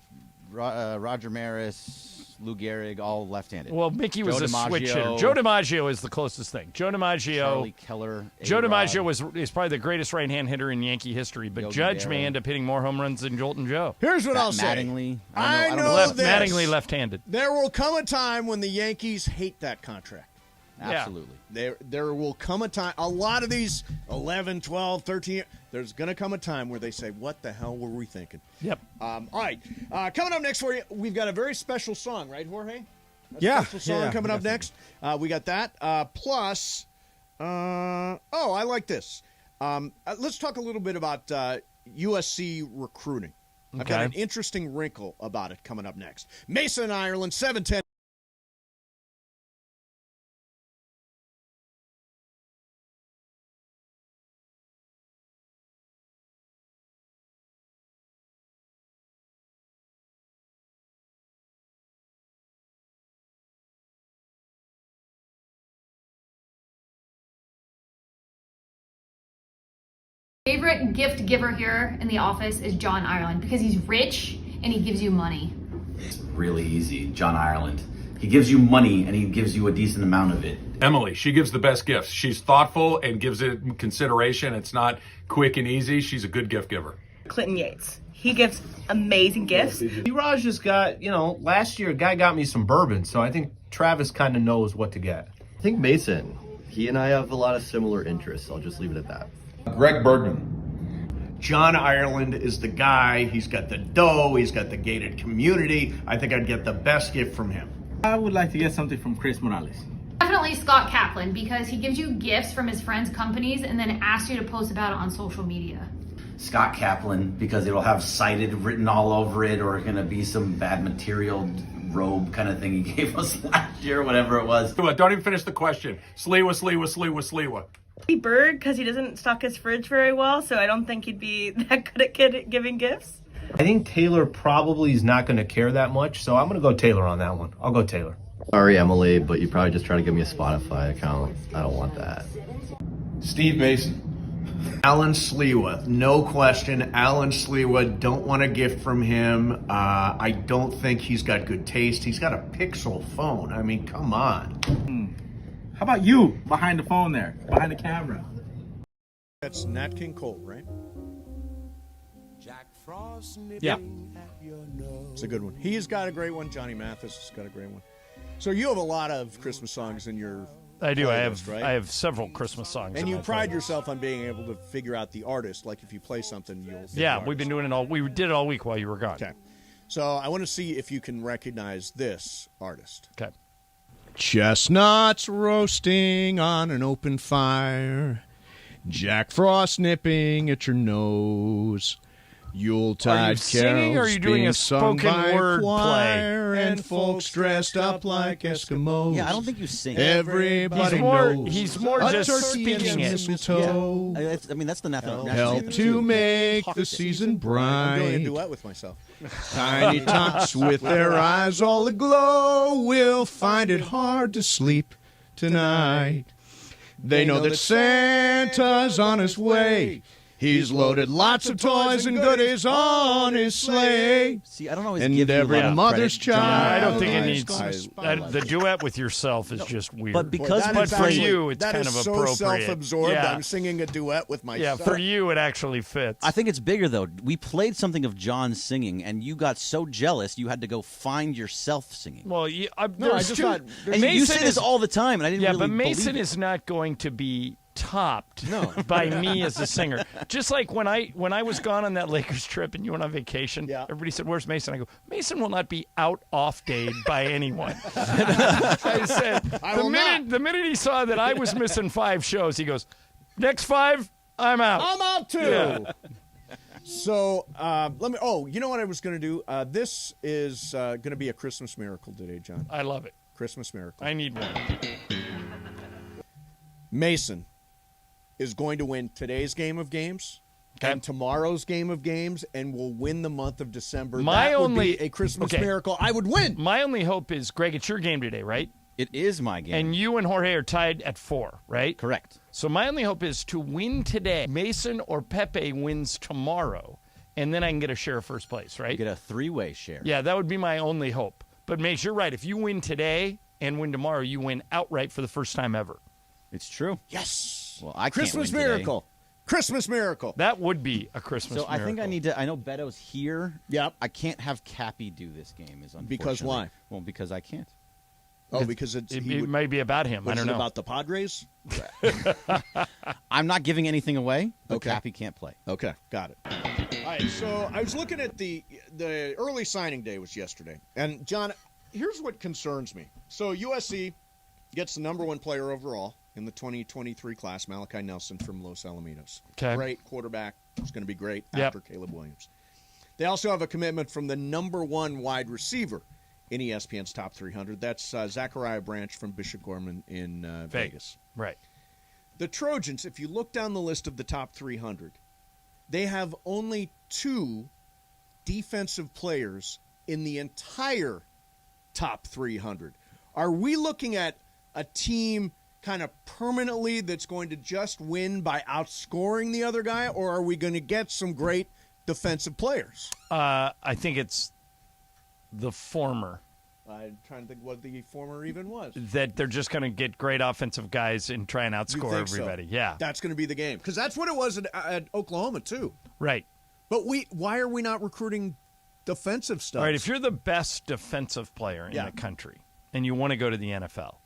Roger Maris, Lou Gehrig, all left-handed. Well, Mickey was Joe a switch hitter. DiMaggio, Joe DiMaggio is the closest thing. Joe DiMaggio, Charlie Keller, Joe A-Rod. DiMaggio is probably the greatest right-hand hitter in Yankee history, but Yogi Judge may Berra. end up hitting more home runs than Jolton Joe. Here's what Matt I'll say. Mattingly. I don't know know. this. Mattingly left-handed. There will come a time when the Yankees hate that contract. Absolutely. There will come a time, a lot of these 11, 12, 13, there's going to come a time where they say, what the hell were we thinking? Yep. All right. Coming up next for you, we've got a very special song, right, Jorge? Yeah. Special song coming up next. We got that. Plus, I like this. Let's talk a little bit about USC recruiting. I've got an interesting wrinkle about it coming up next. Mason, Ireland, 710. Favorite gift giver here in the office is John Ireland because he's rich and he gives you money. It's really easy. John Ireland. He gives you money and he gives you a decent amount of it. Emily, she gives the best gifts. She's thoughtful and gives it consideration. It's not quick and easy. She's a good gift giver. Clinton Yates. He gives amazing gifts. Raj just got, last year a guy got me some bourbon, so I think Travis kind of knows what to get. I think Mason. He and I have a lot of similar interests. I'll just leave it at that. Greg Bergman. John Ireland is the guy. He's got the dough. He's got the gated community. I think I'd get the best gift from him. I would like to get something from Chris Morales. Definitely Scott Kaplan because he gives you gifts from his friends' companies and then asks you to post about it on social media. Scott Kaplan, because it'll have cited written all over it, or going to be some bad material robe kind of thing he gave us last year, whatever it was. Don't even finish the question. Sliwa. Berg, because he doesn't stock his fridge very well, so I don't think he'd be that good at giving gifts. I think Taylor probably is not going to care that much, so I'm going to go Taylor on that one. I'll go Taylor. Sorry, Emily, but you probably just try to give me a Spotify account. I don't want that. Steve Mason. Alan Sliwa. No question. Alan Sliwa. Don't want a gift from him. I don't think he's got good taste. He's got a Pixel phone. I mean, come on. How about you behind the phone there, behind the camera? That's Nat King Cole, right? Yeah. It's a good one. He's got a great one. Johnny Mathis has got a great one. So you have a lot of Christmas songs in your I do. playlist, right? I have several Christmas songs. And in you my pride playlist. yourself on being able to figure out the artist. Like if you play something, you'll. Yeah, we've been doing it all. We did it all week while you were gone. Okay. So I want to see if you can recognize this artist. Okay. Chestnuts roasting on an open fire. Jack Frost nipping at your nose. Yuletide Are you singing or are carols you doing being a sung spoken by word choir play? and folks dressed up like Eskimos. Yeah, I don't think you sing. Everybody He's knows more a just turkey and speaking it. mistletoe. Yeah. I mean, that's the national Help anthem, to too. make Talk the it. season I'm bright. doing I'm a doing a duet with myself. Tiny tots with their eyes all aglow will find it hard to sleep tonight. They know that Santa's on his way. He's loaded lots of toys and goodies on his sleigh. See, I don't always And give you a every lot of mother's credit, John. child. I don't think it Nice. needs the duet with yourself is just weird. But because Boy, that but is for actually- you, it's that kind is of so appropriate. self-absorbed. Yeah. I'm singing a duet with myself. Yeah, for you, it actually fits. I think it's bigger, though. We played something of John singing, and you got so jealous you had to go find yourself singing. Well, No, I there's just two. thought- And you say this all the time, and I didn't Yeah, really but Mason believe it. is not going to be topped by me as a singer. Just like when I was gone on that Lakers trip and you went on vacation, everybody said, "Where's Mason?" I go, "Mason will not be out off day by anyone." I said, the minute he saw that I was missing 5 shows, he goes, "Next 5, I'm out." I'm out too. Yeah. So let me. Oh, you know what I was going to do? This is going to be a Christmas miracle today, John. I love it. Christmas miracle. I need one. Mason is going to win today's game of games and tomorrow's game of games, and will win the month of December. That would be a Christmas miracle. I would win. My only hope is, Greg, it's your game today, right? It is my game. And you and Jorge are tied at 4, right? Correct. So my only hope is to win today. Mason or Pepe wins tomorrow, and then I can get a share of first place, right? You get a 3-way share. Yeah, that would be my only hope. But Mace, you're right. If you win today and win tomorrow, you win outright for the first time ever. It's true. Yes. Well, I can't Christmas win today. miracle. Christmas miracle. That would be a Christmas So miracle. I think I need to. I know Beto's here. Yep. I can't have Cappy do this game. Is Because why? unfortunately- Well, because I can't. Oh, because it may be about him. I Was don't it know. about the Padres? I'm not giving anything away, but Okay. Cappy can't play. Okay, got it. All right, so I was looking at the early signing day was yesterday. And, John, here's what concerns me. So USC gets the number 1 player overall in the 2023 class, Malachi Nelson from Los Alamitos. Okay. Great quarterback. He's going to be great Yep. after Caleb Williams. They also have a commitment from the number 1 wide receiver in ESPN's top 300. That's Zachariah Branch from Bishop Gorman in Vegas. Right. The Trojans, if you look down the list of the top 300, they have only 2 defensive players in the entire top 300. Are we looking at a team kind of permanently that's going to just win by outscoring the other guy, or are we going to get some great defensive players? I think it's the former. I'm trying to think what the former even was. That they're just going to get great offensive guys and try and You outscore think so? everybody. Yeah. That's going to be the game. Because that's what it was at Oklahoma, too. Right. But why are we not recruiting defensive stuff? All right, if you're the best defensive player in the country and you want to go to the NFL,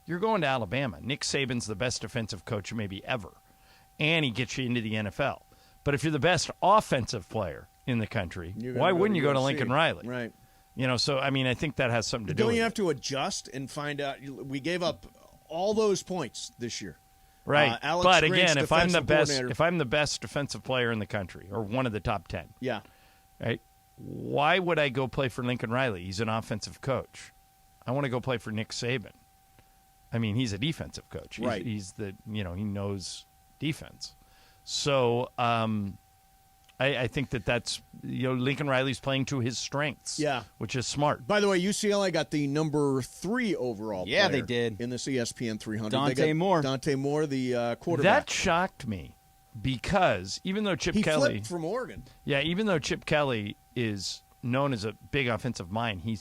you're going to Alabama. Nick Saban's the best defensive coach maybe ever, and he gets you into the NFL. But if you're the best offensive player in the country, why wouldn't you go to Lincoln Riley? Right. You know, so, I mean, I think that has something to do Don't with you it. have to adjust and find out? We gave up all those points this year. Right. Alex But Griggs, again, if I'm the defensive best coordinator. if I'm the best defensive player in the country or one of the top 10. Yeah. Right? Why would I go play for Lincoln Riley? He's an offensive coach. I want to go play for Nick Saban. I mean, he's a defensive coach. Right. He's the, he knows defense. So, I think that's, Lincoln Riley's playing to his strengths. Yeah. Which is smart. By the way, UCLA got the number 3 overall Yeah, player they did. in this ESPN 300. Dante They got Moore. Dante Moore, the quarterback. That shocked me because even though Chip he Kelly flipped from Oregon. Yeah, even though Chip Kelly is known as a big offensive mind, he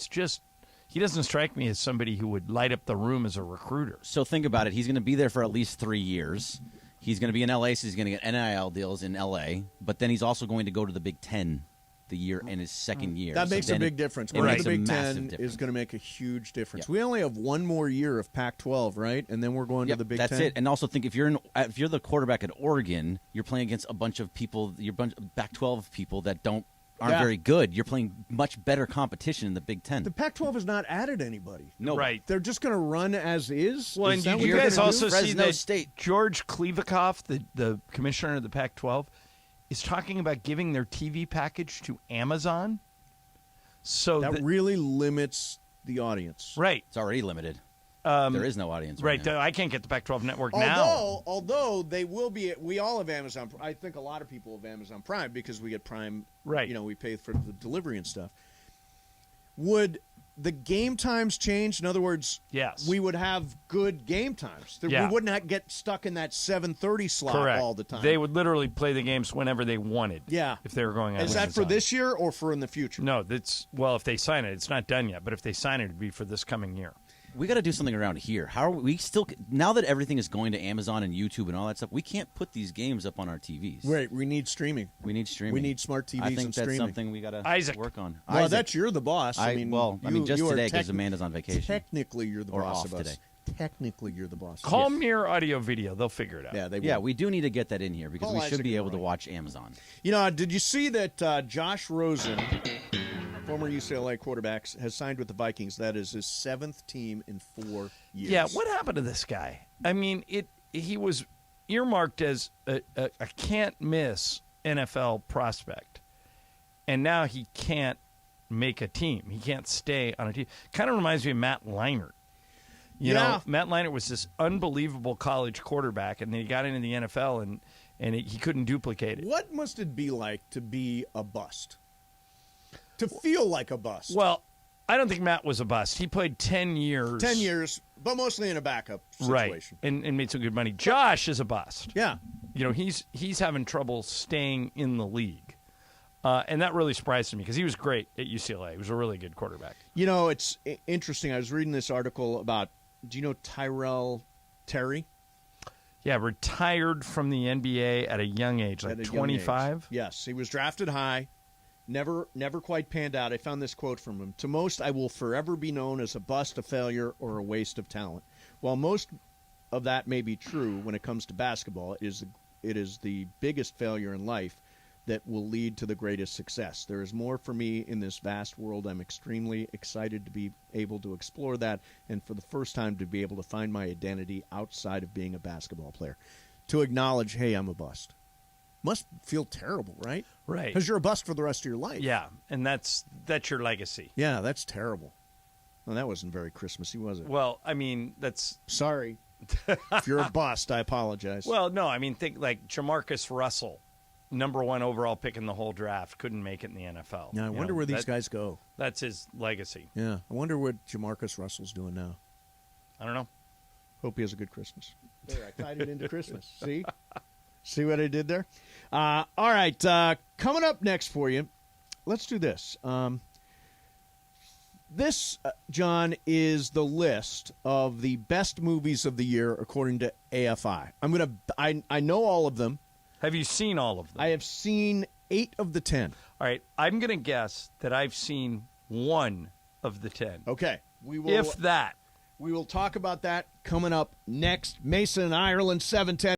doesn't strike me as somebody who would light up the room as a recruiter. So think about it. He's going to be there for at least 3 years. He's going to be in L.A., so he's going to get NIL deals in L.A., but then he's also going to go to the Big Ten the year in his second year. That So makes a then big difference. It Going makes to the a Big massive Ten difference. is going to make a huge difference. Yeah. We only have one more year of Pac-12, right? And then we're going to the Big That's Ten. it. And also think if you're the quarterback at Oregon, you're playing against a bunch of people, you're a bunch of Pac-12 people that aren't very good. You're playing much better competition in the Big Ten. The Pac-12 has not added anybody. No, Right. They're just going to run as is. Well, Is and that what you they're guys gonna also do? see Fresno that State. George Klevikoff, the commissioner of the Pac-12, is talking about giving their TV package to Amazon. So that really limits the audience. Right. It's already limited. There is no audience. Right. now. I can't get the Pac-12 network now. Although they will be, we all have Amazon. I think a lot of people have Amazon Prime because we get Prime. Right. We pay for the delivery and stuff. Would the game times change? In other words, yes, we would have good game times. Yeah. We would not get stuck in that 7:30 slot Correct. all the time. They would literally play the games whenever they wanted. Yeah. If they were going on. Is that for Amazon. this year or for in the future? No, if they sign it, it's not done yet. But if they sign it, it'd be for this coming year. We got to do something around here. How are we still now that everything is going to Amazon and YouTube and all that stuff? We can't put these games up on our TVs. Right. We need streaming. We need streaming. We need smart TVs I think and that's streaming. something we got to work on. Well, Isaac. that's you're the boss. Just you are today because Amanda's on vacation. Technically, you're the Or boss off of us. today. Technically, you're the boss. Call Mirror Audio Video. They'll figure it out. Yeah, they will. Yeah, we do need to get that in here because Call we should Isaac be and able to Ryan. watch Amazon. Did you see that Josh Rosen, former UCLA quarterback, has signed with the Vikings? That is his 7th team in 4 years. Yeah, what happened to this guy? I mean, he was earmarked as a can't miss NFL prospect, and now he can't make a team. He can't stay on a team. Kind of reminds me of Matt Leinart. You know, Matt Leinart was this unbelievable college quarterback, and then he got into the NFL, and he couldn't duplicate it. What must it be like to be a bust? To feel like a bust? Well, I don't think Matt was a bust. He played 10 years. 10 years, but mostly in a backup situation. Right, and made some good money. Josh is a bust. Yeah. He's having trouble staying in the league. And that really surprised me because he was great at UCLA. He was a really good quarterback. It's interesting. I was reading this article about, do you know Tyrell Terry? Yeah, retired from the NBA at a young age, like 25. Yes, he was drafted high. Never quite panned out. I found this quote from him. To most, I will forever be known as a bust, a failure, or a waste of talent. While most of that may be true when it comes to basketball, it is the biggest failure in life. that will lead to the greatest success. There is more for me in this vast world. I'm extremely excited to be able to explore that, and for the first time to be able to find my identity outside of being a basketball player. To acknowledge, hey, I'm a bust. Must feel terrible, right? Right. Because you're a bust for the rest of your life. Yeah, and that's your legacy. Yeah, that's terrible. Well, that wasn't very Christmassy, was it? Well, I mean, that's... Sorry. If you're a bust, I apologize. Well, no, I mean, think like Jamarcus Russell, number 1 overall pick in the whole draft, couldn't make it in the NFL. Now, I wonder where these guys go. That's his legacy. Yeah, I wonder what Jamarcus Russell's doing now. I don't know. Hope he has a good Christmas. There, I tied it into Christmas. See? See what I did there? All right, coming up next for you, let's do this. This, John, is the list of the best movies of the year according to AFI. I know all of them. Have you seen all of them? I have seen 8 of the 10. All right, I'm going to guess that I've seen 1 of the 10. Okay. We will, if that. We will talk about that coming up next. Mason, Ireland, 710.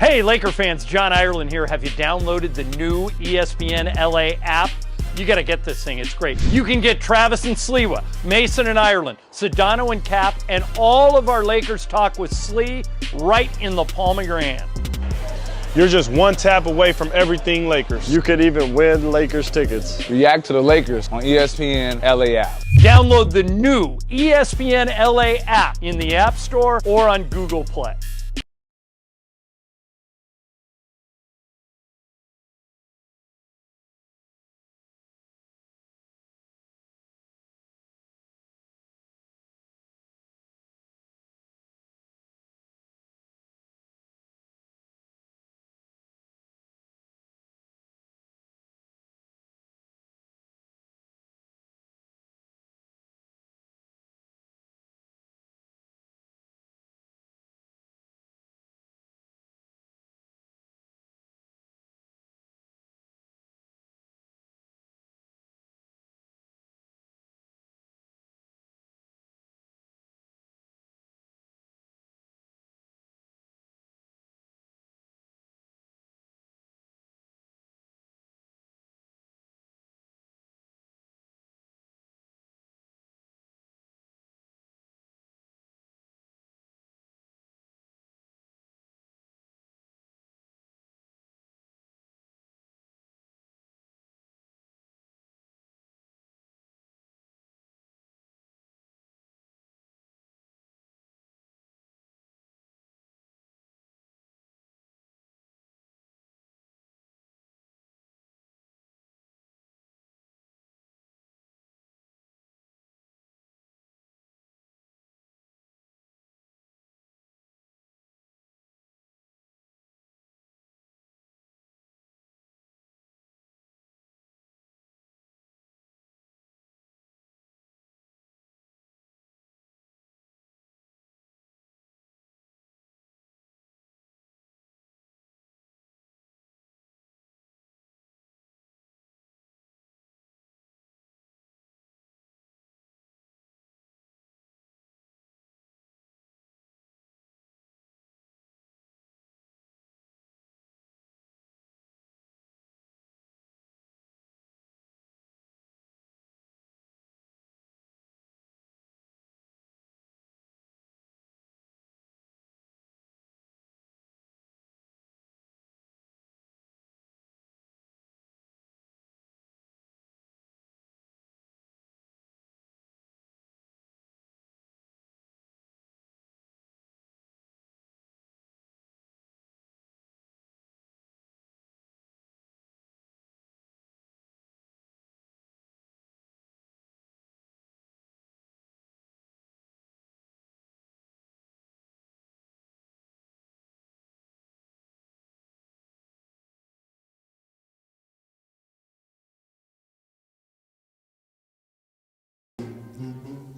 Hey, Laker fans, John Ireland here. Have you downloaded the new ESPNLA app? You got to get this thing. It's great. You can get Travis and Sliwa, Mason and Ireland, Sedano and Cap, and all of our Lakers talk with Slee right in the palm of your hand. You're just one tap away from everything Lakers. You could even win Lakers tickets. React to the Lakers on ESPNLA app. Download the new ESPNLA app in the App Store or on Google Play.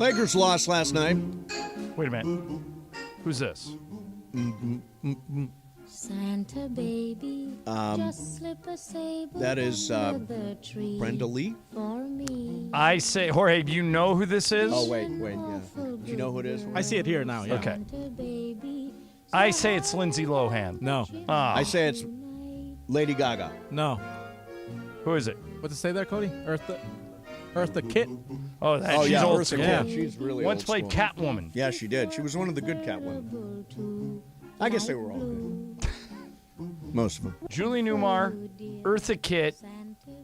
Lakers lost last night. Wait a minute. Who's this? Santa baby, just slip a sable That is under the tree Brenda Lee. for me. I say, Jorge, do you know who this is? Oh, wait, yeah. Do you know who it is? I see it here now, yeah. Okay. I say it's Lindsay Lohan. No. Ah. I say it's Lady Gaga. No. Who is it? What's it say there, Cody? Eartha Kitt? Oh, she's old Eartha school. Kitt. She's really Once old played school. Catwoman. Yeah, she did. She was one of the good Catwomen. I guess they were all good. Most of them. Julie Newmar, Eartha Kitt,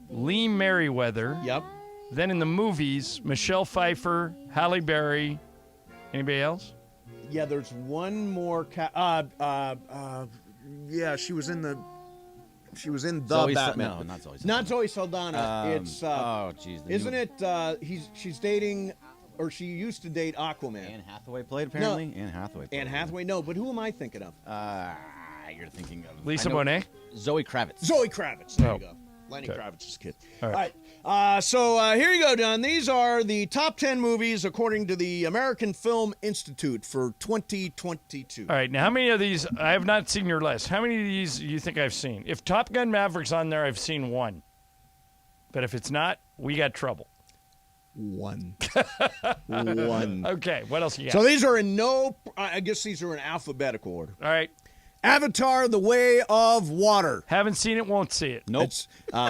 Lee Merriweather. Yep. Then in the movies, Michelle Pfeiffer, Halle Berry. Anybody else? Yeah, there's one more yeah, she was in the Zoe Batman. No, not Zoe Saldana. Not Zoe Saldana. It's oh, jeez. Isn't it she's dating or she used to date Aquaman. Anne Hathaway played apparently. Anne Hathaway. Anne Hathaway, no, but who am I thinking of? You're thinking of Lisa Bonet? Zoe Kravitz. Zoe Kravitz. There you go. Lenny Kravitz's kid. All right. So here you go, Don. These are the top 10 movies according to the American Film Institute for 2022. All right. Now, how many of these? I have not seen your list. How many of these do you think I've seen? If Top Gun Maverick's on there, I've seen one. But if it's not, we got trouble. One. Okay. What else you got? So these are I guess these are in alphabetical order. All right. Avatar: The Way of Water. Haven't seen it, won't see it. Nope. It's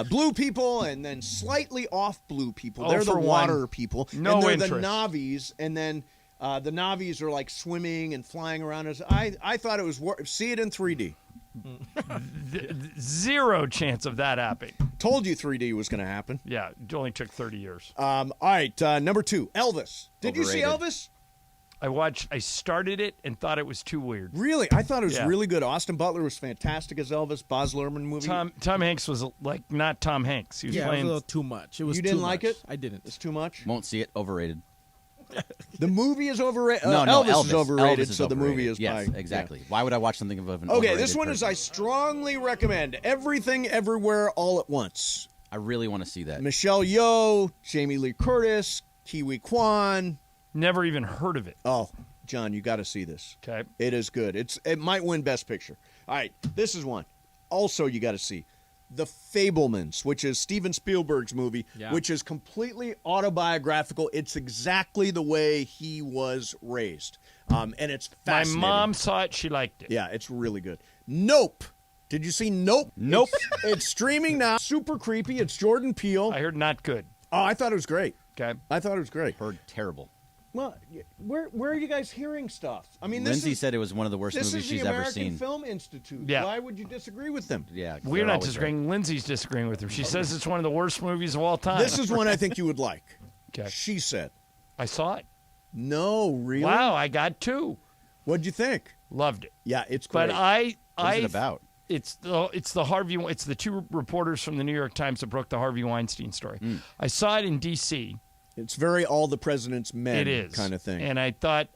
blue people and then slightly off blue people. Oh, They're the for water one. people. No and they're interest. the Navis, and then the Navis are like swimming and flying around. I thought it was see it in 3D. Zero chance of that happening. Told you 3D was going to happen. Yeah, it only took 30 years. All right, number 2, Elvis. Did you see Elvis? I started it and thought it was too weird. Really? I thought it was really good. Austin Butler was fantastic as Elvis. Baz Luhrmann movie. Tom Hanks was like not Tom Hanks. He was It was playing a little too much. It was You didn't too like much. it? I didn't. It's too much? Won't see it. Overrated. The movie is overrated. No, Elvis is overrated, Elvis is so the movie overrated. is yes, probably, exactly. Why would I watch something of an Okay, overrated this one is person? I strongly recommend. Everything, Everywhere, All at Once. I really want to see that. Michelle Yeoh, Jamie Lee Curtis, Kiwi Kwan. Never even heard of it. Oh, John, you got to see this. Okay. It is good. It might win Best Picture. All right, this is one. Also, you got to see The Fabelmans, which is Steven Spielberg's movie, which is completely autobiographical. It's exactly the way he was raised, and it's fascinating. My mom saw it. She liked it. Yeah, it's really good. Nope. Did you see Nope? Nope. It's streaming now. Super creepy. It's Jordan Peele. I heard not good. Oh, I thought it was great. Okay. I thought it was great. Heard terrible. Well, where are you guys hearing stuff? I mean, Lindsay said it was one of the worst this movies is the she's ever American seen. Film Institute. Yeah. Why would you disagree with them? Yeah, We're they're not always disagreeing. Lindsay's disagreeing with her. She says it's one of the worst movies of all time. This is one I think you would like. Okay. She said. I saw it. No, really? Wow, I got 2. What'd you think? Loved it. Yeah, it's great. But What's it about? It's the Harvey. It's the 2 reporters from the New York Times that broke the Harvey Weinstein story. I saw it in D.C. It's very All the President's Men It is kind of thing. And I thought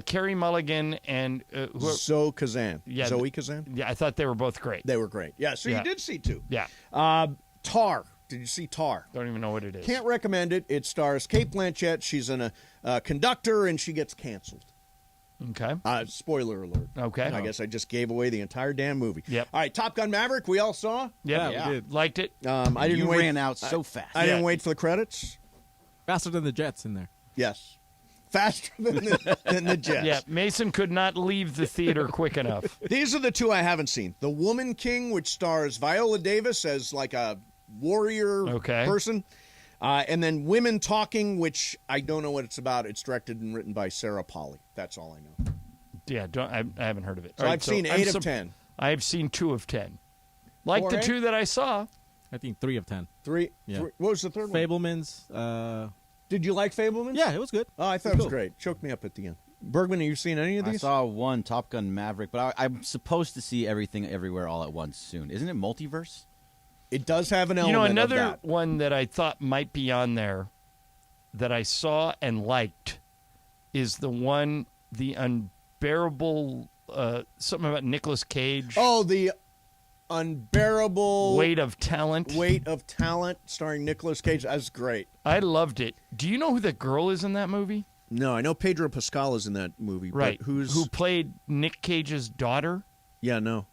Carey Mulligan and Zoe Kazan. Yeah, Zoe Kazan? Yeah, I thought they were both great. They were great. Yeah, so you did see 2. Yeah. Tar. Did you see Tar? Don't even know what it is. Can't recommend it. It stars Kate Blanchett. She's a conductor, and she gets canceled. Okay. Spoiler alert. Okay. I guess I just gave away the entire damn movie. Yep. All right, Top Gun Maverick, we all saw. Yeah, we did. Liked it. I didn't You wait. ran out so fast. I didn't wait for the credits. Faster than the Jets in there. Yes. Faster than the Jets. Yeah, Mason could not leave the theater quick enough. These are the 2 I haven't seen. The Woman King, which stars Viola Davis as like a warrior person. And then Women Talking, which I don't know what it's about. It's directed and written by Sarah Polley. That's all I know. Yeah, I haven't heard of it. So I've seen 8 of 10. I have seen 2 of 10. Like the 2 that I saw. I think 3 of 10. 3? Yeah. What was the third one? Fabelmans. Did you like Fabelmans? Yeah, it was good. Oh, I thought it was great. Choked me up at the end. Bergman, have you seen any of these? I saw one, Top Gun Maverick, but I'm supposed to see Everything Everywhere All at Once soon. Isn't it multiverse? It does have an element of another that. one that I thought might be on there that I saw and liked is the unbearable something about Nicolas Cage. Oh, the unbearable Weight of Talent. Weight of Talent, starring Nicolas Cage. That's great. I loved it. Do you know who the girl is in that movie? No, I know Pedro Pascal is in that movie. Right. But who's... Who played Nick Cage's daughter? Yeah, no.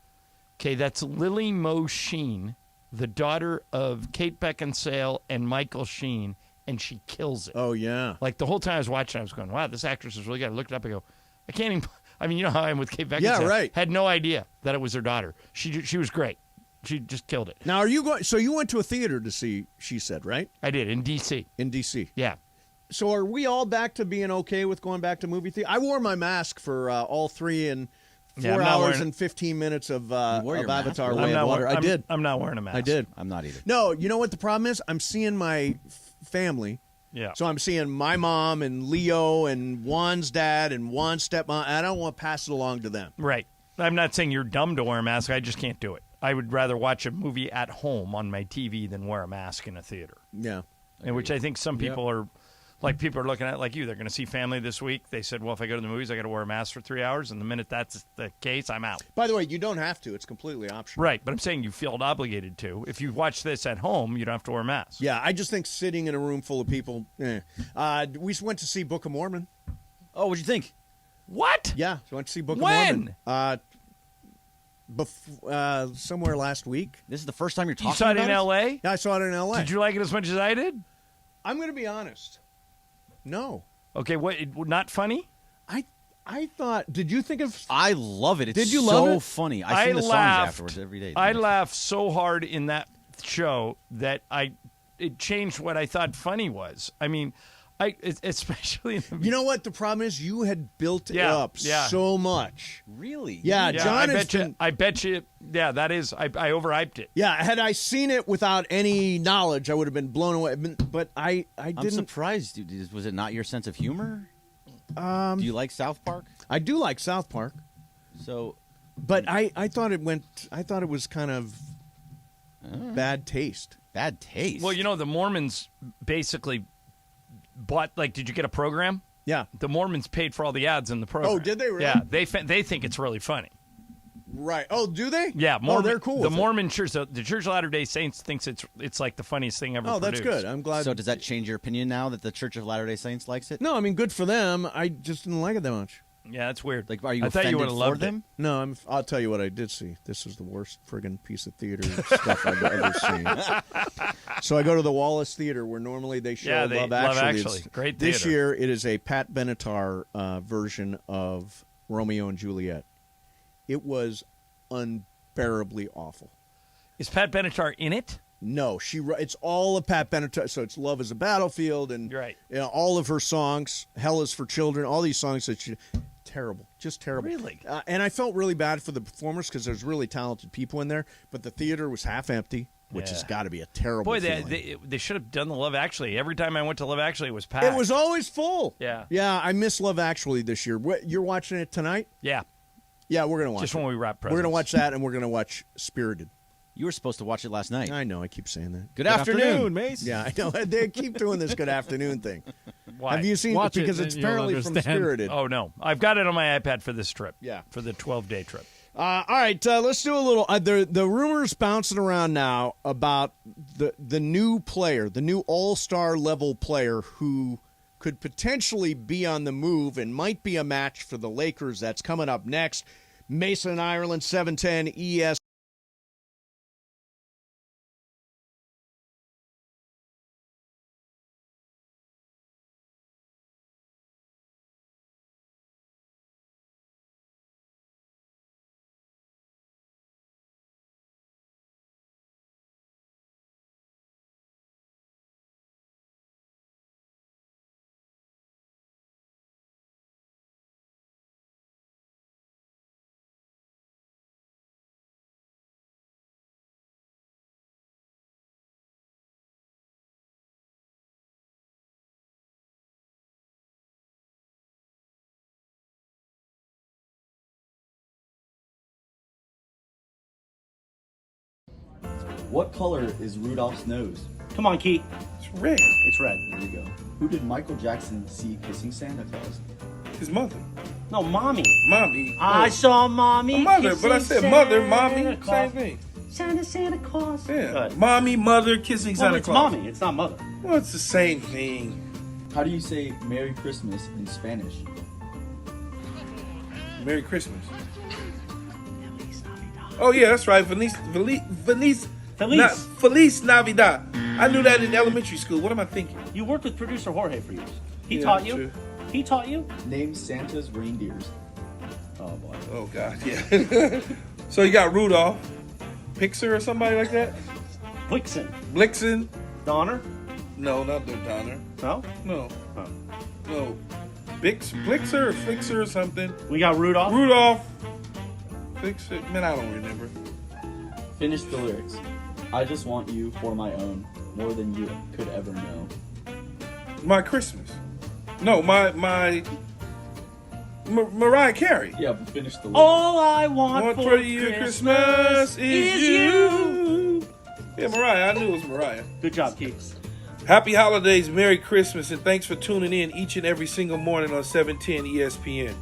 Okay, that's Lily Mo Sheen, the daughter of Kate Beckinsale and Michael Sheen, and she kills it. Oh, yeah. Like, the whole time I was watching, I was going, wow, this actress is really good. I looked it up and go, I can't even... I mean, you know how I am with Kate Beckinsale. Yeah, right. Had no idea that it was her daughter. She was great. She just killed it. Now, are you going? So you went to a theater to see She Said, right? I did, in D.C. In D.C. Yeah. So are we all back to being okay with going back to movie theater? I wore my mask for all 3 and 4 hours and 15 minutes of Avatar Way of Water. I did. I'm not wearing a mask. I did. I'm not either. No, you know what the problem is? I'm seeing my family. Yeah. So I'm seeing my mom and Leo and Juan's dad and Juan's stepmom. I don't want to pass it along to them. Right. I'm not saying you're dumb to wear a mask. I just can't do it. I would rather watch a movie at home on my TV than wear a mask in a theater. Yeah. And which I think some people are, like people are looking at like you. They're going to see family this week. They said, well, if I go to the movies, I got to wear a mask for 3 hours. And the minute that's the case, I'm out. By the way, you don't have to. It's completely optional. Right. But I'm saying you feel obligated to. If you watch this at home, you don't have to wear a mask. Yeah, I just think sitting in a room full of people. We went to see Book of Mormon. Oh, what'd you think? What? Yeah, we went to see Book When? of Mormon. Somewhere last week. This is the first time you're talking You saw it about in L.A.? Yeah, I saw it in L.A. Did you like it as much as I did? I'm going to be honest. No. Okay, what? Not funny? I thought. Did you think of? I love it. It's Did you so love it? funny. I sing the songs afterwards every day. It's I amazing. laughed so hard in that show that it changed what I thought funny was. I mean, especially. You know what the problem is? You had built it up so much. Really? Yeah, John. I bet you. Yeah, that is. I overhyped it. Yeah, had I seen it without any knowledge, I would have been blown away. But I didn't. I'm surprised. Was it not your sense of humor? Do you like South Park? I do like South Park. So, but I thought it went. I thought it was kind of bad taste. Bad taste. Well, you know, the Mormons basically bought. Like, did you get a program? Yeah. The Mormons paid for all the ads in the program. Oh, did they really? Yeah, they think it's really funny. Right. Oh, do they? Yeah. Mormon, they're cool. The with it. Mormon Church, the Church of Latter-day Saints, thinks it's like the funniest thing ever. Oh, that's produced. good. I'm glad. So does that change your opinion now that the Church of Latter-day Saints likes it? No, I mean, good for them. I just didn't like it that much. Yeah, that's weird. Like, are you I thought you offended would have for loved them? No, I'll tell you what I did see. This is the worst friggin' piece of theater stuff I've ever seen. So I go to the Wallace Theater where normally they show Love Actually. Great This theater. year it is a Pat Benatar version of Romeo and Juliet. It was unbearably awful. Is Pat Benatar in it? No, it's all of Pat Benatar. So it's Love is a Battlefield and right. All of her songs, Hell is for Children, all these songs that she... Terrible, just terrible. Really? And I felt really bad for the performers because there's really talented people in there, but the theater was half empty, which has got to be a terrible feeling. They should have done the Love Actually. Every time I went to Love Actually, it was packed. It was always full. Yeah. Yeah, I miss Love Actually this year. You're watching it tonight? Yeah. Yeah, we're going to watch it. Just when we wrap We're going to watch that, and we're going to watch Spirited. You were supposed to watch it last night. I know. I keep saying that. Good afternoon, Mace. Yeah, I know. They keep doing this good afternoon thing. Why? Have you seen Watch it? Because it, it's and you'll apparently from understand. Spirited. Oh, no. I've got it on my iPad for this trip. Yeah. For the 12-day trip. All right, let's do a little. The rumors bouncing around now about the new player, the new all-star level player who could potentially be on the move and might be a match for the Lakers. That's coming up next. Mason, Ireland, 710 ES. What color is Rudolph's nose? Come on, Keith. It's red. It's red. There you go. Who did Michael Jackson see kissing Santa Claus? His mother. No, mommy. Mommy. I saw mommy. A mother, but I kissing said mother, Santa mommy, Claus. same thing. Santa Claus. Yeah. Good. Mommy, mother, kissing Well, Santa it's Claus. mommy. It's not mother. Well, it's the same thing. How do you say Merry Christmas in Spanish? Merry Christmas. Oh yeah, that's right. Feliz Navidad. I knew that in elementary school. What am I thinking? You worked with producer Jorge for years. He Yeah, taught you. true. He taught you. Name Santa's reindeers. Oh boy. Oh God, yeah. So you got Rudolph, Pixar or somebody like that? Blixen. Donner? No, not the Donner. No? No. No. Blixer or Flixer or something. We got Rudolph. Flixer. Man, I don't remember. Finish the lyrics. I just want you for my own, more than you could ever know. My Christmas. No, my Mariah Carey. Yeah, but finish the lyrics. All I want for you Christmas is you. Yeah, Mariah. I knew it was Mariah. Good job, Keith. Happy holidays, Merry Christmas, and thanks for tuning in each and every single morning on 710 ESPN.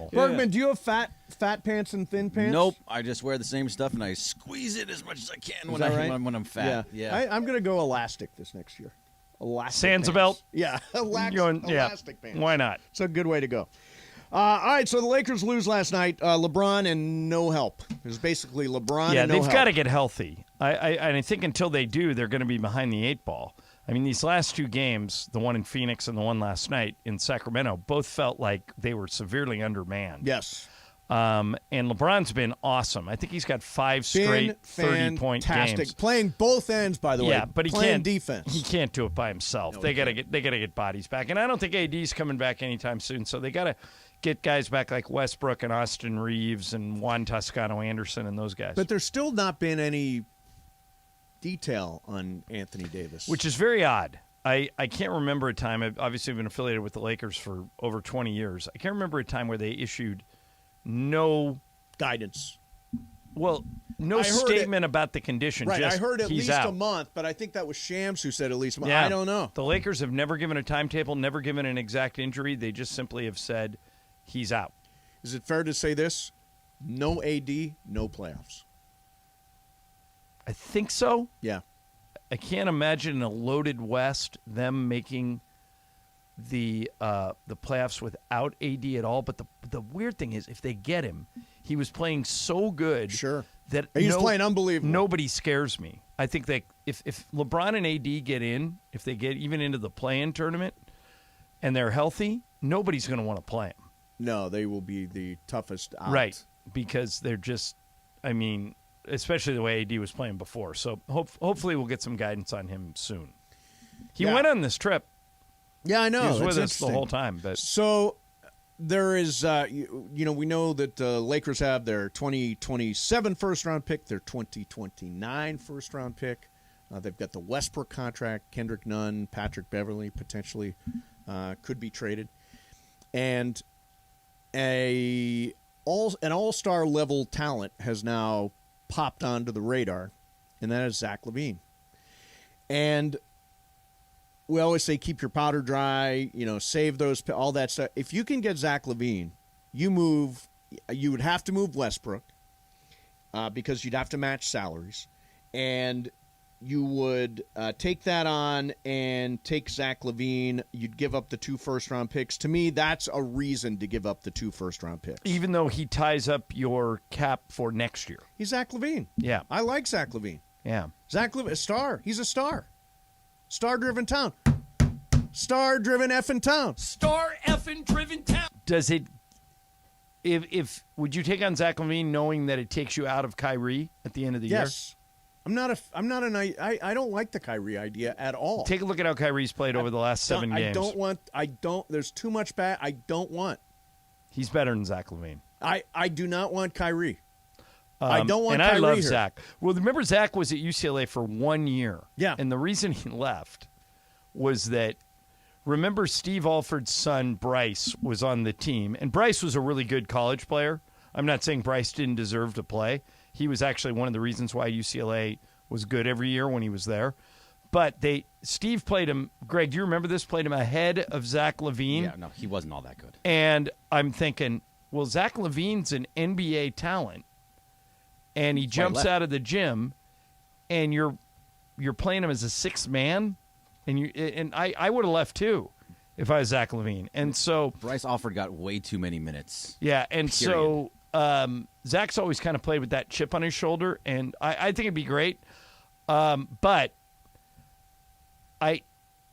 incredible. Bergman, do you have fat pants and thin pants? Nope. I just wear the same stuff and I squeeze it as much as I can when I'm fat. Yeah. I'm going to go elastic this next year. Elastic Sansa pants. belt? Yeah, elastic pants. Why not? It's a good way to go. All right, so the Lakers lose last night. LeBron and no help. It was basically LeBron and no help. They've got to get healthy. I think until they do, they're going to be behind the 8 ball. I mean, these last 2 games, the one in Phoenix and the one last night in Sacramento, both felt like they were severely undermanned. Yes. And LeBron's been awesome. I think he's got 5 straight 30-point games. Playing both ends, by the way. Yeah, but he playing can't defense. He can't do it by himself. No, they got to get bodies back, and I don't think AD's coming back anytime soon. So they got to get guys back like Westbrook and Austin Reeves and Juan Toscano Anderson and those guys. But there's still not been any detail on Anthony Davis, which is very odd. I can't remember a time. I've obviously been affiliated with the Lakers for over 20 years. I can't remember a time where they issued no guidance. Well, no statement about the condition. Right, just I heard at he's least out. a month, but I think that was Shams who said at least a month. Yeah. I don't know. The Lakers have never given a timetable, never given an exact injury. They just simply have said he's out. Is it fair to say this? No AD, no playoffs. I think so. Yeah. I can't imagine in a loaded West them making the playoffs without AD at all. But the weird thing is, if they get him, he was playing so good. Sure. That he's playing unbelievable. Nobody scares me. I think that if LeBron and AD get in, if they get even into the play-in tournament, and they're healthy, nobody's going to want to play him. No, they will be the toughest out. Right, because they're just, I mean, especially the way AD was playing before. So hopefully we'll get some guidance on him soon. He went on this trip. Yeah, I know. He was with It's us the whole time. But so there is, we know that the Lakers have their 2027 first-round pick, their 2029 first-round pick. They've got the Westbrook contract, Kendrick Nunn, Patrick Beverley potentially could be traded. And an all-star level talent has now popped onto the radar, and that is Zach LaVine. And we always say keep your powder dry, save those, all that stuff. If you can get Zach LaVine, you would have to move Westbrook because you'd have to match salaries. And you would take that on and take Zach LaVine. You'd give up the 2 first-round picks. To me, that's a reason to give up the 2 first-round picks. even though he ties up your cap for next year. He's Zach LaVine. Yeah. I like Zach LaVine. Yeah. Zach LaVine, a star. He's a star. Star-driven town. Star-driven effing town. Star effing driven town. Does it? If would you take on Zach LaVine knowing that it takes you out of Kyrie at the end of the year? Yes. I don't like the Kyrie idea at all. Take a look at how Kyrie's played over the last 7 games. There's too much bad. I don't want. He's better than Zach LaVine. I do not want Kyrie. I don't want and Kyrie I love here. Zach. Well, remember Zach was at UCLA for 1 year. Yeah. And the reason he left was that, remember Steve Alford's son Bryce was on the team, and Bryce was a really good college player. I'm not saying Bryce didn't deserve to play. He was actually one of the reasons why UCLA was good every year when he was there. But Steve played him, Greg, do you remember this? Played him ahead of Zach LaVine. Yeah, no, he wasn't all that good. And I'm thinking, well, Zach LaVine's an NBA talent, and he jumps out of the gym, and you're playing him as a sixth man, and I would have left too if I was Zach LaVine. And so Bryce Alford got way too many minutes. Yeah, and so Zach's always kind of played with that chip on his shoulder, and I think it'd be great. But I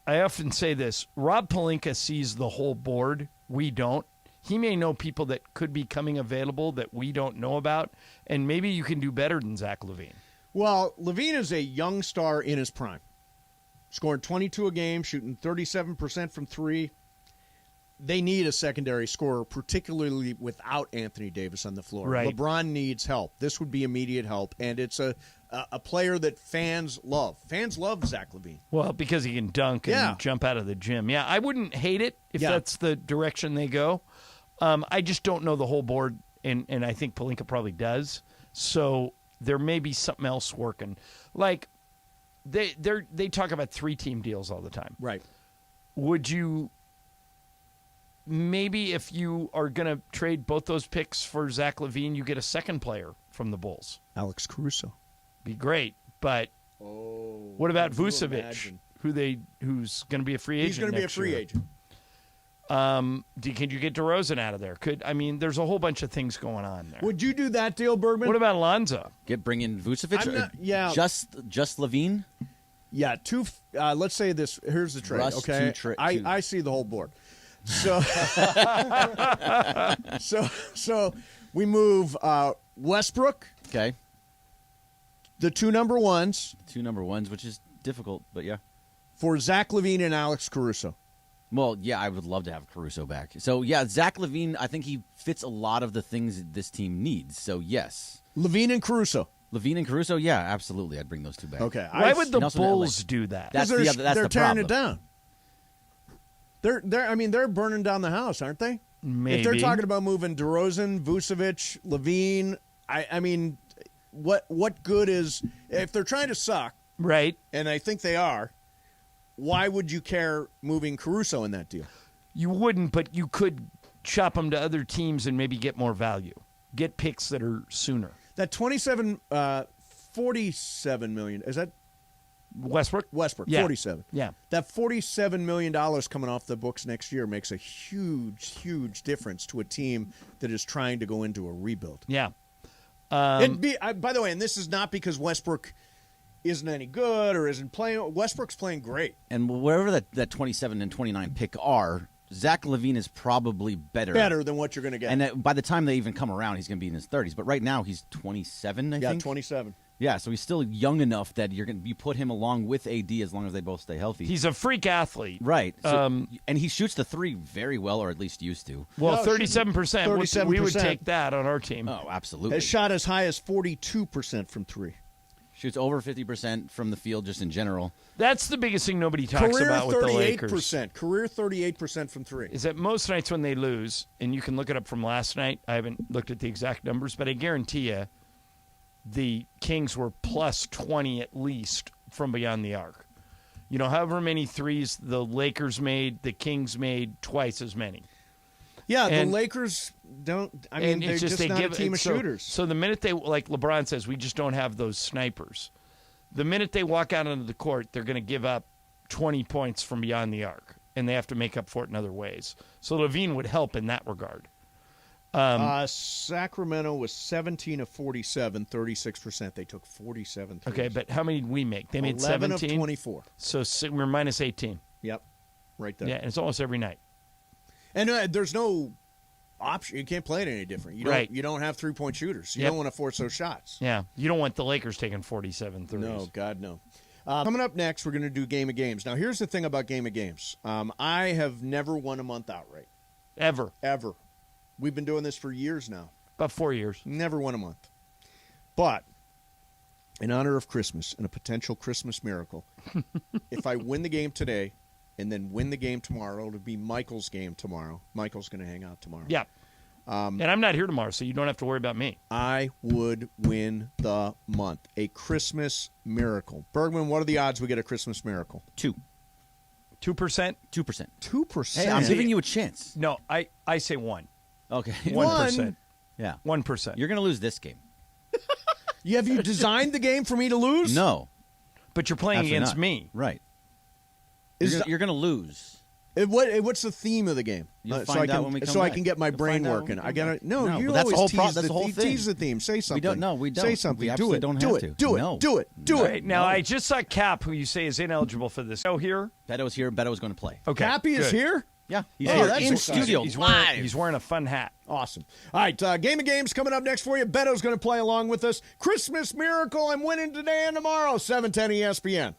often say this: Rob Pelinka sees the whole board. We don't. He may know people that could be coming available that we don't know about, and maybe you can do better than Zach LaVine. Well, LaVine is a young star in his prime. Scoring 22 a game, shooting 37% from 3. They need a secondary scorer, particularly without Anthony Davis on the floor. Right. LeBron needs help. This would be immediate help, and it's a player that fans love. Fans love Zach LaVine. Well, because he can dunk and jump out of the gym. Yeah, I wouldn't hate it if that's the direction they go. I just don't know the whole board, and I think Pelinka probably does. So there may be something else working. Like, they talk about 3-team deals all the time. Right. Would you maybe if you are going to trade both those picks for Zach LaVine, you get a second player from the Bulls. Alex Caruso. Be great, but what about Vucevic, who's going to be a free agent? He's going to be a free agent. Can you get DeRozan out of there? There's a whole bunch of things going on there. Would you do that deal, Bergman? What about Alonzo? Bring in Vucevic? Just LaVine? Yeah, let's say this. Here's the trade, okay? I see the whole board. So, so we move Westbrook. Okay. The two number ones. Which is difficult, but yeah. For Zach LaVine and Alex Caruso. Well, yeah, I would love to have Caruso back. So, yeah, Zach LaVine, I think he fits a lot of the things this team needs. So, yes. LaVine and Caruso, yeah, absolutely. I'd bring those two back. Okay. Why would the Bulls do that? That's they're the tearing problem. it down. They're burning down the house, aren't they? Maybe. If they're talking about moving DeRozan, Vucevic, LaVine, I mean, what good is if they're trying to suck? Right. And I think they are. Why would you care moving Caruso in that deal? You wouldn't, but you could shop him to other teams and maybe get more value. Get picks that are sooner. That 47 million, is that Westbrook? Yeah. 47. Yeah. That $47 million coming off the books next year makes a huge difference to a team that is trying to go into a rebuild. Yeah. By the way, and this is not because Westbrook isn't any good or isn't playing. Westbrook's playing great. And wherever that 27 and 29 pick are, Zach LaVine is probably better. Better than what you're going to get. And by the time they even come around, he's going to be in his 30s. But right now, he's 27, I think. Yeah, 27. Yeah, so he's still young enough that you put him along with AD as long as they both stay healthy. He's a freak athlete. Right. So, and he shoots the three very well, or at least used to. Well, 37%. 37%. We would take that on our team. Oh, absolutely. Has shot as high as 42% from three. Shoots over 50% from the field just in general. That's the biggest thing nobody talks about with the Lakers. Career 38% from three. Is that most nights when they lose, and you can look it up from last night. I haven't looked at the exact numbers, but I guarantee you the Kings were plus 20 at least from beyond the arc. You know, however many threes the Lakers made, the Kings made twice as many. Yeah, the Lakers don't. I mean, they're just not a team of shooters. So the minute they, like LeBron says, we just don't have those snipers. The minute they walk out onto the court, they're going to give up 20 points from beyond the arc, and they have to make up for it in other ways. So LaVine would help in that regard. Sacramento was 17 of 47, 36%. They took 47 threes. Okay, but how many did we make? They made 11 17? of 24. So we're minus 18. Yep, right there. Yeah, and it's almost every night. And there's no option. You can't play it any different. You don't have three-point shooters. You don't want to force those shots. Yeah, you don't want the Lakers taking 47 threes. No, God, no. Coming up next, we're going to do Game of Games. Now, here's the thing about Game of Games. I have never won a month outright. Ever. We've been doing this for years now. About 4 years. Never won a month. But in honor of Christmas and a potential Christmas miracle, if I win the game today and then win the game tomorrow, it'll be Michael's game tomorrow. Michael's going to hang out tomorrow. Yeah. And I'm not here tomorrow, so you don't have to worry about me. I would win the month. A Christmas miracle. Bergman, what are the odds we get a Christmas miracle? 2%. 2%? 2%. 2%? Hey, I'm giving you a chance. No, I say 1. Okay. 1%. Yeah. 1%. You're going to lose this game. Have you designed the game for me to lose? No. But you're playing Absolutely against not. me. Right. You're going to lose. What's the theme of the game? You'll find out when we come I back. can get my You'll brain find out working. when we I gotta. come No, back. you No, that's always the whole thing. tease the theme. Say something. We don't. No, we don't. Say something. We Do absolutely it. don't Do have it. to. Do it. No. Do it. Do Right, it. now, I just saw Cap, who you say is ineligible for this. Oh, here? Beto's here. Beto's going to play. Okay. Happy is good. here? Yeah. He's Oh, here that's in exciting. studio. He's wearing a fun hat. Awesome. All right, Game of Games coming up next for you. Beto's going to play along with us. Christmas Miracle. I'm winning today and tomorrow. 710 ESPN.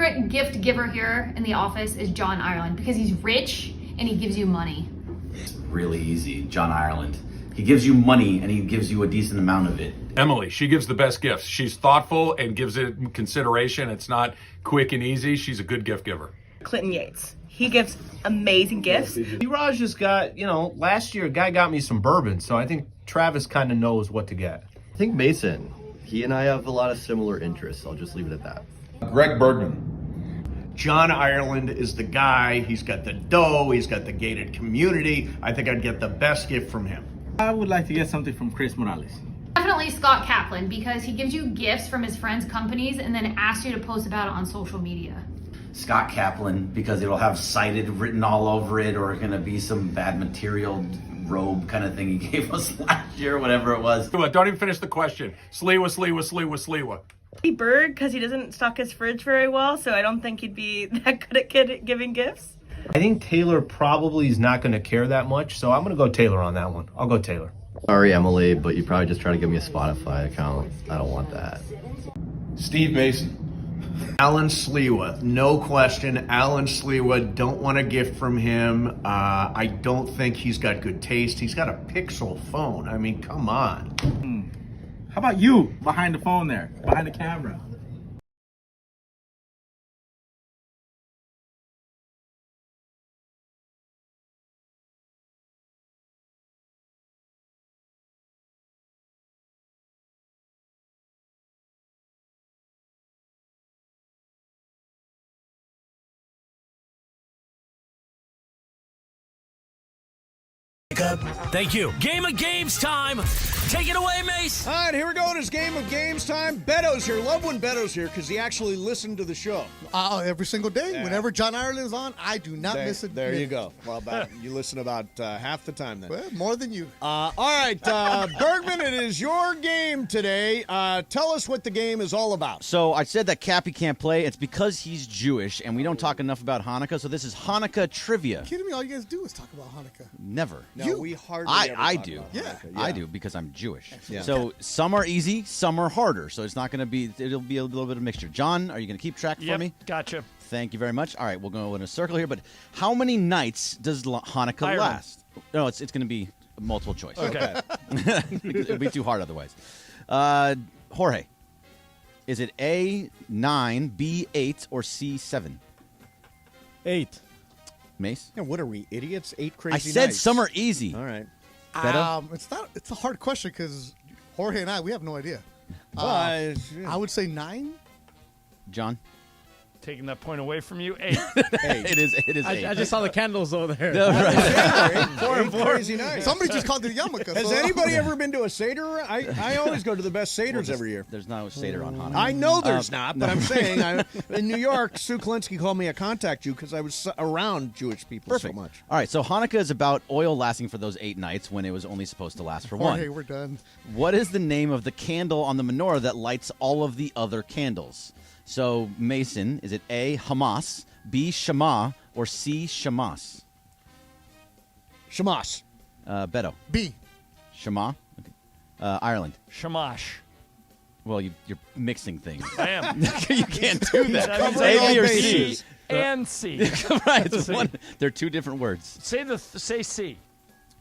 favorite gift giver here in the office is John Ireland because he's rich and he gives you money. Really easy. John Ireland. He gives you money and he gives you a decent amount of it. Emily, she gives the best gifts. She's thoughtful and gives it consideration. It's not quick and easy. She's a good gift giver. Clinton Yates. He gives amazing gifts. D-Raj just got, last year a guy got me some bourbon, so I think Travis kind of knows what to get. I think Mason. He and I have a lot of similar interests. I'll just leave it at that. Greg Bergman. John Ireland is the guy. He's got the dough. He's got the gated community. I think I'd get the best gift from him. I would like to get something from Chris Morales. Definitely Scott Kaplan because he gives you gifts from his friends' companies and then asks you to post about it on social media. Scott Kaplan, because it'll have cited written all over it, or going to be some bad material robe kind of thing he gave us last year, whatever it was. Don't even finish the question. Sliwa. Bird, because he doesn't stock his fridge very well, so I don't think he'd be that good at giving gifts. I think Taylor probably is not going to care that much, so I'm going to go Taylor on that one. I'll go Taylor. Sorry, Emily, but you probably just try to give me a Spotify account. I don't want that. Steve Mason. Alan Sliwa, no question. Alan Sliwa, don't want a gift from him. I don't think he's got good taste. He's got a Pixel phone. I mean, come on. How about you behind the phone there, behind the camera? Thank you. Game of Games time. Take it away, Mace. All right, here we go. It is Game of Games time. Beto's here. Love when Beto's here because he actually listened to the show. Every single day. Yeah. Whenever John Ireland is on, I do not miss it. There you go. Well, you listen about half the time then. Well, more than you. All right, Bergman, it is your game today. Tell us what the game is all about. So I said that Cappy can't play. It's because he's Jewish, and we don't talk enough about Hanukkah, so this is Hanukkah trivia. Are you kidding me? All you guys do is talk about Hanukkah. Never. No, we hardly ever I talk do. about Yeah. Hanukkah. I do because I'm Jewish. Yeah. So some are easy, some are harder. So it's not going to be, it'll be a little bit of a mixture. John, are you going to keep track for me? Gotcha. Thank you very much. All right, we'll go in a circle here. But how many nights does Hanukkah last? No, it's going to be multiple choice. Okay. It'd be too hard otherwise. Jorge, is it A, 9, B, 8, or C, 7? 8. Mace? Yeah, what are we, idiots? 8 crazy I said nights. some are easy. All right. It's a hard question because Jorge and we have no idea. I would say 9. John? Taking that point away from you, 8. It is 8. I just saw the candles over there. Right. 4 and 4. Crazy nights. Somebody just called it a yarmulke. Has anybody ever been to a Seder? I always go to the best Seders every year. There's no Seder on Hanukkah. I know there's not, but I'm saying in New York, Sue Kalinsky called me a contact Jew because I was around Jewish people so much. All right, so Hanukkah is about oil lasting for those 8 nights when it was only supposed to last for 1. Jorge, we're done. What is the name of the candle on the menorah that lights all of the other candles? So, Mason, is it A, Hamas, B, Shema, or C, Shamas? Shamas. Beto. B. Shema? Okay. Ireland. Shamash. Well, you're mixing things. I am. You can't do that. That means A, B, or C. C. And C. Right. It's one, they're two different words. Say C.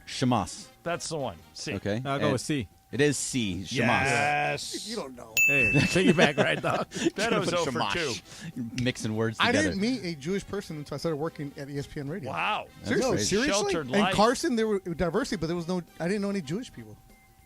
Shamas. That's the one. C. Okay. I'll go with C. It is C. Shamas. Yes. You don't know. Hey, take it back right now. Beto's 0 for 2. You're mixing words I together. didn't meet a Jewish person until I started working at ESPN Radio. Wow. Seriously? Sheltered In life. Carson, there were diversity, but there was I didn't know any Jewish people.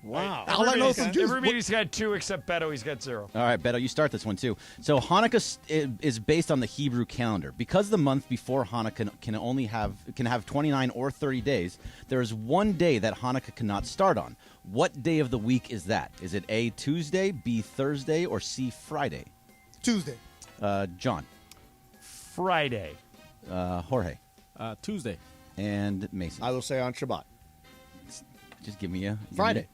Wow. All I know is some Jews. Everybody's got 2 except Beto. He's got 0. All right, Beto, you start this one too. So Hanukkah is based on the Hebrew calendar. Because the month before Hanukkah can have 29 or 30 days, there is one day that Hanukkah cannot start on. What day of the week is that? Is it A, Tuesday, B, Thursday, or C, Friday? Tuesday. John. Friday. Jorge. Tuesday. And Mason. I will say on Shabbat. Just give me a Friday.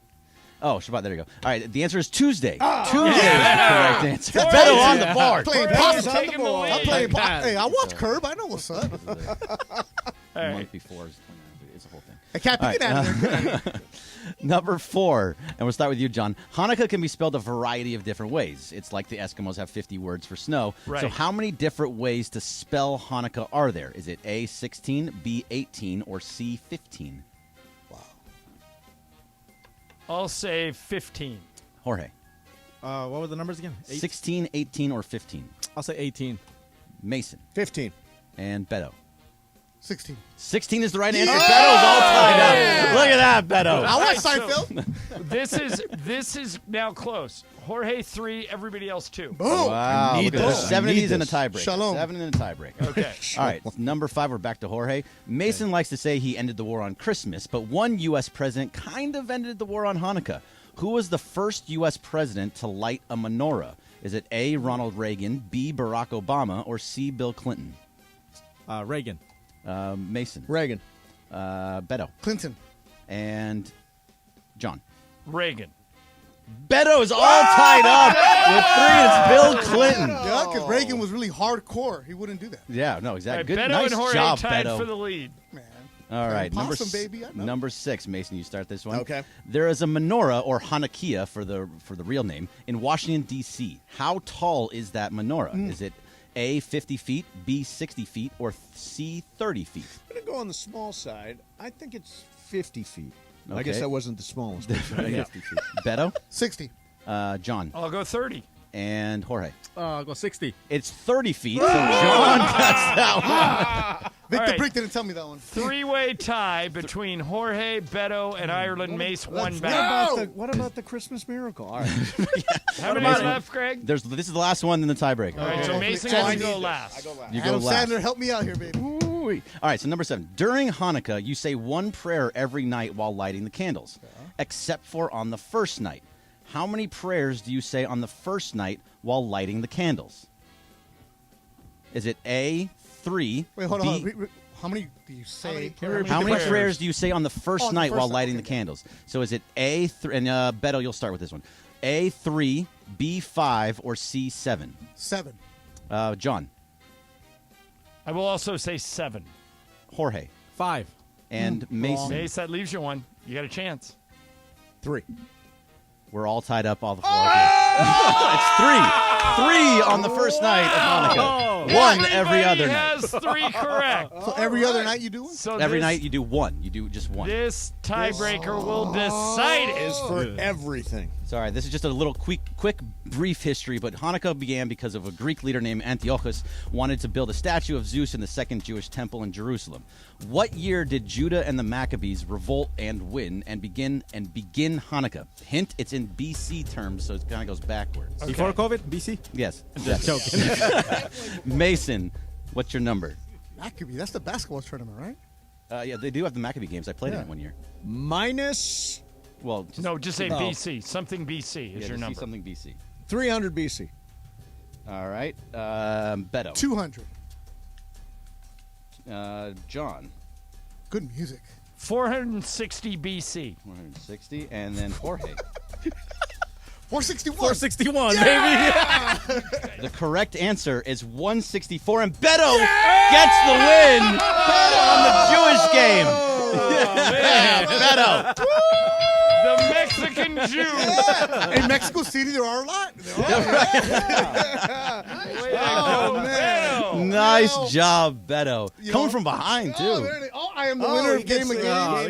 Oh, Shabbat. There you go. All right. The answer is Tuesday. Oh, Tuesday is the correct answer. Beto on the board. Playing Jorge's possum. on the board. I'm playing Hey, I watch Curb. I know what's up. The month before is 29. it's a whole thing. Hey, Cap, you All get out of there. Number 4, and we'll start with you, John. Hanukkah can be spelled a variety of different ways. It's like the Eskimos have 50 words for snow. Right. So how many different ways to spell Hanukkah are there? Is it A, 16, B, 18, or C, 15? I'll say 15. Jorge. What were the numbers again? 16, 18, or 15? I'll say 18. Mason. 15. And Beto. 16. 16 is the right answer. Beto's all tied up. Look at that, Beto. I watch Seinfeld. This is now close. Jorge 3, everybody else 2. Boom. Wow. Look at this. 7 of these in a tiebreak. Shalom. 7 in a tiebreak. Okay. All right. Number 5, we're back to Jorge. Mason likes to say he ended the war on Christmas, but one U.S. president kind of ended the war on Hanukkah. Who was the first U.S. president to light a menorah? Is it A, Ronald Reagan, B, Barack Obama, or C, Bill Clinton? Reagan. Mason. Reagan. Beto. Clinton. And John. Reagan. Beto is all tied up with 3. It's Bill Clinton. Yeah, because Reagan was really hardcore. He wouldn't do that. Yeah, no, exactly. All right, Good, Beto nice and Jorge job, tied Beto. for the lead. Man. All right, Possum, baby, I know. number 6, Mason. You start this one. Okay. There is a menorah, or Hanukkah for the real name, in Washington D.C. How tall is that menorah? Is it A, 50 feet, B, 60 feet, or C, 30 feet? I'm going to go on the small side. I think it's 50 feet. I Okay. guess that wasn't the smallest. Yeah. 50 feet. Beto, 60. John, I'll go 30. and Jorge. I'll go 60. It's 30 feet, so John gets that one. Victor All right. Brick didn't tell me that one. 3-way tie between Jorge, Beto, and Ireland. Mace one back. What about the Christmas miracle? All right. How many left, Greg? This is the last one in the tiebreak. All right, so Mason has to go last. You go Adam last. Sandler, help me out here, baby. All right, so number 7. During Hanukkah, you say one prayer every night while lighting the candles, except for on the first night. How many prayers do you say on the first night while lighting the candles? Is it A, 3? Wait, hold on. How many do you say? How many prayers do you say on the first Oh, on the night first while night, lighting the candles? So is it A, and Beto, you'll start with this one. A, 3, B, 5, or C, 7? 7. John. I will also say 7. Jorge. 5. And Mason. Mace, that leaves you one. You got a chance. 3. We're all tied up, all the 4 of you. It's 3. 3 on the first night of Hanukkah. 1 every other night. has 3 correct. So every other night you do one? So Every this- night you do 1. You do just 1. This tiebreaker will decide it. Is for everything. Sorry, this is just a little quick, brief history, but Hanukkah began because of a Greek leader named Antiochus wanted to build a statue of Zeus in the second Jewish temple in Jerusalem. What year did Judah and the Maccabees revolt and win and begin Hanukkah? Hint, it's in BC terms, so it kind of goes backwards. Okay. Before COVID, BC? Yes. Just joking. Mason, what's your number? Maccabee, that's the basketball tournament, right? Yeah, they do have the Maccabee games. I played in it one year. Minus Well, Just say BC. Something BC is your number. Something BC. 300 BC. All right. Beto. 200. John. Good music. 460 BC. 160. And then Jorge. 461. 461, Yeah! baby. The correct answer is 164, and Beto gets the win on the Jewish game. Beto. The Mexican Jew. In Mexico City, there are a lot. Oh, man. Nice job, Beto. Coming from behind, too. Oh, I am the winner of Game of look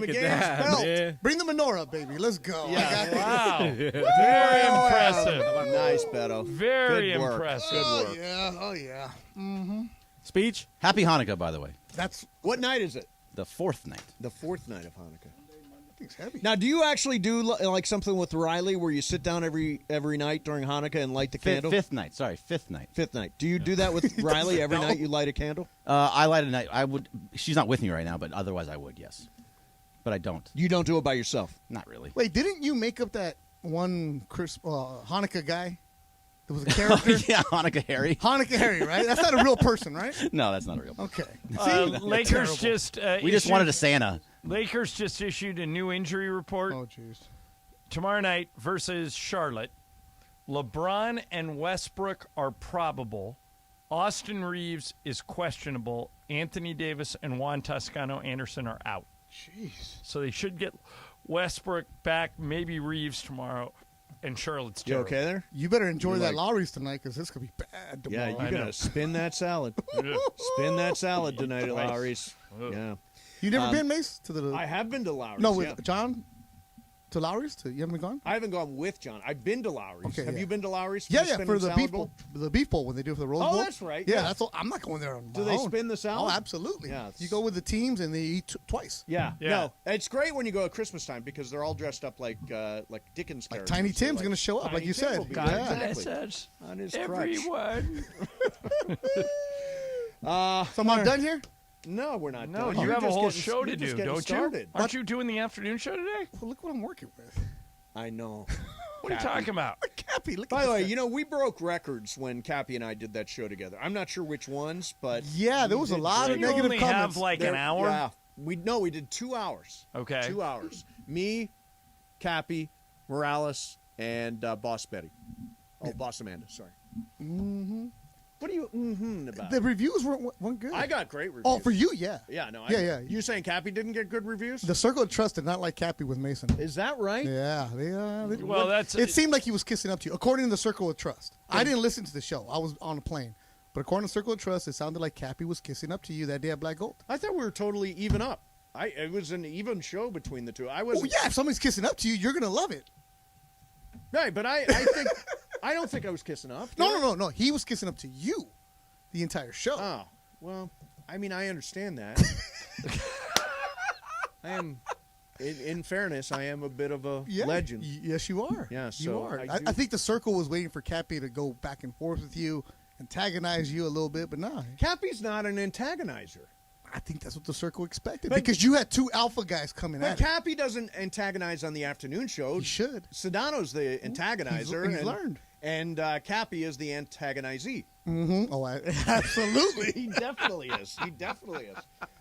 Games. at that, Belt. man. Bring the menorah, baby. Let's go. Wow. Very impressive. Nice, Beto. Very Good work. impressive. Oh, yeah. Oh, yeah. Mm-hmm. Speech? Happy Hanukkah, by the way. That's What night is it? The 4th night. The 4th night of Hanukkah. thing's heavy. Now, do you actually do like something with Riley where you sit down every night during Hanukkah and light the candle? Fifth night. Fifth night. Do you do that with Riley every night? You light a candle? I light a night. I would. She's not with me right now, but otherwise I would. Yes, but I don't. You don't do it by yourself? Not really. Wait, didn't you make up that one Hanukkah guy? There was a character. Yeah, Hanukkah Harry. Hanukkah Harry, right? That's not a real person, right? No, that's not a real person. Okay. Lakers just we just wanted a Santa. Lakers just issued a new injury report. Oh, jeez. Tomorrow night versus Charlotte. LeBron and Westbrook are probable. Austin Reeves is questionable. Anthony Davis and Juan Toscano Anderson are out. Jeez. So they should get Westbrook back, maybe Reeves tomorrow, and Charlotte's You terrible. okay there? You better enjoy You're that like- Lowry's tonight because this could be bad tomorrow. Yeah, you gotta spin that salad. Spin that salad tonight at Twice. Lowry's. Yeah. You never been, Mace? To the I have been to Lowry's. No, with yeah. John? To Lowry's? You haven't gone? I haven't gone with John. I've been to Lowry's. Okay, have yeah. you been to Lowry's? Yeah, the yeah, spin for and the salad beef bowl. The beef bowl when they do it for the Rose Bowl. Oh, that's right. Yeah, Yeah. that's all. I'm not going there on Do my they own. spin the salad? Oh, absolutely. Yeah, You go with the teams and they eat twice. Yeah. Yeah. No, it's great when you go at Christmas time because they're all dressed up like Dickens Like characters. Tiny They're Tim's going to show up, Tiny like you Tim said. will be God there. bless Exactly. us, On his crutch. everyone. So am I done here? No, we're not No, done. you You're have a just whole getting- show to you're just do, getting don't started. you? Aren't you doing the afternoon show today? Well, look what I'm working with. I know. What are you talking about? Cappy, look By at the way, this. you know, we broke records when Cappy and I did that show together. I'm not sure which ones, but Yeah, there was a lot of You negative only comments. have like an hour? Yeah, we did 2 hours. Okay. 2 hours. Me, Cappy, Morales, and Boss Betty. Oh, Boss Amanda. Sorry. Mm-hmm. What are you about? The reviews weren't good. I got great reviews. Oh, for you, yeah. Yeah, no. Yeah. You saying Cappy didn't get good reviews? The Circle of Trust did not like Cappy with Mason. Is that right? Yeah. Well, that's it seemed like he was kissing up to you, according to the Circle of Trust. I didn't listen to the show. I was on a plane. But according to Circle of Trust, it sounded like Cappy was kissing up to you that day at Black Gold. I thought we were totally even up. It was an even show between the two. I was. Oh, yeah. If somebody's kissing up to you, you're going to love it. Right, but I think I don't think I was kissing up. No. He was kissing up to you the entire show. Oh, well, I mean, I understand that. I am, in fairness, I am a bit of a legend. Yes, you are. Yeah, you so are. I do- I think the Circle was waiting for Cappy to go back and forth with you, antagonize you a little bit, but nah. Cappy's not an antagonizer. I think that's what the Circle expected But- because you had two alpha guys coming But at it. Cappy doesn't antagonize on the afternoon show. He should. Sedano's the antagonizer. He's learned. And Cappy is the antagonizee. Mm-hmm. Oh, absolutely. He definitely is. He definitely is.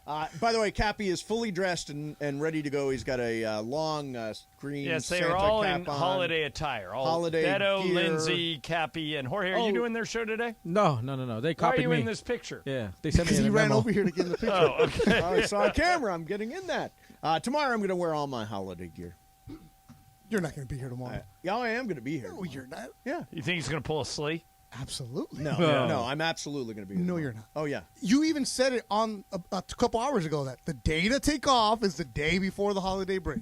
By the way, Cappy is fully dressed and ready to go. He's got a long green Yes, they Santa are all cap in on. holiday attire. All Holiday Beto, gear. Lindsay, Cappy, and Jorge. Are you doing their show today? No. They Why are copied you me. in this picture? Yeah, they sent me Because in he a ran memo. over here to get in the picture. Oh, okay. I saw a camera. I'm getting in that. Tomorrow I'm going to wear all my holiday gear. You're not going to be here tomorrow. Yeah, I am going to be here. No, you're not. Yeah. You think he's going to pull a slee? Absolutely. No, I'm absolutely going to be here. No, tomorrow. you're not. Oh, yeah. You even said it on a couple hours ago that the day to take off is the day before the holiday break.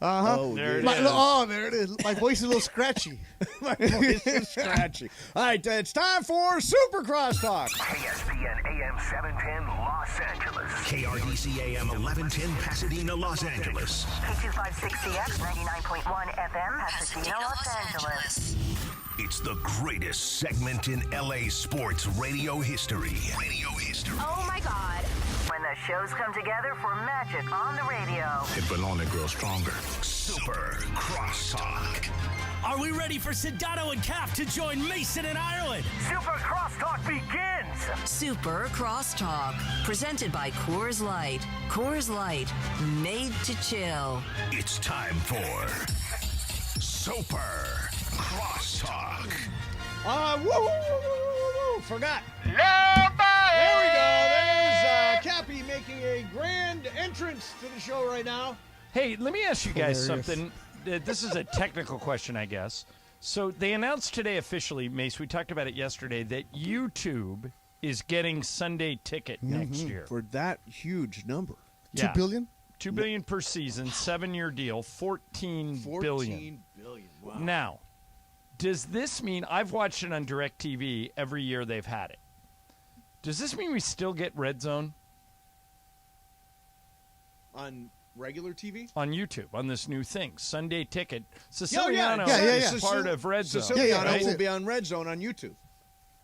Uh-huh. Oh, There it My- is. oh, there it is. My voice is a little scratchy. My voice is scratchy. All right, it's time for Super Crosstalk. ESPN AM 710 Los Angeles. KRDC AM 1110 Pasadena, Los Angeles. K256CX 99.1 FM Pasadena, Los Angeles. It's the greatest segment in LA sports radio history. Oh my God. When the shows come together for magic on the radio. It will only grow stronger. Super Crosstalk. Are we ready for Sedano and Cap to join Mason and Ireland? Super Crosstalk begins. Super Crosstalk. Presented by Coors Light. Coors Light. Made to chill. It's time for Super Crosstalk. Woo! Forgot. There we go. There's Cappy making a grand entrance to the show right now. Hey, let me ask you guys Hilarious. something. This is a technical question, I guess. So they announced today officially, Mace, we talked about it yesterday, that YouTube is getting Sunday Ticket next year. For that huge number. Yeah. $2 billion? $2 billion per season, 7-year deal, $14 billion. Wow. Now, does this mean I've watched it on DirecTV every year they've had it? Does this mean we still get Red Zone On regular TV? on YouTube on this new thing, Sunday Ticket? Yeah. Siciliano is part of Red Zone. Siciliano right? will be on Red Zone on YouTube.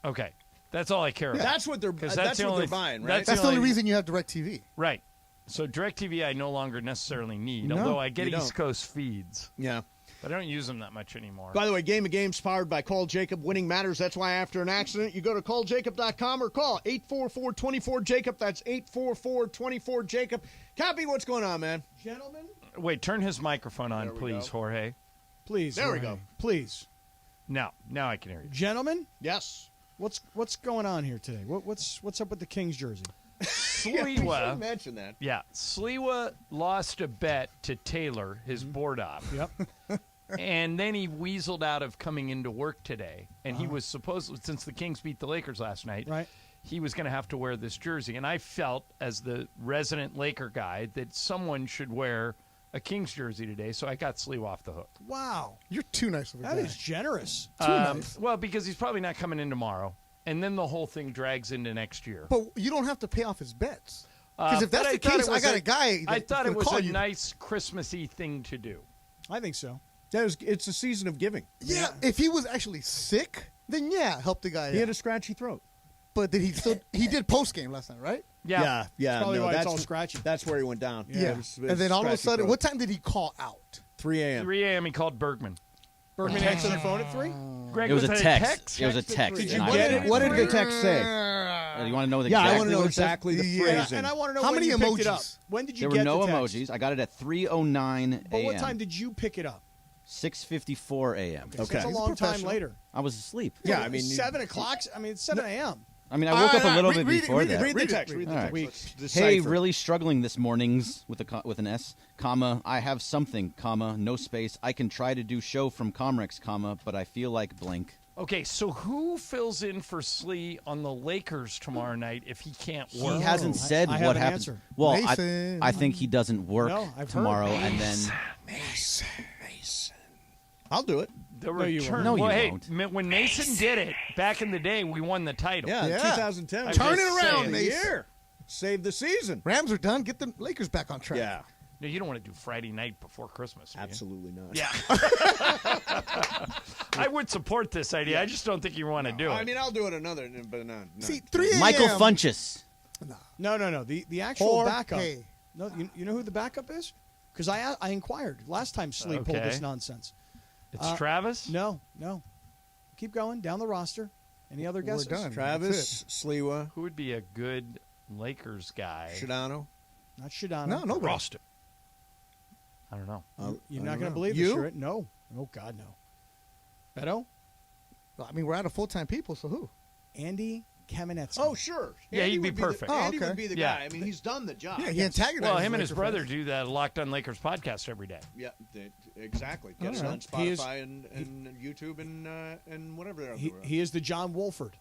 Okay, that's all I care about. That's what they're 'Cause that's the what only- they're buying, right? That's the only reason you have DirecTV. Right. So DirecTV I no longer necessarily need, No, although I get you don't. East Coast feeds. Yeah. But I don't use them that much anymore. By the way, Game of Games powered by Call Jacob. Winning matters. That's why after an accident, you go to calljacob.com or call 844-24-JACOB. That's 844-24-JACOB. Cappy, what's going on, man? Gentlemen? Wait, turn his microphone on, There we please, go. Jorge. Please. There we Jorge. go. Please. Now I can hear you. Gentlemen, Yes. what's going on here today? What's up with the Kings jersey? Sliwa. should mention that. Yeah, Sliwa lost a bet to Taylor, his board op. Yep. And then he weaseled out of coming into work today. And he was supposed, since the Kings beat the Lakers last night, Right. he was going to have to wear this jersey. And I felt, as the resident Laker guy, that someone should wear a Kings jersey today. So I got Sliwa off the hook. Wow. You're too nice of a guy. That is generous. Too nice. Well, because he's probably not coming in tomorrow. And then the whole thing drags into next year. But you don't have to pay off his bets. Because if But that's the thought case, it I was got a guy I that thought it can was call a you. nice Christmassy thing to do. I think so. It's a season of giving. Yeah, if he was actually sick, then yeah, help the guy. He had a scratchy throat. But did he still? He did post game last night, right? Yeah. That's probably why it's that's all scratchy. That's where he went down. Yeah. It was And then all of a scratchy sudden, throat. what time did he call out? 3 a.m. 3 a.m. he called Bergman. Bergman answered the phone at 3? Greg, It was a that text. It was a text. Did you not get a it? text. What did the text say? You want to know Yeah, I exactly want to know what it said? exactly the Yeah. phrasing. And I want to know How when many you picked it emojis? up. When did you There get were no the text? emojis. I got it at 3:09 a.m. But what time did you pick it up? 6:54 a.m. So that's a long time later. I was asleep. Yeah, I mean, 7 o'clock? I mean, it's 7 a.m. I mean, I woke up a little bit read it, before read it, that. Read the Read it, text. read Read the All text. right. Let's Hey, decipher. really struggling this mornings with an S, comma, I have something, comma, no space. I can try to do show from Comrex, comma, but I feel like blank. Okay, so who fills in for Slee on the Lakers tomorrow night if he can't He work? hasn't said I have what an happens. answer. Well, Mason. I think he doesn't work No, I've heard. tomorrow, and then Mason. I'll do it. The No, you return. won't. No, you well, hey, won't. when Mason did it back in the day, we won the title. Yeah, Yeah. 2010. Turn it just around, saying. Mason. Year. Save the season. Rams are done. Get the Lakers back on track. Yeah. No, you don't want to do Friday night before Christmas. do you? Absolutely not. Yeah. I would support this idea. I just don't think you want to do it. I mean, I'll do it another, but no. See, 3 a.m. Michael Funchess. No. The actual backup. Jorge. No, you know who the backup is? Because I inquired last time Slee pulled Okay. this nonsense. it's Travis? No. Keep going down the roster. Any other guesses? done. Travis, Sliwa, Who would be a good Lakers guy? Shadano. Not Shadano. No, nobody. Roster. I don't know. You're I not don't going to know. believe You? this, right? No. Oh, God, no. Beto? I mean, we're out of full-time people, so who? Andy Kamenetsky. Oh, sure. Yeah, Andy he'd be would perfect. Andy okay. would be the Yeah. guy. I mean, he's done the job. Yeah, he antagonizes. Well, him and his Laker brother fans. do the Locked On Lakers podcast every day. Yeah, exactly. Get it All on right. He is- Spotify and YouTube and whatever they're He is the John Wolford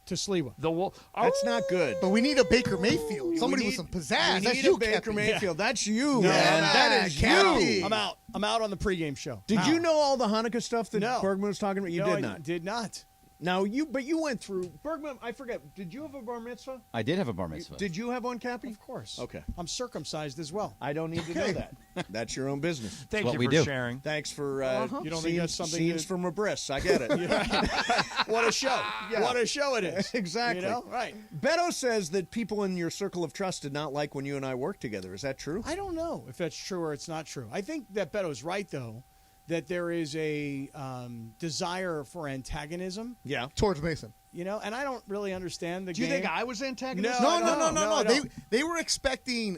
to Sliwa. The That's not good. But we need a Baker Mayfield. Somebody with some pizzazz. We That's need you, a Baker Cappy. Mayfield. That's you, No, man. I'm That out. is Cappy. you. I'm out. I'm out on the pregame show. Did Out. you know all the Hanukkah stuff that No. Bergman was talking about? You No, did I not. did not. Now you went through Bergman. I forget. Did you have a bar mitzvah? I did have a bar mitzvah. Did you have one, Cappy? Of course. Okay. I'm circumcised as well. I don't need to know that. That's your own business. Thank what you we for do. sharing. Thanks for You don't think that's something scenes to- from a breast. I get it. What a show. Yeah. What a show it is. Exactly. You know? Right. Beto says that people in your circle of trust did not like when you and I worked together. Is that true? I don't know if that's true or it's not true. I think that Beto's right, though, that there is a desire for antagonism. Yeah. Towards Mason. You know, and I don't really understand the Do you game. think I was antagonistic? No, No. I don't. They were expecting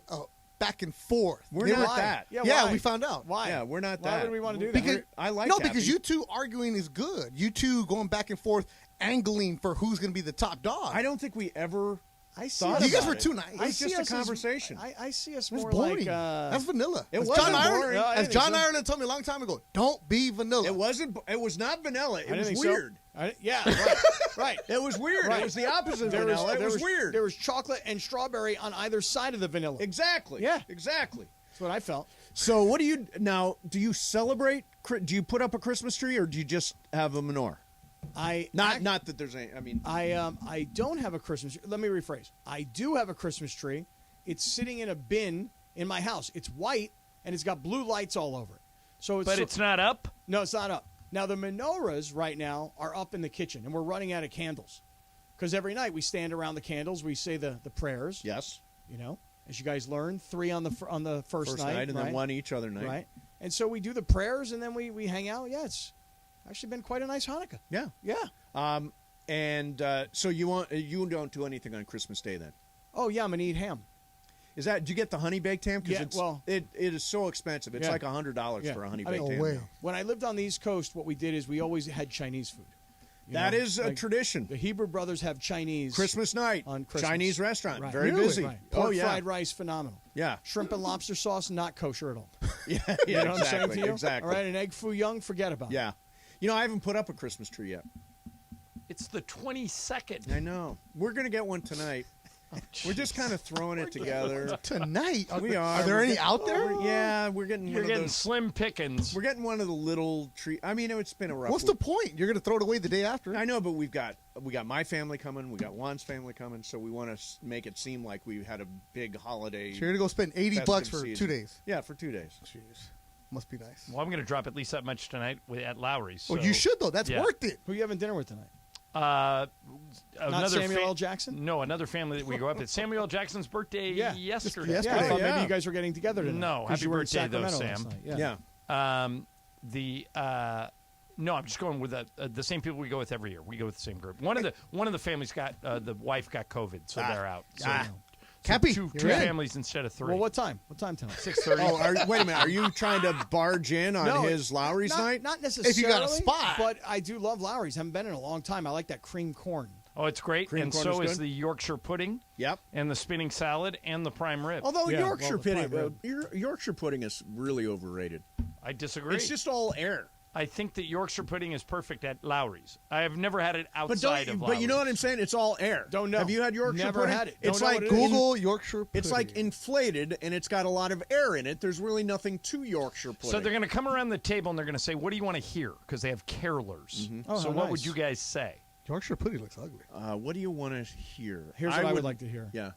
back and forth. We're They not were- that. Yeah, Yeah, why? we found out. Why? Yeah, we're not Why that. would we want to do that? Because I like no, Cappy. because you two arguing is good. You two going back and forth, angling for who's going to be the top dog. I don't think we ever I see thought us- You guys about were it. too nice. It was see just a us as- conversation. I see us That's more boring. like That's vanilla. It As wasn't John Ireland, boring. No, I as didn't think John so. Ireland told me a long time ago, don't be vanilla. It wasn't. It was not vanilla. It I didn't was think so. weird. Yeah, right. Right. It was weird. Right. It was the opposite of There vanilla. It there was weird. There was chocolate and strawberry on either side of the vanilla. Exactly. Yeah. Exactly. That's what I felt. So, what do you now? Do you celebrate? Do you put up a Christmas tree, or do you just have a menorah? Not that there's any. I mean, I don't have a Christmas tree. Let me rephrase. I do have a Christmas tree. It's sitting in a bin in my house. It's white and it's got blue lights all over it. So But it's not up? No, it's not up. Now the menorahs right now are up in the kitchen, and we're running out of candles. Because every night we stand around the candles, we say the prayers. Yes. You know, as you guys learned, 3 on the first night, and right? then 1 each other night. Right. And so we do the prayers, and then we hang out. Yeah, it's actually been quite a nice Hanukkah. Yeah. Yeah. So you don't do anything on Christmas Day then? Oh yeah, I'm gonna eat ham. Is that? Do you get the honey baked ham? Yeah, Because it is so expensive. It's Yeah. like $100 Yeah. for a honey I mean, baked ham. now. when I lived on the East Coast, what we did is we always had Chinese food. That is a tradition. The Hebrew brothers have Chinese Christmas night on Christmas. Chinese restaurant, Right. very Really? busy. Right. Pork yeah, fried rice, phenomenal. Yeah. Shrimp and lobster sauce, not kosher at all. yeah, You know what I'm saying to you? exactly. All right, an egg foo young, forget about it. Yeah, I haven't put up a Christmas tree yet. It's the 22nd. I know. We're gonna get one tonight. We're just kind of throwing it together Tonight? We are. Are there We're any getting- out there? We're getting. You're one getting of those, slim pickings. We're getting one of the little tree. I mean, it's been a rough. What's the point? You're going to throw it away the day after? I know, but we got my family coming. We got Juan's family coming. So we want to make it seem like we had a big holiday. So you're going to go spend $80 festive for season. 2 days? Yeah, for 2 days. Jeez. Must be nice. Well, I'm going to drop at least that much tonight at Lowry's. Oh, So, you should, though. That's yeah. worth it. Who are you having dinner with tonight? Another Samuel L. Jackson? No, another family that we go up. It's Samuel L. Jackson's birthday yesterday. Yeah, I thought maybe you guys were getting together tonight. No, 'cause happy you were in birthday though, Sacramento Sam. last night. Yeah. No, I'm just going with the same people we go with every year. We go with the same group. One of the families got the wife got COVID, so they're out. So, Cappy, two you're in. families instead of 3. Well, what time? What time tonight? 6:30. Oh, wait a minute. Are you trying to barge in on No, his Lowry's night? Not necessarily. If you got a spot. But I do love Lowry's. Haven't been in a long time. I like that cream corn. Oh, it's great, Cream and corn so is is good? the Yorkshire pudding. Yep. And the spinning salad and the prime rib. Although Yeah, Yorkshire well, the prime pudding, Yorkshire pudding is really overrated. I disagree. It's just all air. I think that Yorkshire pudding is perfect at Lowry's. I have never had it But outside of Lowry's. But you know what I'm saying? It's all air. Don't know. Have you had Yorkshire Never pudding? had it. It's Don't know like what it is. Google Yorkshire pudding. It's like inflated, and it's got a lot of air in it. There's really nothing to Yorkshire pudding. So they're going to come around the table and they're going to say, "What do you want to hear?" Because they have carolers. Oh, so how what nice. would you guys say? Yorkshire pudding looks ugly. What do you want to hear? Here's what I would like to hear. Yeah.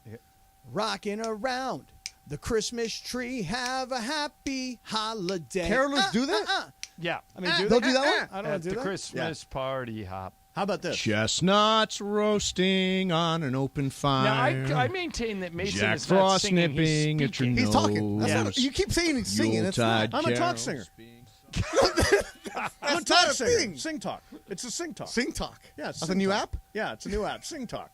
Rocking around the Christmas tree, have a happy holiday. Carolers do that? Yeah. I mean, They'll do that one? I don't At do the that. Christmas party hop. How about this? Chestnuts roasting on an open fire. Now, I maintain that Mason Jack is not Frost singing, nipping he's at your speaking. He's talking. That's nose. not, you keep saying he's singing. That's not. Yuletide I'm a talk carols singer. being I'm a talk singer. Sing talk. It's a sing talk. Sing Talk. Yeah, it's That's a Sing new Talk. app? Yeah, it's a new app. Sing talk.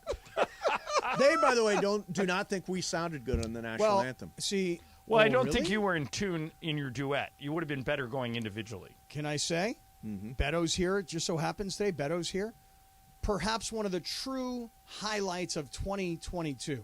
They, by the way, do not think we sounded good on the national anthem. See, Well, I oh, don't really? think you were in tune in your duet. You would have been better going individually. Can I say? Beto's here. It just so happens today. Beto's here. Perhaps one of the true highlights of 2022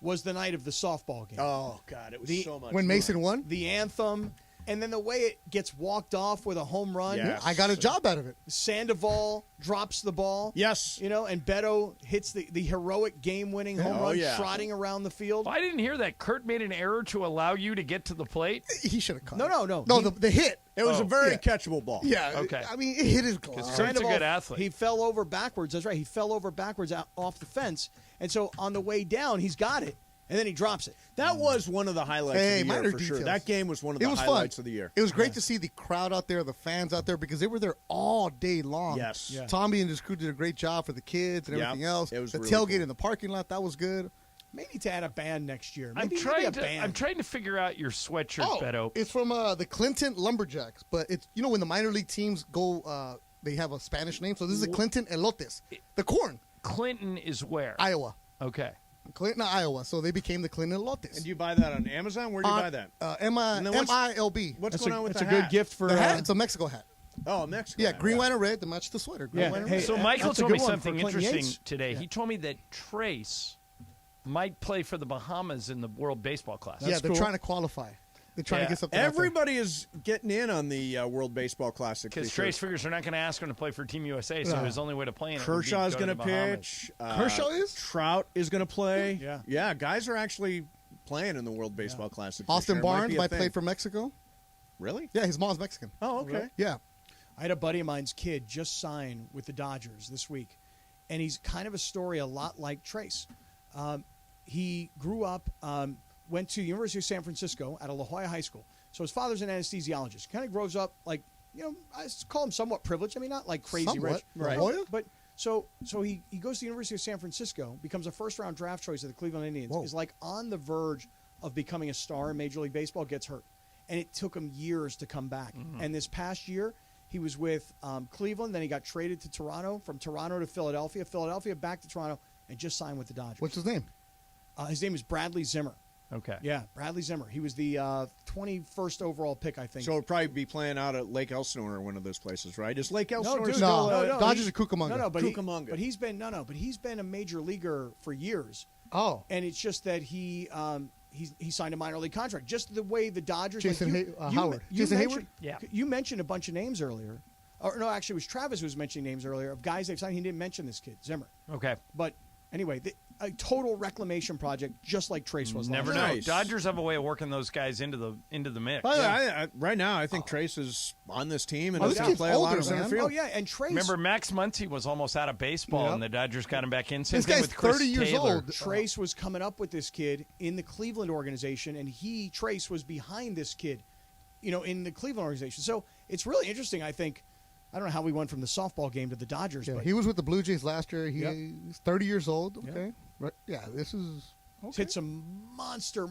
was the night of the softball game. Oh, God, it was so much When fun. Mason won? The anthem, and then the way it gets walked off with a home run. Yes. I got a job out of it. Sandoval drops the ball. Yes. You know, and Beto hits the heroic game-winning home run, yeah. trotting around the field. Well, I didn't hear that. Kurt made an error to allow you to get to the plate. He should have caught No, it. no, no. No, He- the hit. It was Oh. a very Yeah. catchable ball. Yeah. Okay. I mean, it hit his glove. Kurt's a good athlete. He fell over backwards. That's right. He fell over backwards off the fence. And so on the way down, he's got it, and then he drops it. That was one of the highlights Hey, of the year, minor for sure. details. That game was one of It the was highlights fun. of the year. It was great to see the crowd out there, the fans out there, because they were there all day long. Yes. Yeah. Tommy and his crew did a great job for the kids and Yeah, everything else. it was the really tailgate cool. in the parking lot, that was good. Maybe to add a band next year. I'm Maybe trying a to. band. I'm trying to figure out your sweatshirt, Beto. It's from the Clinton Lumberjacks, but it's when the minor league teams go, they have a Spanish name. So this is the Clinton Elotes, the corn. Clinton is where? Iowa. Okay. Clinton, Iowa. So they became the Clinton Elotes. And do you buy that on Amazon? Where do you buy that? And then what's- MILB. What's going on with That's the a good hat? gift for The hat? It's a Mexico hat. Oh, Mexico. Yeah, hat, green, white, and red to match the sweater. Green, Yeah. white, and Hey, red. So Michael that's a told me good one something for Clinton interesting Yates. today. Yeah. He told me that Trace might play for the Bahamas in the World Baseball Classic. Yeah, they're cool. trying to qualify. They're trying Yeah. to get something. out there. Everybody is getting in on the World Baseball Classic. Because this year. Trace figures they're not going to ask him to play for Team USA, so No. his only way to play in it Kershaw's going to to pitch. Kershaw is? Trout is going to play. Yeah. Yeah, guys are actually playing in the World Baseball Classic. this Austin year. It Barnes be a might play thing. for Mexico. Really? Yeah, his mom's Mexican. Oh, okay. Yeah. I had a buddy of mine's kid just sign with the Dodgers this week, and he's kind of a story a lot like Trace. He grew up, went to the University of San Francisco at a La Jolla High School. So his father's an anesthesiologist. Kind of grows up like, I call him somewhat privileged. I mean, not like crazy Somewhat. rich. Right. La Jolla? But so he goes to the University of San Francisco, becomes a first-round draft choice of the Cleveland Indians, Whoa. is like on the verge of becoming a star in Major League Baseball, gets hurt. And it took him years to come back. And this past year, he was with Cleveland. Then he got traded to Toronto, from Toronto to Philadelphia, back to Toronto, and just signed with the Dodgers. What's his name? His name is Bradley Zimmer. Okay. Yeah, Bradley Zimmer. He was the 21st overall pick, I think. So he'll probably be playing out at Lake Elsinore or one of those places, right? Is Lake Elsinore dude, still? no. Dodgers are Cucamonga. But Cucamonga. he's been but he's been a major leaguer for years. Oh, and it's just that he signed a minor league contract. Just the way the Dodgers. Jason Howard. Jason Hayward. Yeah. You mentioned a bunch of names earlier. Or no, actually, it was Travis who was mentioning names earlier of guys they've signed. He didn't mention this kid, Zimmer. Okay. But anyway, a total reclamation project, just like Trace was. Never last know. year. Dodgers have a way of working those guys into the mix. By the way, right now, I think Trace is on this team and Oh, is this going to kid's play a lot older, of center man. field. Oh yeah, and Trace. Remember, Max Muncy was almost out of baseball, Yep. and the Dodgers got him back in. Same This thing guy's with Chris 30 years Taylor. old. Trace was coming up with this kid in the Cleveland organization, and Trace was behind this kid, in the Cleveland organization. So it's really interesting. I think. I don't know how we went from the softball game to the Dodgers. Yeah, but he was with the Blue Jays last year. He's 30 years old. Yep. Okay. Right. Yeah, this is. He's hit some monster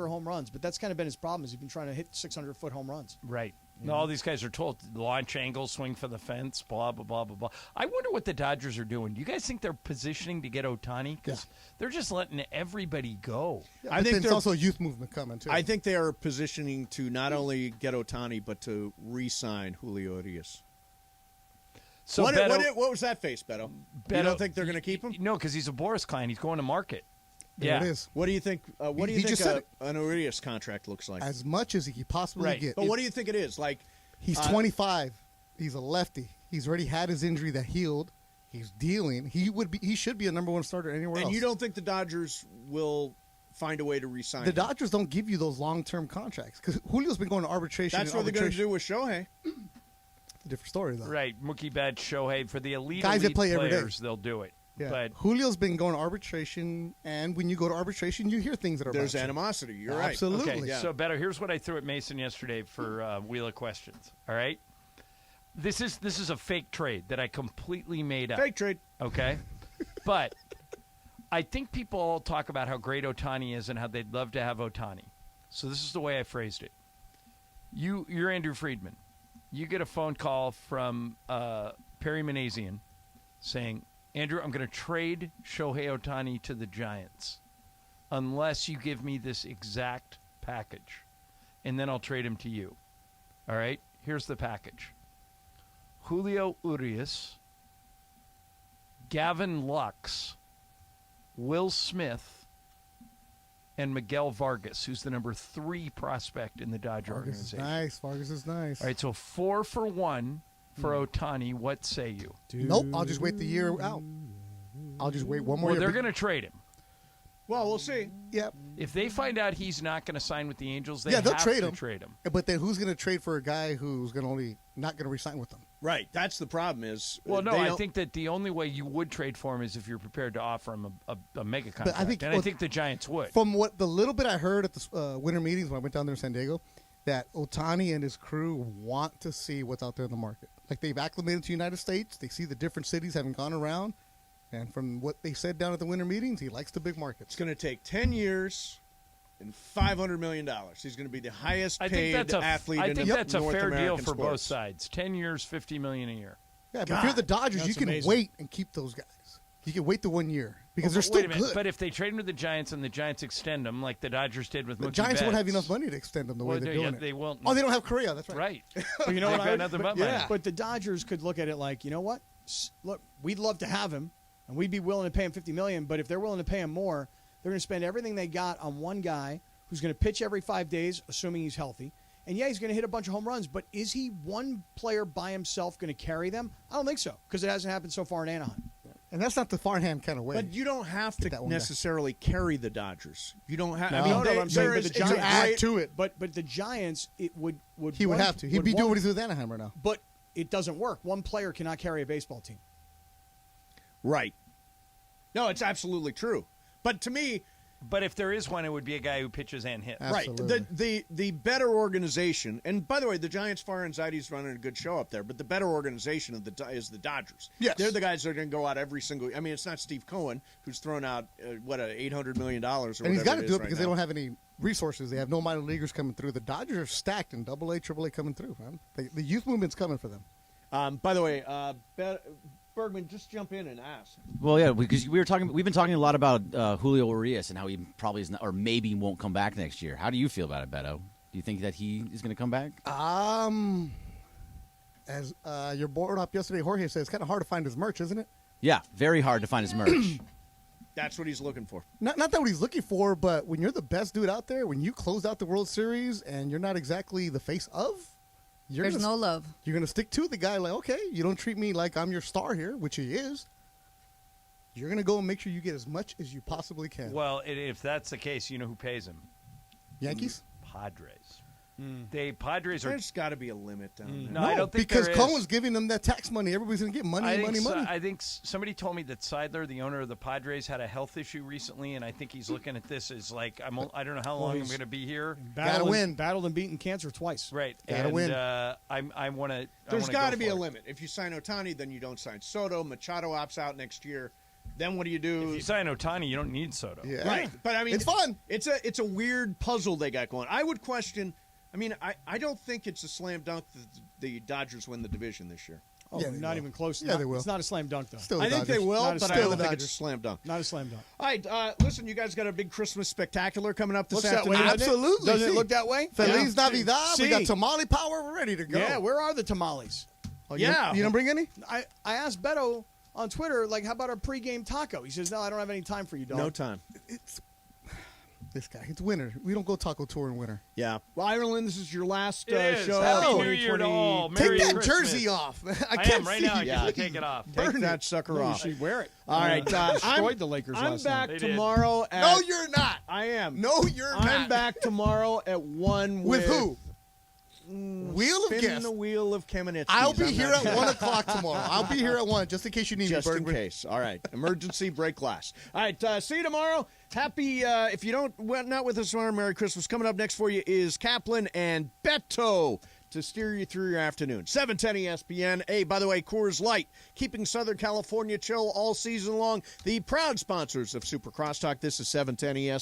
home runs, but that's kind of been his problem. Is he's been trying to hit 600-foot home runs. Right. No, all these guys are told launch angle, swing for the fence, blah, blah, blah, blah, blah. I wonder what the Dodgers are doing. Do you guys think they're positioning to get Ohtani? Because they're just letting everybody go. I think there's also a youth movement coming, too. I think they are positioning to not only get Ohtani, but to re-sign Julio Urias. So what was that face, Beto? You don't think they're going to keep him? No, because he's a Boris client. He's going to market. There it is. What do you think? What do you just think said an Urias contract looks like? As much as he could possibly get. But what do you think it is? Like he's 25. He's a lefty. He's already had his injury that healed. He's dealing. He should be a number one starter anywhere else. And you don't think the Dodgers will find a way to re-sign the him? Dodgers don't give you those long-term contracts because Julio's been going to arbitration. That's what they're going to do with Shohei. It's a different story, though. Right. Mookie Betts, Shohei. For the elite Guys that play every day. players, they'll do it. Yeah. But Julio's been going to arbitration, and when you go to arbitration, you hear things that are There's about you. animosity. You're right. Absolutely. Okay, so Beto, here's what I threw at Mason yesterday for Wheel of Questions. All right, this is a fake trade that I completely made up. Fake trade. Okay, but I think people all talk about how great Ohtani is and how they'd love to have Ohtani. So this is the way I phrased it. You're Andrew Friedman. You get a phone call from Perry Manazian saying, Andrew, I'm going to trade Shohei Ohtani to the Giants unless you give me this exact package, and then I'll trade him to you. All right? Here's the package. Julio Urias, Gavin Lux, Will Smith, and Miguel Vargas, who's the number 3 prospect in the Dodger Vargas is organization. nice. Vargas is nice. All right, so 4 for 1 for Ohtani. What say you? Nope. I'll just wait the year out. I'll just wait one more year. Well, they're going to trade him. Well, we'll see. Yep. If they find out he's not going to sign with the Angels, they they'll have trade to him. trade him. But then who's going to trade for a guy who's going to not going to resign with them? Right. That's the problem is. Well, no, I think that the only way you would trade for him is if you're prepared to offer him a mega contract. I think the Giants would. From what the little bit I heard at the winter meetings when I went down there in San Diego, that Ohtani and his crew want to see what's out there in the market. Like they've acclimated to the United States. They see the different cities having gone around. And from what they said down at the winter meetings, he likes the big markets. It's going to take 10 years and $500 million. He's going to be the highest paid athlete in the North American sports. I think that's a fair deal for both sides. 10 years, $50 million a year. Yeah, but if you're the Dodgers, you can wait and keep those guys. You can wait the 1 year because they're still good. But if they trade him to the Giants and the Giants extend him like the Dodgers did with Mookie Betts. The Giants won't have enough Betts, money to extend them the way they're doing it. They won't. Oh, they don't have Correa. That's right. Right. But you know what? They've got nothing but money. But the Dodgers could look at it like, you know what? Look, we'd love to have him, and we'd be willing to pay him $50 million. But if they're willing to pay him more, they're going to spend everything they got on one guy who's going to pitch every 5 days, assuming he's healthy. And yeah, he's going to hit a bunch of home runs. But is he one player by himself going to carry them? I don't think so, because it hasn't happened so far in Anaheim. And that's not the Farnham kind of way. But you don't have to necessarily carry the Dodgers. You don't have. No. I mean, No, I'm saying, there but is the Giants add to it. But the Giants, it would he would have to. He'd be doing what he's doing with Anaheim right now. But it doesn't work. One player cannot carry a baseball team. Right. No, it's absolutely true. But to me, but if there is one, it would be a guy who pitches and hits. Absolutely. Right. The better organization, and by the way, the Giants' fire anxiety's running a good show up there, but the better organization is the Dodgers. Yes. They're the guys that are going to go out every single. I mean, it's not Steve Cohen who's thrown out $800 million or whatever. And he's got to do it right because now. they don't have any resources. They have no minor leaguers coming through. The Dodgers are stacked in AA, AAA coming through. Man. The youth movement's coming for them. By the way, Bergman, just jump in and ask. Well, yeah, because we've been talking a lot about Julio Urias and how he probably is not, or maybe won't come back next year. How do you feel about it, Beto? Do you think that he is going to come back? As your board up yesterday, Jorge said, it's kind of hard to find his merch, isn't it? Yeah, very hard to find his merch. That's what he's looking for. Not that what he's looking for, but when you're the best dude out there, when you close out the World Series and you're not exactly the face of, there's no love. You're going to stick to the guy like, okay, you don't treat me like I'm your star here, which he is. You're going to go and make sure you get as much as you possibly can. Well, if that's the case, you know who pays him? Yankees? Padres. Padres are. There's got to be a limit down there. No, I don't think because there is. Cohen's giving them that tax money. Everybody's going to get money. I think somebody told me that Seidler, the owner of the Padres, had a health issue recently, and I think he's looking at this as like I don't know how long I'm going to be here. Battled and beaten cancer twice. Right. Gotta win. I want to. There's got to be a limit. If you sign Ohtani, then you don't sign Soto. Machado opts out next year. Then what do you do? If you sign Ohtani, you don't need Soto. Yeah. Right. But I mean, it's fun. It's a weird puzzle they got going. I would question. I mean, I don't think it's a slam dunk that the Dodgers win the division this year. Oh, Yeah, not even close. Yeah, they will. It's not a slam dunk, though. Still I think they will, Not a but slam I don't dunk. think it's a slam dunk. Not a slam dunk. All right, listen, you guys got a big Christmas spectacular coming up this Looks that way, afternoon. doesn't it? Absolutely. Doesn't it look that way? Feliz Yeah. Navidad. We got See. tamale power. We're ready to go. Yeah, where are the tamales? Oh, Yeah. You don't bring any? I asked Beto on Twitter, like, how about our pregame taco? He says, no, I don't have any time for you, dog. No time. It's this guy. It's winter. We don't go taco tour in winter. Yeah. Well, Ireland, this is your last It is. show. Happy of New Year to 2020. all. Take Merry that Christmas. jersey off. I can't am right see now. I you. can take it off. Take that sucker No, you off. should wear it. All right. Destroyed the Lakers I'm last back night. They did. tomorrow at... No, you're not. I am. No, you're not. I'm back tomorrow at 1 With who? Wheel of Spinning Guess. the wheel of Kamenetsky. I'll be here at 1 o'clock tomorrow. I'll be here at 1 just in case you need Just me, in Bergman. case. All right. Emergency break glass. All right. See you tomorrow. Happy, if you don't, not with us tomorrow, Merry Christmas. Coming up next for you is Kaplan and Beto to steer you through your afternoon. 710 ESPN. Hey, by the way, Coors Light, keeping Southern California chill all season long. The proud sponsors of Super Crosstalk. This is 710 ESPN.